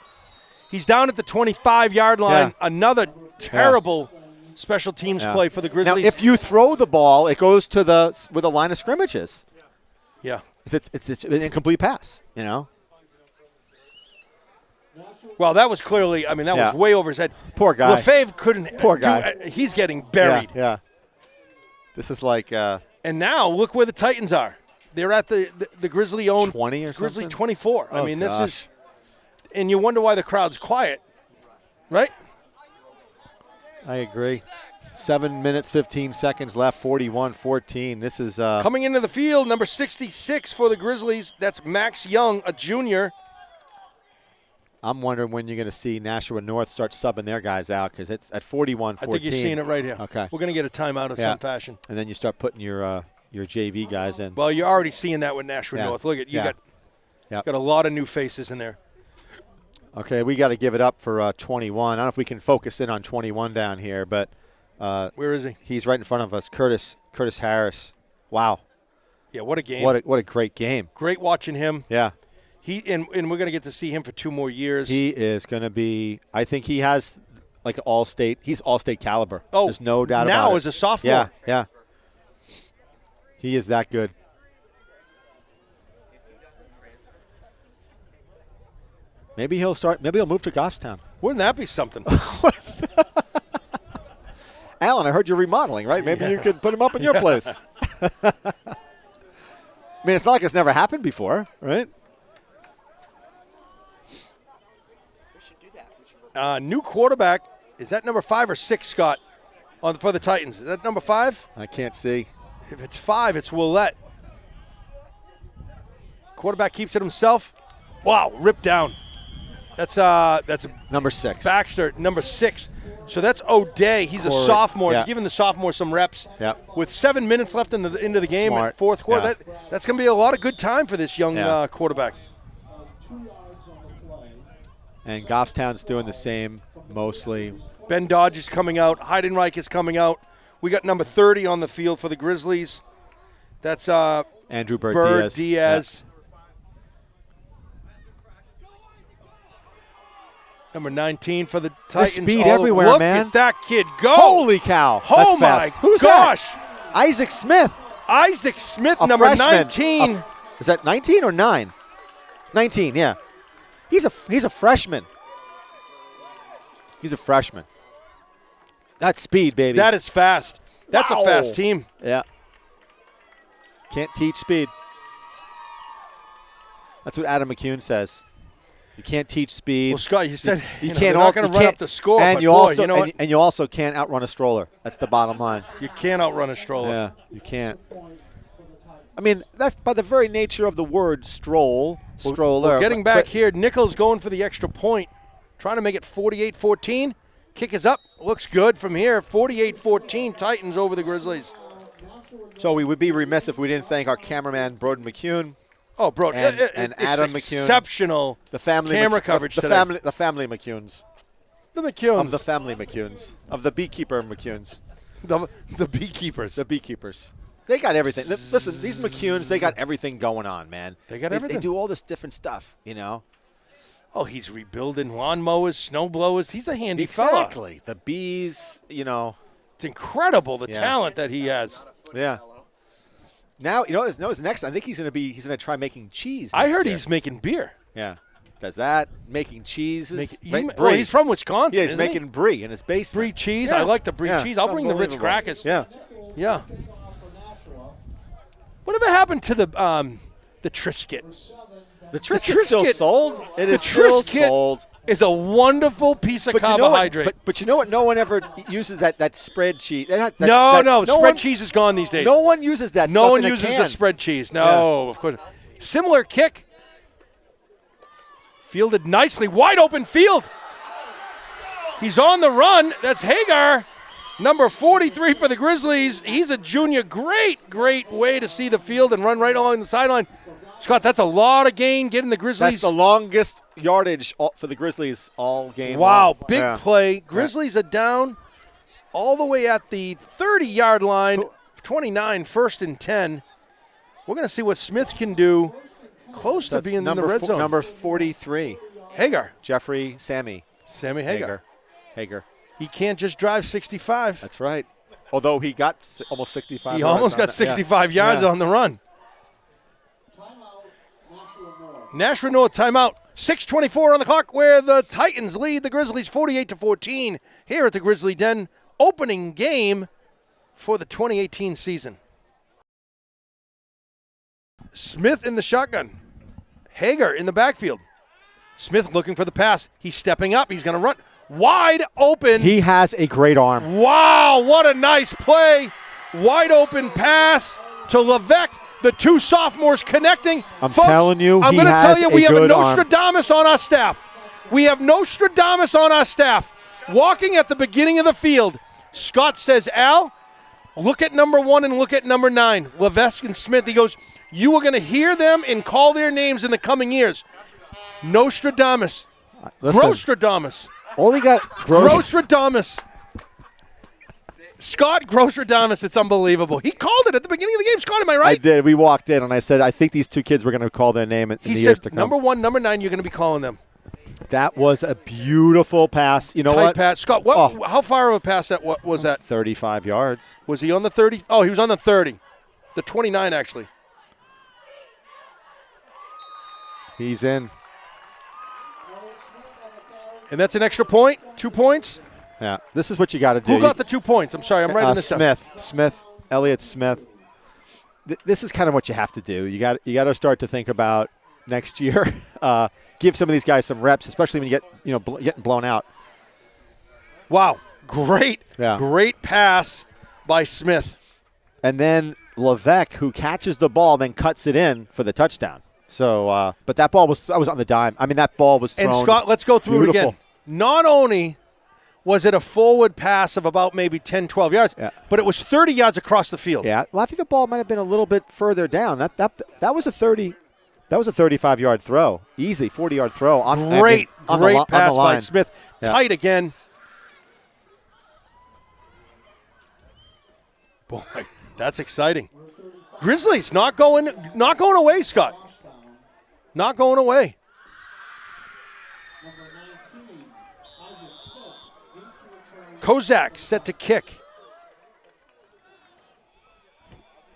He's down at the 25-yard line. Yeah. Another terrible special teams play for the Now, Grizzlies. if you throw the ball, it goes to where the line of scrimmage is. Yeah. It's an incomplete pass, you know? Well, that was clearly, that was way over his head. Poor guy. LaFave couldn't. Poor guy. He's getting buried. Yeah. This is like And now look where the Titans are. They're at the Grizzly-owned 20 or Grizzly something? 24. Oh, this gosh. is, and you wonder why the crowd's quiet, right? I agree. 7 minutes, 15 seconds left, 41-14. This is Coming into the field, number 66 for the Grizzlies. That's Max Young, a junior. I'm wondering when you're going to see Nashua North start subbing their guys out because it's at 41-14. I think you're seeing it right here. Okay. We're going to get a timeout of some fashion. And then you start putting your JV guys in. Well, you're already seeing that with Nashua Yeah. North. Look at you Yeah. got a lot of new faces in there. Okay, we got to give it up for 21. I don't know if we can focus in on 21 down here, but Where is he? he's right in front of us. Curtis Harris. Wow. Yeah, what a game. What a great game. Great watching him. Yeah. And we're going to get to see him for 2 more years. He is going to be – I think he has like all-state – he's all-state caliber. Oh, there's no doubt about it. now as a sophomore. Yeah, yeah. He is that good. Maybe he'll move to Goffstown. Wouldn't that be something? Alan, I heard you're remodeling, right? Maybe you could put him up in your place. I mean, it's not like it's never happened before, right? We should do that. New quarterback. Is that number 5 or 6, Scott, for the Titans? Is that number 5? I can't see. If it's 5, it's Willette. Quarterback keeps it himself. Wow, ripped down. That's Number 6. Baxter, number 6. So that's O'Day. He's a sophomore. Yeah. Giving the sophomore some reps. Yeah. With 7 minutes left into the game, Smart. fourth quarter. Yeah. That's going to be a lot of good time for this young quarterback. And Goffstown's doing the same mostly. Ben Dodge is coming out. Heidenreich is coming out. We got number 30 on the field for the Grizzlies. That's Andrew Bird Bird Diaz. Diaz. Number 19 for the Titans. speed everywhere, look man. Look at that kid go. Holy cow. Oh, That's my fast. Who's gosh. that? Isaac Smith. Isaac Smith, A number freshman. 19. Is that 19 or 9? 19, yeah. He's a freshman. He's a freshman. That's speed, baby. That is fast. That's Wow. a fast team. Yeah. Can't teach speed. That's what Adam McCune says. You can't teach speed. Well, Scott, you said you they're not going to run up the score, and but you boy, also you know what? and you also can't outrun a stroller. That's the bottom line. You can't outrun a stroller. Yeah, you can't. I mean, that's by the very nature of the word stroller. Well, getting back but- here, Nichols going for the extra point, trying to make it 48-14. Kick is up. Looks good from here. 48-14, Titans over the Grizzlies. So we would be remiss if we didn't thank our cameraman, Broden McCune. Oh, bro, And it's Adam McCune. exceptional The family camera Mc- coverage the today. family McCunes. The McCunes. Of the family McCunes. Of the beekeeper McCunes. The beekeepers. The beekeepers. They got everything. Listen, these McCunes, they got everything going on, man. They got everything. They do all this different stuff, you know. Oh, he's rebuilding lawnmowers, snow blowers. He's a handy fella. Exactly. The bees, It's incredible the talent that he has. Yeah. Now, his next, I think he's going to try making cheese. I next heard year. he's making beer. Yeah. Does that. Making cheese. Well, he's from Wisconsin. Yeah, he's isn't making brie in his basement. Brie cheese. Yeah. I like the brie Yeah, cheese. it's I'll bring the Ritz unbelievable. crackers. Yeah. Yeah. Whatever happened to the Triscuit? The Triscuit's still Triscuit- sold. It The is still Triscuit sold. is a wonderful piece of carbohydrate. But you know what? No one ever uses that spread cheese. No, no spread one, cheese is gone these days. No one uses that. No stuff one in a uses can. the spread cheese. No, of course. Similar kick. Fielded nicely. Wide open field. He's on the run. That's Hagar, number 43 for the Grizzlies. He's a junior. Great way to see the field and run right along the sideline. Scott, that's a lot of gain getting the Grizzlies. That's the longest yardage for the Grizzlies all game. Wow, long. big Yeah. play. Grizzlies are down all the way at the 30-yard line. 29, 1st and 10. We're going to see what Smith can do close That's to being in the number red zone. Number 43, Hagar. Jeffrey Sammy Sammy Hagar. Hagar. He can't just drive 65. That's right. Although he got almost 65. He yards almost on got that. 65 Yeah. yards on the run. Nashua North timeout. 6:24 on the clock, where the Titans lead the Grizzlies 48-14 here at the Grizzly Den. Opening game for the 2018 season. Smith in the shotgun. Hagar in the backfield. Smith looking for the pass. He's stepping up. He's going to run wide open. He has a great arm. Wow, what a nice play. Wide open pass to Levesque. The two sophomores connecting. I'm Folks, telling you, I'm he going to has tell you, a we have a good arm. Nostradamus on our staff. We have Nostradamus on our staff. Walking at the beginning of the field, Scott says, Al, look at number 1 and look at number 9, Levesque and Smith. He goes, you are going to hear them and call their names in the coming years. Nostradamus. Listen, Grostradamus. all he got. Grostradamus. Scott Grostradamus, it's unbelievable. He called it at the beginning of the game. Scott, am I I right? did. We walked in and I said, I think these two kids were going to call their name in He the years said, to come. number 1, number 9, you're going to be calling them. That was a beautiful pass. You know Tight what? pass. Scott, how far of a pass that was that? 35 yards. Was he on the 30? Oh, he was on the 30. The 29, actually. He's in. And that's an extra point? 2 points? Yeah. This is what you got to do. Who got the 2 points? I'm sorry, I'm writing this down. Smith, Elliott Smith. This is kind of what you have to do. You got to start to think about next year. Give some of these guys some reps, especially when you get getting blown out. Wow, great pass by Smith. And then Levesque, who catches the ball, then cuts it in for the touchdown. So, but that was on the dime. I mean, that ball was thrown. And Scott, let's go through it beautiful. again. Not only was it a forward pass of about maybe 10, 12 yards, but it was 30 yards across the field. Yeah, well, I think the ball might have been a little bit further down. That was a 30. That was a 35-yard throw, easy 40-yard throw. Great pass by line. Smith. Yeah. Tight again. Boy, that's exciting. Grizzlies not going away, Scott. Not going away. Kozak set to kick.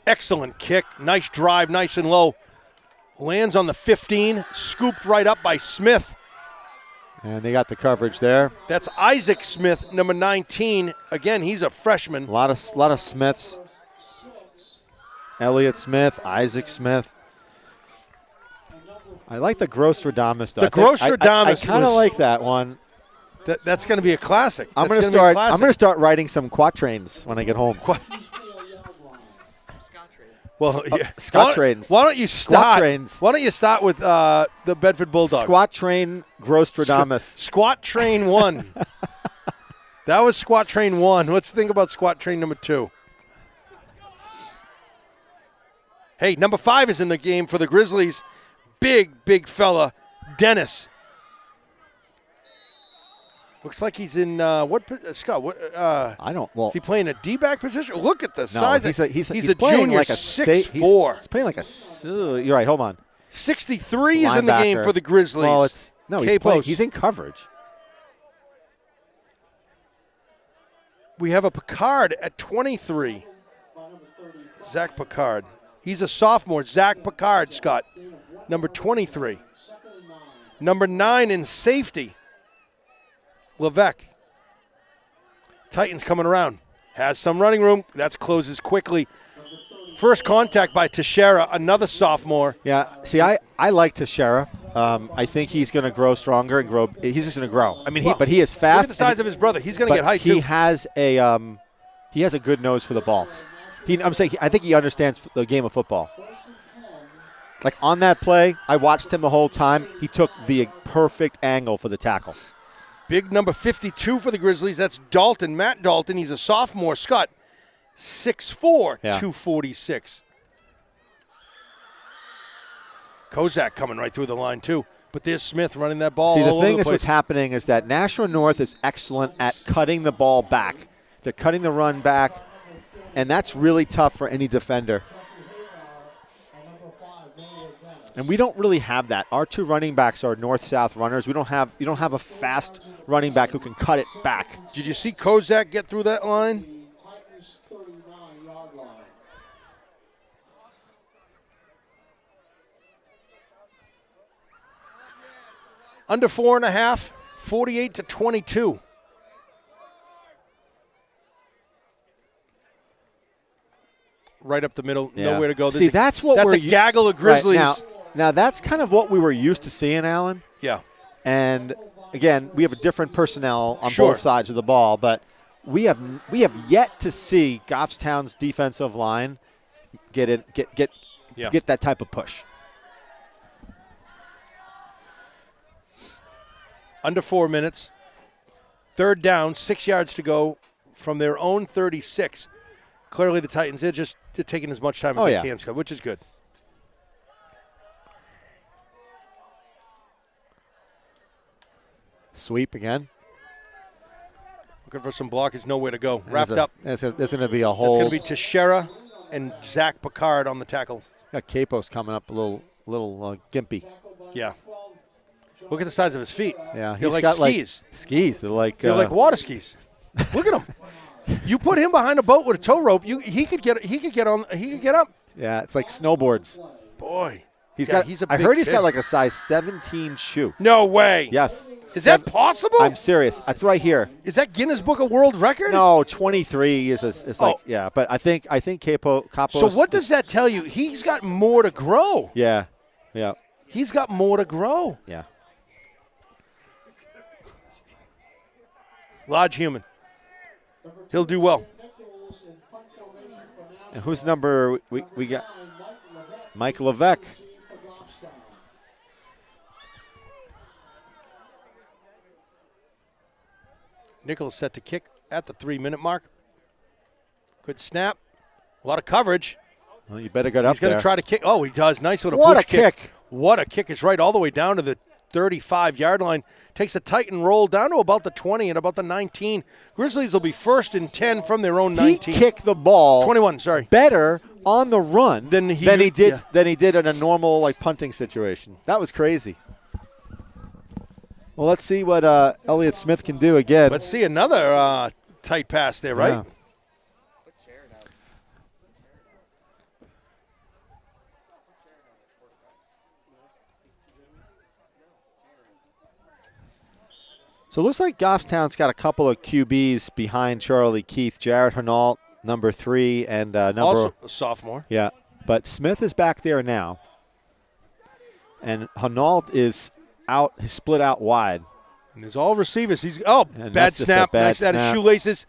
Excellent kick. Nice drive, nice and low. Lands on the 15, scooped right up by Smith. And they got the coverage there. That's Isaac Smith, number 19. Again, he's a freshman. A lot of Smiths. Elliott Smith, Isaac Smith. I like the Grostradamus stuff. The Grostradamus I kind of was- like that one. That's going to be a classic. I'm That's going to gonna be a start. I'm classic. going to start writing some quatrains when I get home. Well, yeah. Scott trains. Why don't you start? trains. Why don't you start with the Bedford Bulldogs? Squat train Grostradamus. Squat Train 1. That was Squat Train 1. Let's think about Squat Train number 2. Hey, number 5 is in the game for the Grizzlies. Big fella, Dennis. Looks like he's in Scott? I don't. Well, is he playing a D-back position? Look at the no, size. he's a playing junior, like a 6'4". He's playing like a. You're right. Hold on. 63 is in the game Linebacker. for the Grizzlies. Well, it's No, he's playing. Capos. He's in coverage. We have a Picard at 23. Zach Picard. He's a sophomore. Zach Picard, Scott. Number 23. Number 9 in safety. Levesque. Titans coming around. Has some running room. That closes quickly. First contact by Teixeira, another sophomore. Yeah, see, I like Teixeira. I think he's going to grow stronger and grow. He's just going to grow. I mean, but he is fast. Look at the size of his brother. He's going to get height, too. He has a good nose for the ball. I think he understands the game of football. Like on that play, I watched him the whole time. He took the perfect angle for the tackle. Big number 52 for the Grizzlies. That's Dalton, Matt Dalton. He's a sophomore. Scott, 6'4", 246. Kozak coming right through the line, too. But there's Smith running that ball. See, all the over thing the is place. what's happening is that Nashua North is excellent at cutting the ball back. They're cutting the run back, and that's really tough for any defender. And we don't really have that. Our two running backs are north-south runners. You don't have a fast running back who can cut it back. Did you see Kozak get through that line? Under 4.5, 48-22. Right up the middle, nowhere to go. See, that's a gaggle of Grizzlies. Right, now, that's kind of what we were used to seeing, Alan. Yeah. And, again, we have a different personnel on Sure. both sides of the ball, but we have yet to see Goffstown's defensive line get that type of push. Under 4 minutes. Third down, 6 yards to go from their own 36. Clearly the Titans, they're taking as much time as they can, Scott, which is good. Sweep again. Looking for some blockage, nowhere to go. Wrapped up. There's going to be a It's hold. going to be Teixeira and Zach Picard on the tackle. Got Capos coming up a little gimpy. Yeah. Look at the size of his feet. Yeah, They're he's like got skis. Skis. They're like water skis. Look at him. You put him behind a boat with a tow rope, he could get up. Yeah, it's like snowboards. Boy. He's a I big heard he's kid. got like a size 17 shoe. No way. Yes. Is that possible? I'm serious. That's what I hear. Is that Guinness Book of World Record? No, 23 is like but I think Capos. So what does that tell you? He's got more to grow. Yeah. He's got more to grow. Yeah. Large human. He'll do well. And whose number we got? Mike Levesque. Nichols set to kick at the 3-minute mark. Good snap. A lot of coverage. Well, you better get up He's going there. to try to kick. Oh, he does. Nice little What push a kick. What a kick. It's right all the way down to the 35-yard line. Takes a Titan roll down to about the 20 and about the 19. Grizzlies will be first and 10 from their own 19. He kicked the ball 21, sorry. better on the run than he did in a normal punting situation. That was crazy. Well, let's see what Elliott Smith can do again. Let's see another tight pass there, right? Yeah. So it looks like Goffstown's got a couple of QBs behind Charlie Keith. Jared Hinault, number 3, and Also a sophomore. Yeah, but Smith is back there now. And Hinault is out, he's split out wide. And there's all receivers. And bad that's just a snap. bad Nice out of snap. shoelaces.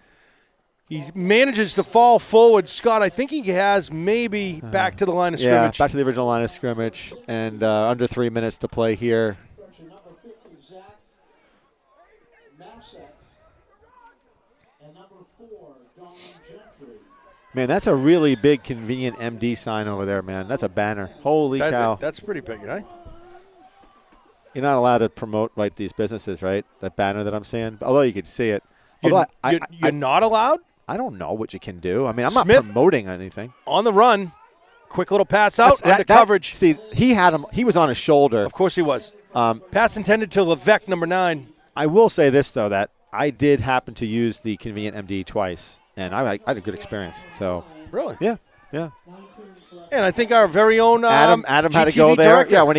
He manages to fall forward. Scott, I think he has maybe back to the line of scrimmage. Yeah, back to the original line of scrimmage. And under 3 minutes to play here. Man, that's a really big, convenient MD sign over there, man. That's a banner. Holy cow. That's pretty big, right? You're not allowed to promote these businesses, right? That banner that I'm seeing. Although you could see it. You're not allowed? I don't know what you can do. I mean, I'm not Smith, promoting anything. On the run. Quick little pass out under coverage. See, he had him. He was on his shoulder. Of course he was. Pass intended to Levesque, number 9. I will say this, though, that I did happen to use the Convenient MD twice, and I had a good experience. So Really? yeah. And I think our very own Adam had to GTV go there. director. Yeah, when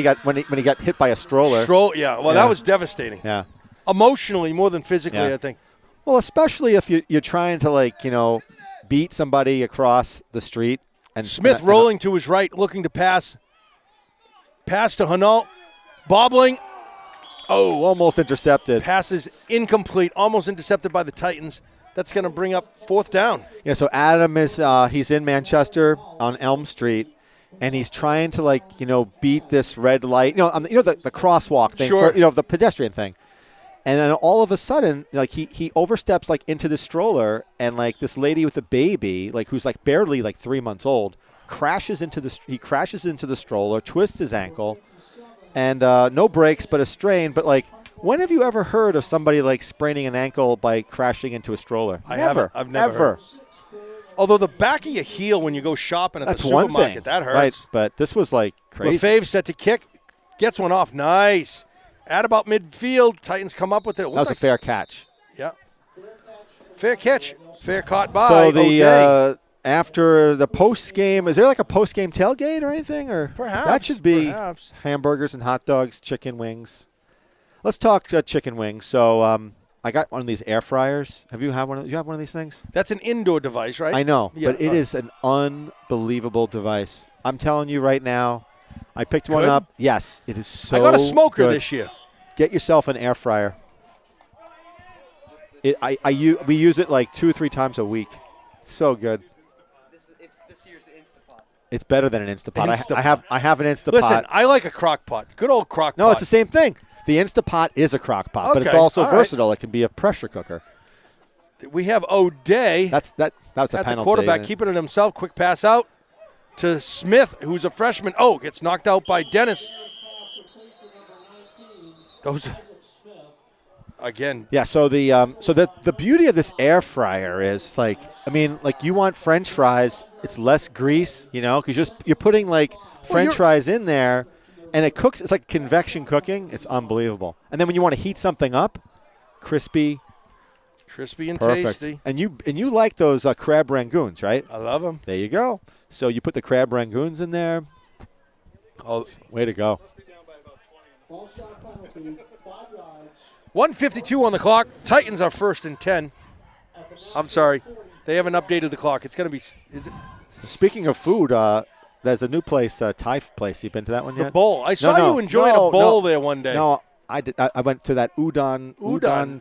he got hit by a stroller. Yeah, well, Yeah. that was devastating. Yeah. Emotionally more than physically, Yeah. I think. Well, especially if you're trying to beat somebody across the street. And Smith rolling to his right, looking to pass. Pass to Hanault. Bobbling. Oh, almost intercepted. Passes incomplete, almost intercepted by the Titans. That's going to bring up 4th down. Yeah, so Adam is he's in Manchester on Elm Street, and he's trying to beat this red light. The crosswalk thing. Sure. The pedestrian thing. And then all of a sudden, he oversteps into the stroller, and this lady with a baby, who's barely 3 months old, crashes into the stroller, twists his ankle, and no brakes but a strain. But when have you ever heard of somebody spraining an ankle by crashing into a stroller? Never. I've never heard. Although the back of your heel when you go shopping at That's the one supermarket, thing. that hurts. Right, but this was crazy. Lefebvre set to kick, gets one off. Nice. At about midfield, Titans come up with it. That was a fair catch. Yeah. Fair catch. Fair caught by So O'Day. after the post game, is there a post game tailgate or anything? Or Perhaps. that should be Perhaps. hamburgers and hot dogs, chicken wings. Let's talk chicken wings. So I got one of these air fryers. You have one of these things? That's an indoor device, right? I know, Yeah, but it is an unbelievable device. I'm telling you right now, I picked one Good? up. Yes, it is so I got a smoker good. this year. Get yourself an air fryer. We use it 2 or 3 times a week. It's so good. It's this year's Instapot. It's better than an Instapot. Instapot. I have an Instapot. Listen, I like a crock pot. Good old crock pot. No, it's the same thing. The Instapot is a crock pot, but it's Okay, also all right. versatile. It can be a pressure cooker. We have O'Day That was a at penalty. the quarterback, keeping it himself. Quick pass out to Smith, who's a freshman. Oh, gets knocked out by Dennis. Those again. Yeah, so the beauty of this air fryer is you want French fries, it's less grease, because you're putting French fries in there, and it cooks. It's like convection cooking. It's unbelievable. And then when you want to heat something up, crispy And perfect. tasty. And you like those crab rangoons, right? I love them. There you go. So you put the crab rangoons in there. Oh, Way to go. False start penalty, 5 yards. 1:52 on the clock. Titans are 1st and 10. I'm sorry. They haven't updated the clock. It's going to be – is it Speaking of food, there's a new place, Thai place. You been to that one the yet? bowl? I saw No, you enjoying no, a bowl no. there one day. No, I did. I went to that udon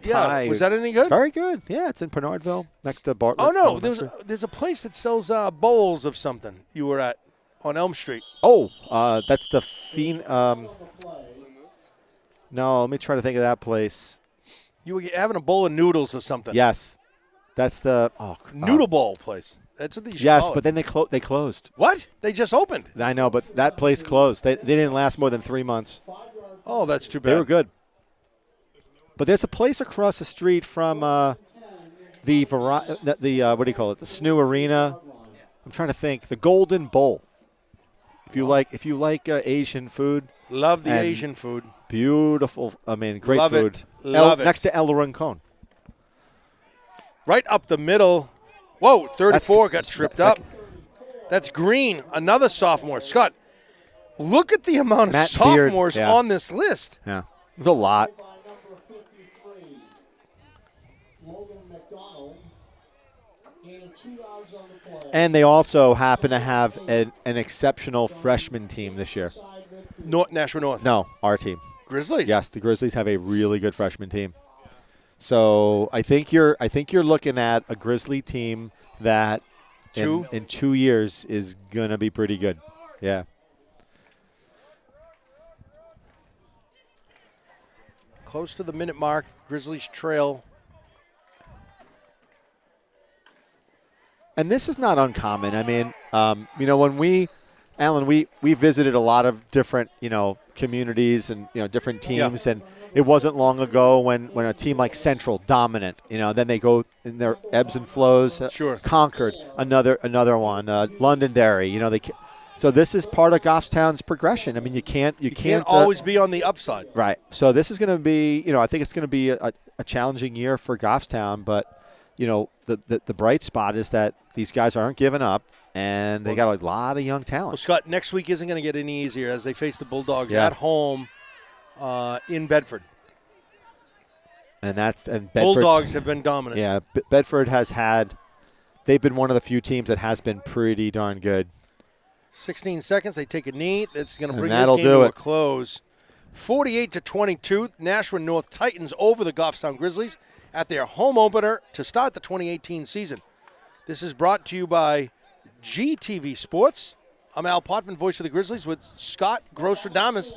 Thai. Yeah. Was that any good? Very good. Yeah, it's in Bernardville, next to Bartlett. Oh, no. Elementary. There's a place that sells bowls of something you were at on Elm Street. Oh, that's the Fiend. No, let me try to think of that place. You were having a bowl of noodles or something. Yes, that's the Noodle bowl place. That's what they should Yes, call it. but then they closed. What? They just opened. I know, but that place closed. They didn't last more than 3 months. Oh, that's too bad. They were good. But there's a place across the street from what do you call it? The Snoo Arena. I'm trying to think. The Golden Bowl. If you like Asian food, Love the And- Asian food. beautiful. I mean, great Love food. it. Love it. Next to El Rincon. Right up the middle. Whoa, 34 got tripped up. That's Green, another sophomore. Scott, look at the amount of Matt Beard, sophomores yeah. on this list. Yeah, there's a lot. By number 53, Logan McDonald. Gain of 2 yards on the play. And they also happen to have an exceptional freshman team this year. Nashua North. No, our team. Grizzlies. Yes, the Grizzlies have a really good freshman team. So I think you're looking at a Grizzly team that in 2 years is gonna be pretty good. Yeah. Close to the minute mark. Grizzlies trail. And this is not uncommon. I mean, when we visited a lot of different, communities and, different teams. Yeah. And it wasn't long ago when a team like Central, dominant, then they go in their ebbs and flows. Sure. Concord, another one. Londonderry, So this is part of Goffstown's progression. I mean, you can't always be on the upside. Right. So this is going to be, I think it's going to be a challenging year for Goffstown, but the bright spot is that these guys aren't giving up, and they got a lot of young talent. Well, Scott, next week isn't going to get any easier as they face the Bulldogs at home in Bedford. And Bedford's, Bulldogs have been dominant. Yeah, Bedford they've been one of the few teams that has been pretty darn good. 16 seconds, they take a knee. It's going to bring that'll this game do to it. a close. 48-22, Nashua North Titans over the Goffstown Grizzlies at their home opener to start the 2018 season. This is brought to you by GTV Sports. I'm Al Potvin, voice of the Grizzlies, with Scott Grostradamus